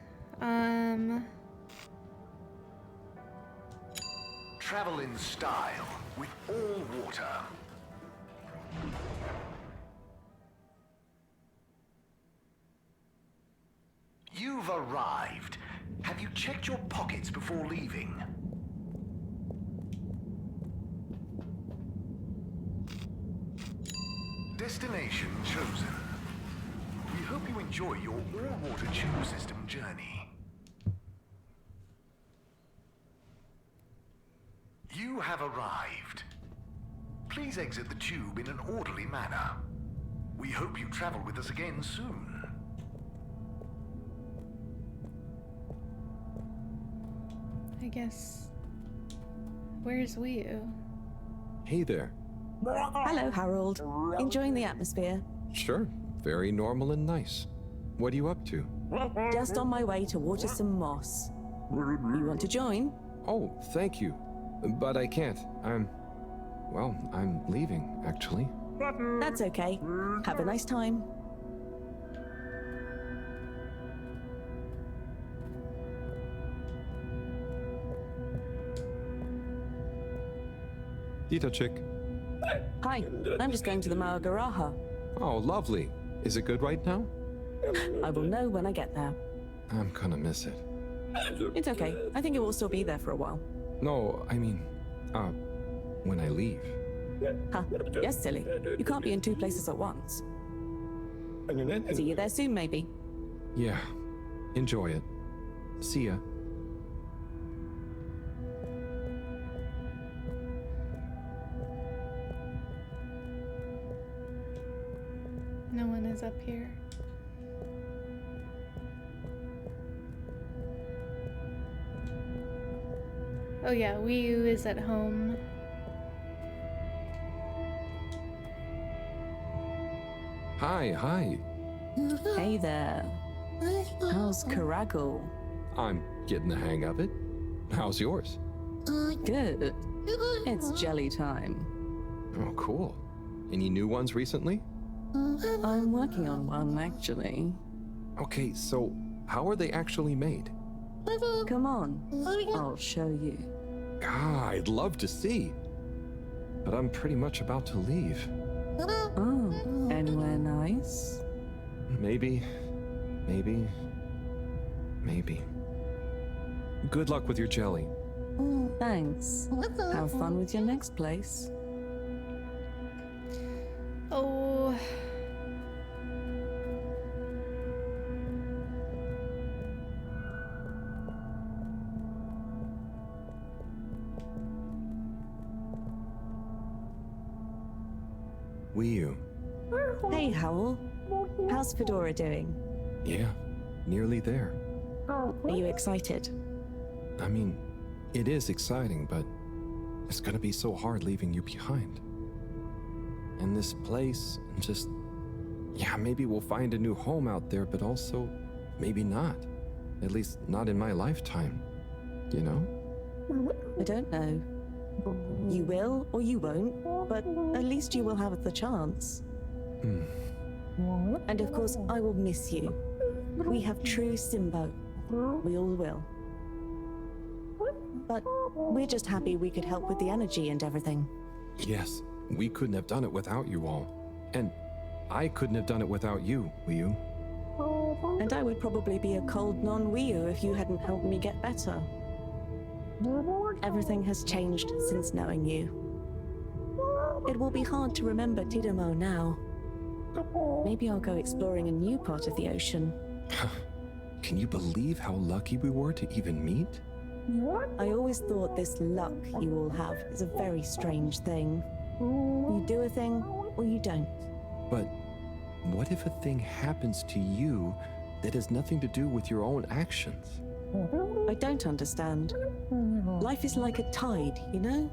Travel in style with all water. You've arrived. Have you checked your pockets before leaving? Destination chosen. We hope you enjoy your all-water tube system journey. You have arrived. Please exit the tube in an orderly manner. We hope you travel with us again soon. I guess. Where's Wii-U? Hey there. Hello, Harold. Enjoying the atmosphere? Sure. Very normal and nice. What are you up to? Just on my way to water some moss. You want to join? Oh, thank you. But I can't. I'm leaving, actually. That's okay. Have a nice time. Dita chick. Hi, I'm just going to the Maagaraha. Oh, lovely. Is it good right now? I will know when I get there. I'm gonna miss it. It's okay. I think it will still be there for a while. No, I mean, when I leave. Huh? Yes, silly. You can't be in 2 places at once. See you there soon, maybe. Yeah. Enjoy it. See ya. No one is up here. Oh yeah, Wii-U is at home. Hi. Hey there. How's Caragal? I'm getting the hang of it. How's yours? Good. It's jelly time. Oh, cool. Any new ones recently? I'm working on one, actually. Okay, so how are they actually made? Come on, I'll show you. I'd love to see. But I'm pretty much about to leave. Oh, anywhere nice? Maybe. Good luck with your jelly. Thanks. Have fun with your next place. Oh. Wii U. Hey, Howl. How's Fedora doing? Yeah, nearly there. Are you excited? I mean, it is exciting, but it's gonna be so hard leaving you behind. And this place, just... Yeah, maybe we'll find a new home out there, but also, maybe not. At least not in my lifetime. You know? I don't know. You will or you won't, but at least you will have the chance. And of course, I will miss you. We have true Simbo. We all will. But we're just happy we could help with the energy and everything. Yes, we couldn't have done it without you all. And I couldn't have done it without you, Wii U. And I would probably be a cold non-Wii U if you hadn't helped me get better. Everything has changed since knowing you. It will be hard to remember Tidamo now. Maybe I'll go exploring a new part of the ocean. Can you believe how lucky we were to even meet? I always thought this luck you all have is a very strange thing. You do a thing, or you don't. But what if a thing happens to you that has nothing to do with your own actions? I don't understand. Life is like a tide, you know?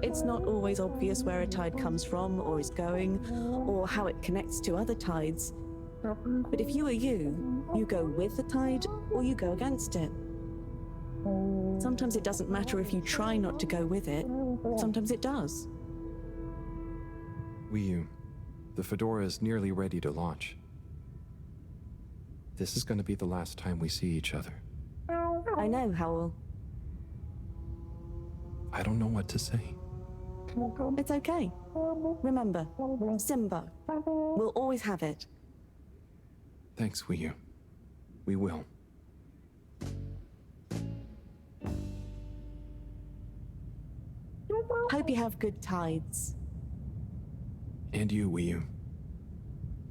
It's not always obvious where a tide comes from, or is going, or how it connects to other tides. But if you are you go with the tide, or you go against it. Sometimes it doesn't matter if you try not to go with it. Sometimes it does. Wii U, the Fedora is nearly ready to launch. This is going to be the last time we see each other. I know, Howl. I don't know what to say. It's okay. Remember, Simbo. We'll always have it. Thanks, Wii U. We will. Hope you have good tides. And you, Wii U.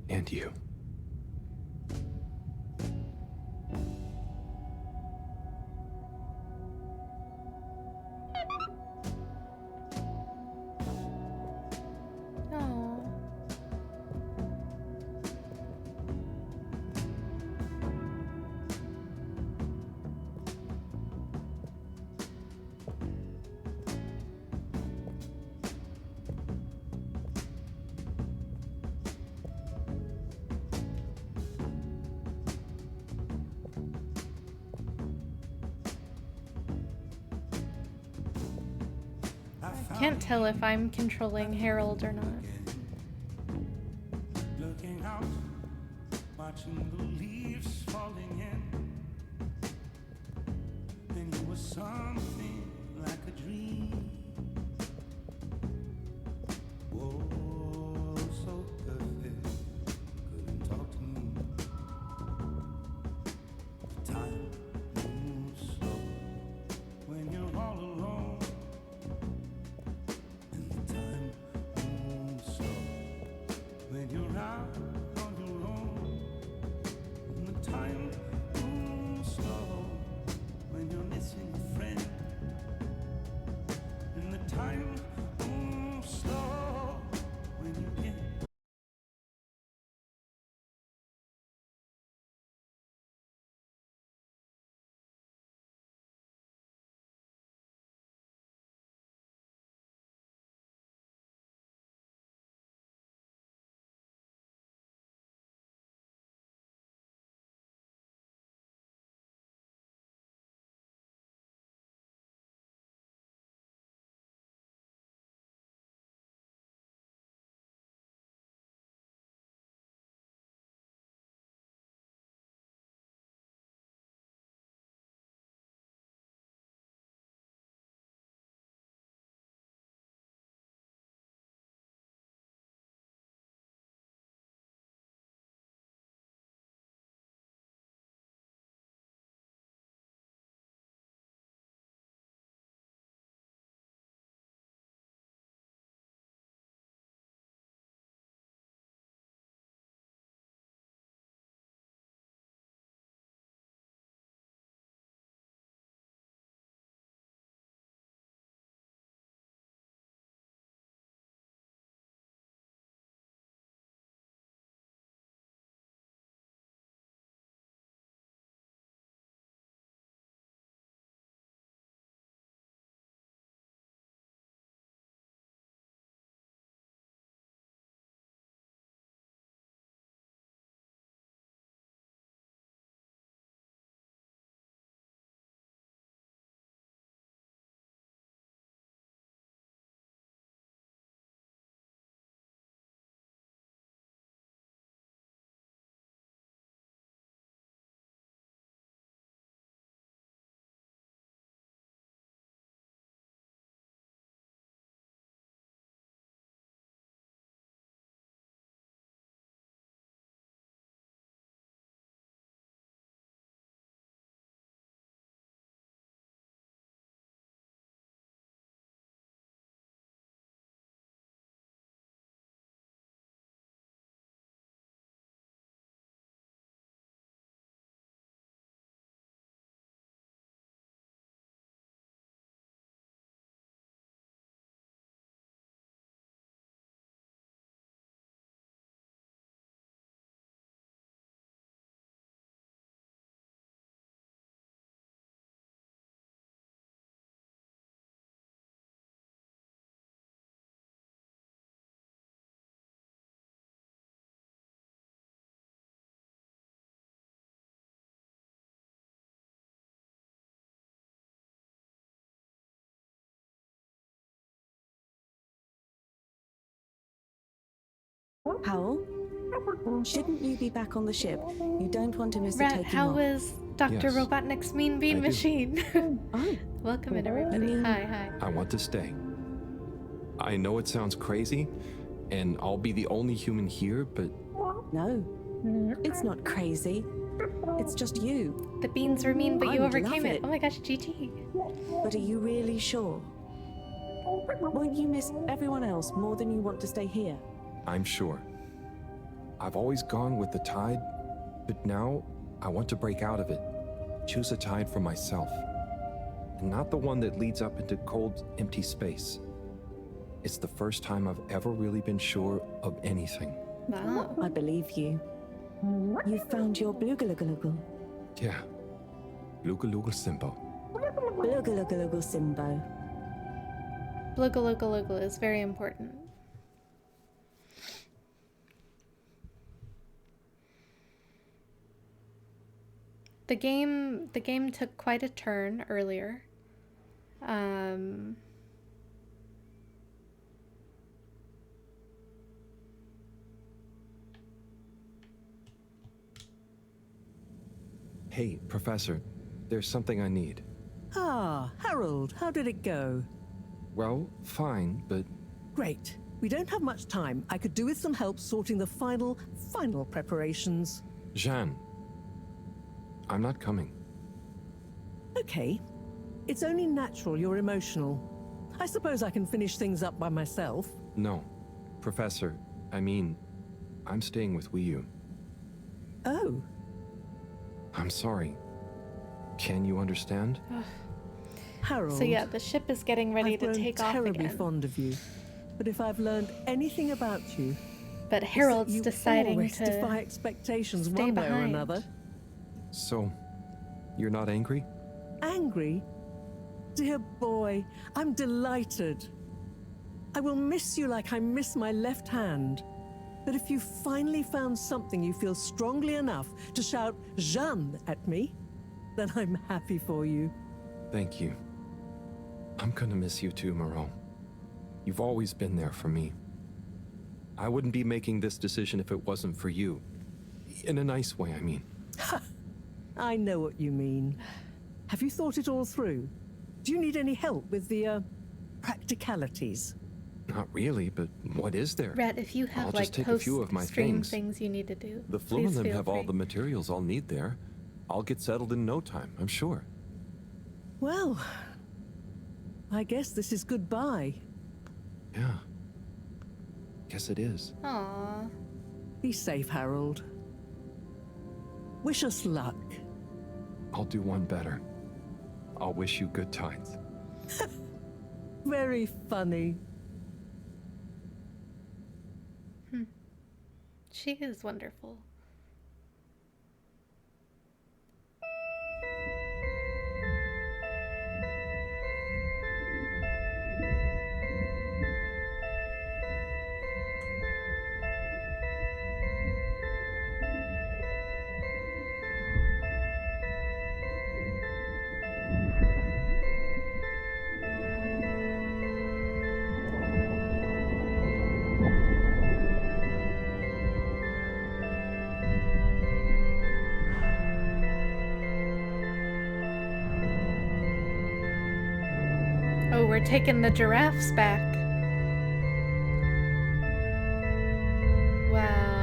And you. Can't tell if I'm controlling Harold or not. Looking out, watching the leaves falling in. Then you were something like a dream. Oh, so perfect, couldn't talk to me. The time moves slow when you're all alone. When you're out on your own, and the time moves slow when you're missing a friend. Howell? Shouldn't you be back on the ship? You don't want to miss a Rat, taking how off. was Dr. Yes, Robotnik's mean bean I do. machine? Oh. Welcome in, everybody. Hi. I want to stay. I know it sounds crazy, and I'll be the only human here, but... No, it's not crazy. It's just you. The beans were mean, but you I would overcame love it. Oh my gosh, GG. But are you really sure? Won't you miss everyone else more than you want to stay here? I'm sure. I've always gone with the tide, but now I want to break out of it. Choose a tide for myself. And not the one that leads up into cold, empty space. It's the first time I've ever really been sure of anything. Wow. I believe you. You've found your blugalugulugal. Yeah. Luga Simbo. Blugalugulugal Simbo. Bluggle is very important. The game took quite a turn earlier. Hey, Professor, there's something I need. Ah, Harold, how did it go? Well, fine, but... Great. We don't have much time. I could do with some help sorting the final preparations. Jeanne, I'm not coming. Okay. It's only natural you're emotional. I suppose I can finish things up by myself. No. Professor, I mean, I'm staying with Wii. Oh. I'm sorry. Can you understand? Harold. So yeah, the ship is getting ready to take off terribly again. fond of you. But if I've learned anything about you, but Harold's you deciding always to defy expectations stay one way or behind. another. So, you're not angry? Angry? Dear boy, I'm delighted. I will miss you like I miss my left hand. But if you finally found something you feel strongly enough to shout Jeanne at me, then I'm happy for you. Thank you. I'm gonna miss you too, Moreau. You've always been there for me. I wouldn't be making this decision if it wasn't for you. In a nice way, I mean. I know what you mean. Have you thought it all through? Do you need any help with the, practicalities? Not really, but what is there? Rat, if you have I'll like just take a few of my post-stream things. you need to do, The please Fluminum feel have all free. the materials I'll need there. I'll get settled in no time, I'm sure. Well, I guess this is goodbye. Yeah. Guess it is. Aww. Be safe, Harold. Wish us luck. I'll do one better. I'll wish you good times. Very funny. She is wonderful. Oh, we're taking the giraffes back. Wow.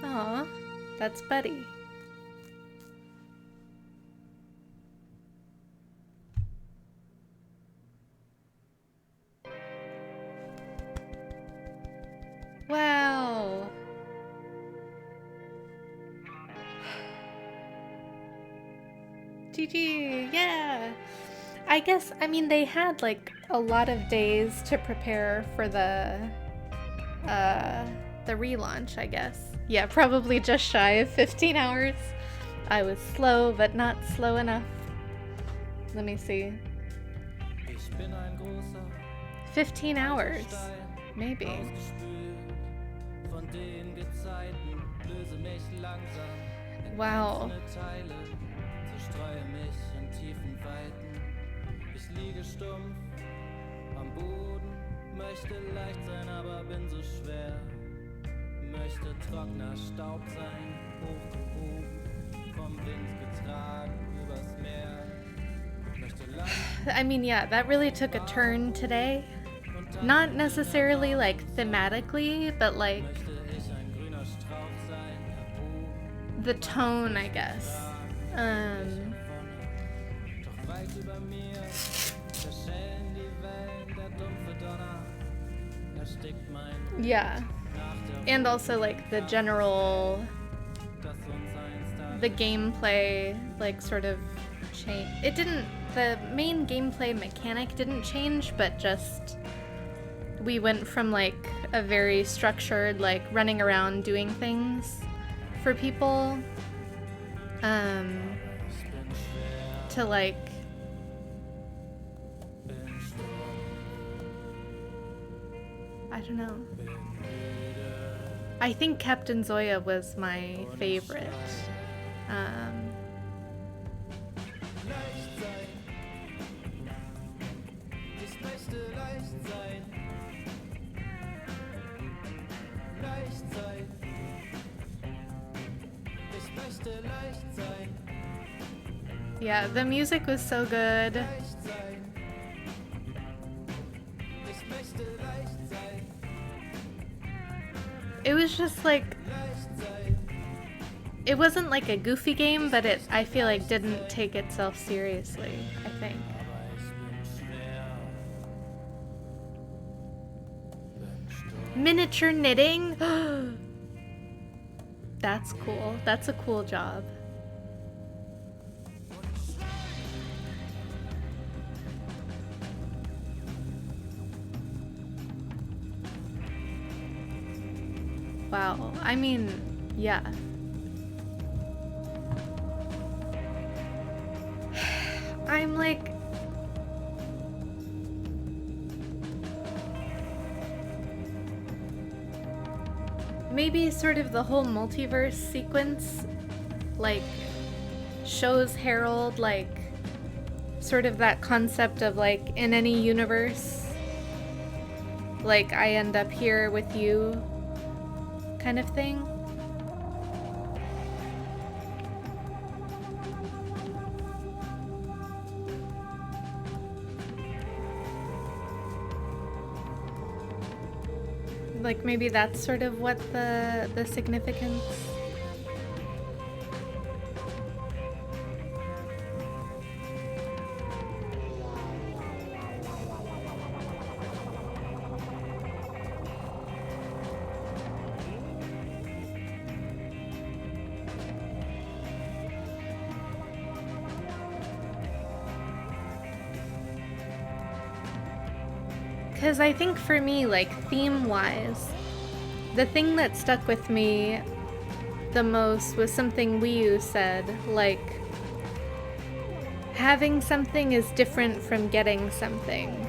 Aw, that's Buddy. Wow. GG, yeah. I guess, I mean, they had like a lot of days to prepare for the relaunch, I guess. Yeah, probably just shy of 15 hours. I was slow, but not slow enough. Let me see. 15 hours, maybe. Wow. Zerstreue mich in tiefen Weiten. Ich liege stumpf am Boden, möchte leicht sein, aber bin so schwer. Möchte trockener Staub sein, hochgehoben, vom Wind getragen übers Meer. Möchte lang. I mean, yeah, that really took a turn today. Not necessarily like thematically, but like the tone, I guess. Yeah. And also like the general, the gameplay like sort of change. It didn't, the main gameplay mechanic didn't change, but just we went from like a very structured like running around doing things for people to like I don't know. I think Captain Zoya was my favorite. Yeah, the music was so good. It was just like, it wasn't like a goofy game, but it, I feel like, didn't take itself seriously, I think. Miniature knitting? That's cool. That's a cool job. Wow, I mean, yeah. I'm like... Maybe sort of the whole multiverse sequence, like, shows Harold, like, sort of that concept of, like, in any universe, like, I end up here with you, kind of thing. Like maybe that's sort of what the significance. Because I think for me, like, theme-wise, the thing that stuck with me the most was something Wii said, like, having something is different from getting something.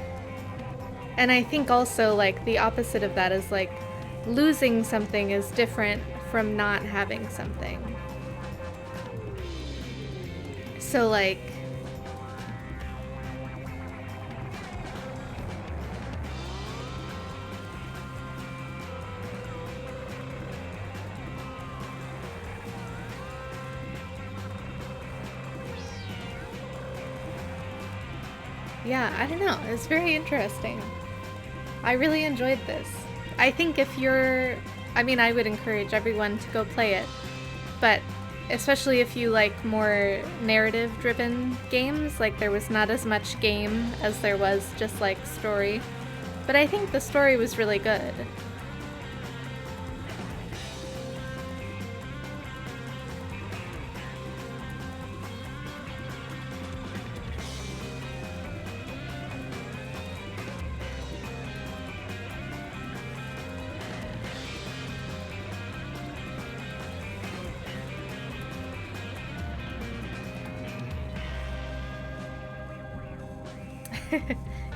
And I think also, like, the opposite of that is, like, losing something is different from not having something. So, like, yeah, I don't know. It's very interesting. I really enjoyed this. I think if you're, I mean, I would encourage everyone to go play it, but especially if you like more narrative-driven games, like there was not as much game as there was just like story, but I think the story was really good.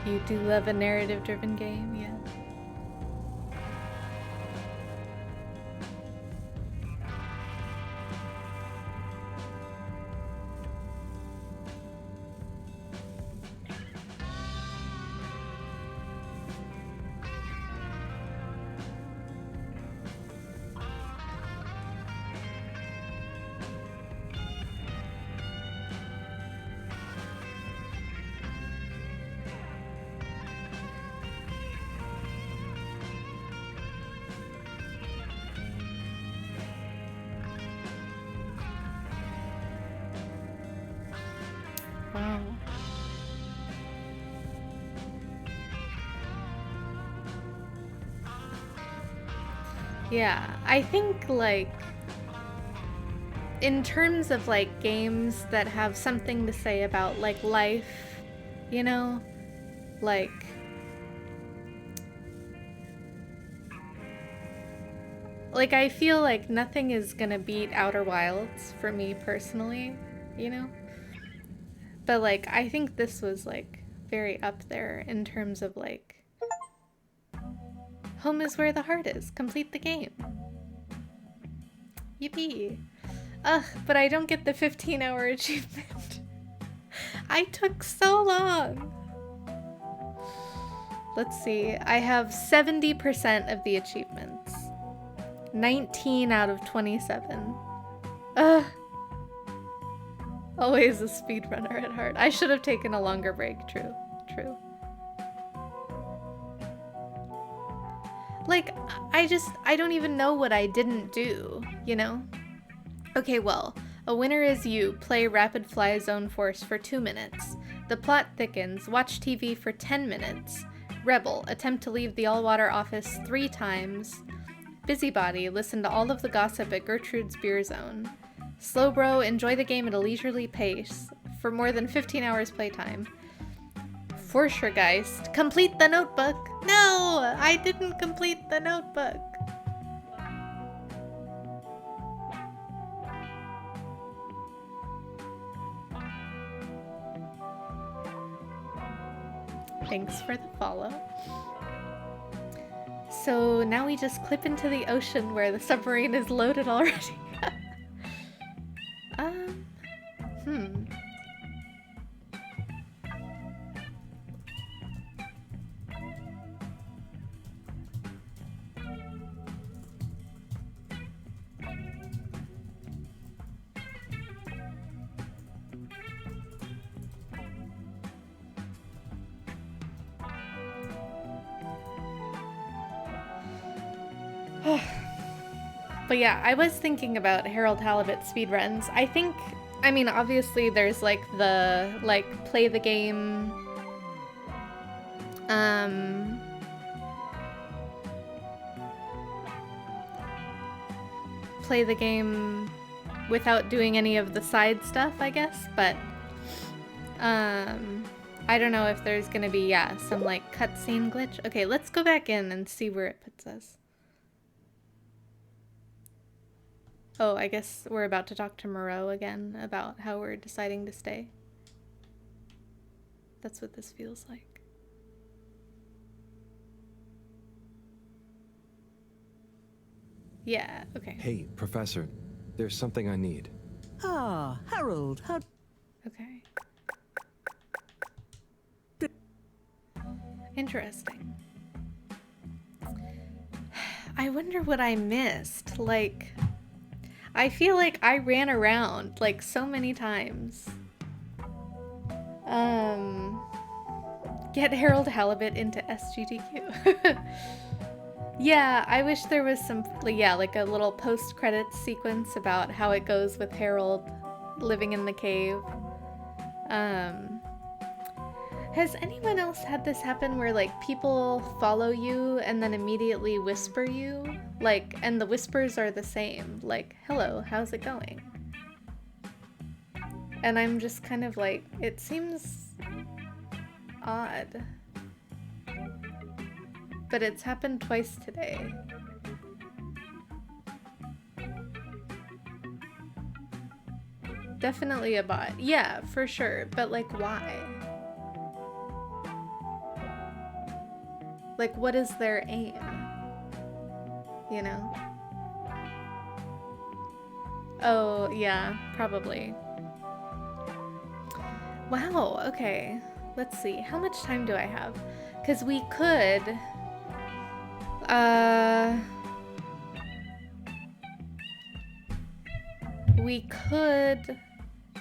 You do love a narrative-driven game, yeah. Wow. Yeah, I think like in terms of like games that have something to say about like life, you know, like I feel like nothing is gonna beat Outer Wilds for me personally, you know? But like I think this was like very up there in terms of like home is where the heart is. Complete the game. Yippee. Ugh, but I don't get the 15-hour achievement. I took so long. Let's see. I have 70% of the achievements. 19 out of 27. Ugh. Always a speedrunner at heart. I should have taken a longer break. True. True. Like, I don't even know what I didn't do, you know? Okay, well, a winner is you. Play Rapid Fly Zone Force for 2 minutes. The plot thickens. Watch TV for 10 minutes. Rebel. Attempt to leave the all-water office 3 times. Busybody. Listen to all of the gossip at Gertrude's Beer Zone. Slowbro. Enjoy the game at a leisurely pace. For more than 15 hours playtime. Forschergeist. Complete the notebook. No! I didn't complete the notebook. Thanks for the follow. So now we just clip into the ocean where the submarine is loaded already. But yeah, I was thinking about Harold Halibut speedruns. I mean, obviously there's like the, play the game, play the game without doing any of the side stuff, I guess, but, I don't know if there's gonna be, yeah, some like cutscene glitch. Okay, let's go back in and see where it puts us. Oh, I guess we're about to talk to Moreau again about how we're deciding to stay. That's what this feels like. Yeah, okay. Hey, Professor, there's something I need. Ah, Harold, how... Okay. Interesting. I wonder what I missed. Like... I feel like I ran around, like, so many times. Get Harold Halibut into SGDQ. Yeah, I wish there was some, yeah, like a little post-credits sequence about how it goes with Harold living in the cave. Has anyone else had this happen where like people follow you and then immediately whisper you? Like, and the whispers are the same. Like, hello, how's it going? And I'm just kind of like, it seems odd. But it's happened twice today. Definitely a bot. Yeah, for sure. But like, why? Like, what is their aim? You know? Oh, yeah, probably. Wow, okay. Let's see. How much time do I have? Because we could... we could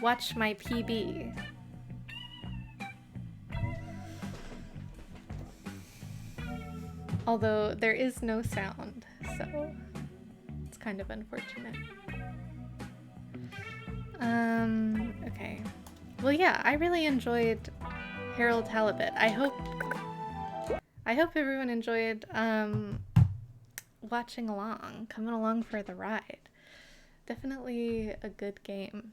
watch my PB. Although there is no sound, so it's kind of unfortunate. Okay. Well, yeah, I really enjoyed Harold Halibut. I hope everyone enjoyed watching along, coming along for the ride. Definitely a good game.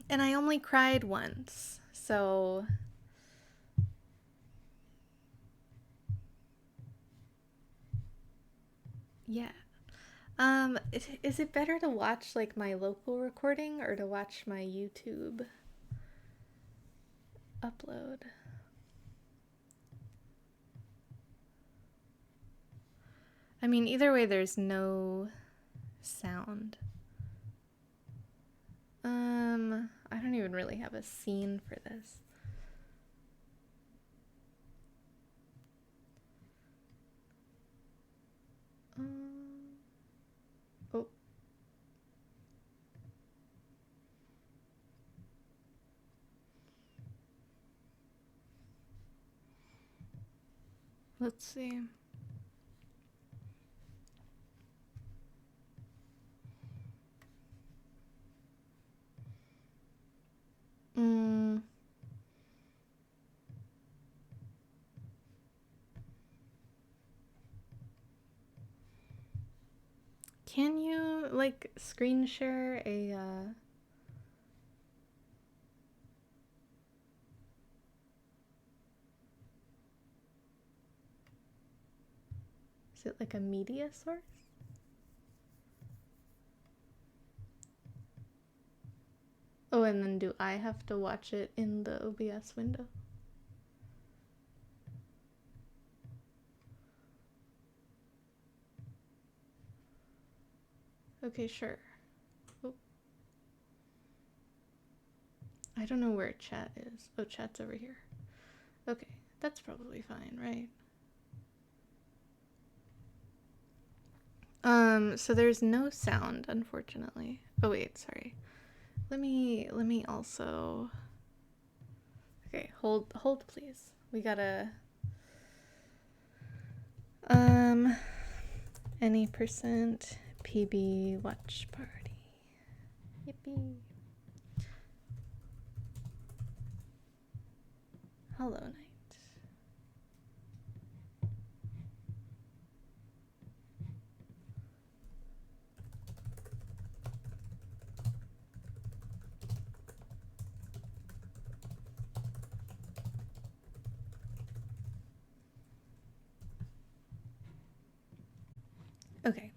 And I only cried once, so yeah. Is it better to watch like my local recording or to watch my YouTube upload? I mean, either way, there's no sound. I don't even really have a scene for this. Oh. Let's see. Can you like screen share a is it like a media source? Oh, and then do I have to watch it in the OBS window? Okay, sure. Oh. I don't know where chat is. Oh, chat's over here. Okay, that's probably fine, right? So there's no sound, unfortunately. Oh wait, sorry. Let me also... Okay, hold please. We gotta... any percent PB watch party. Yippee. Hollow Knight. Okay.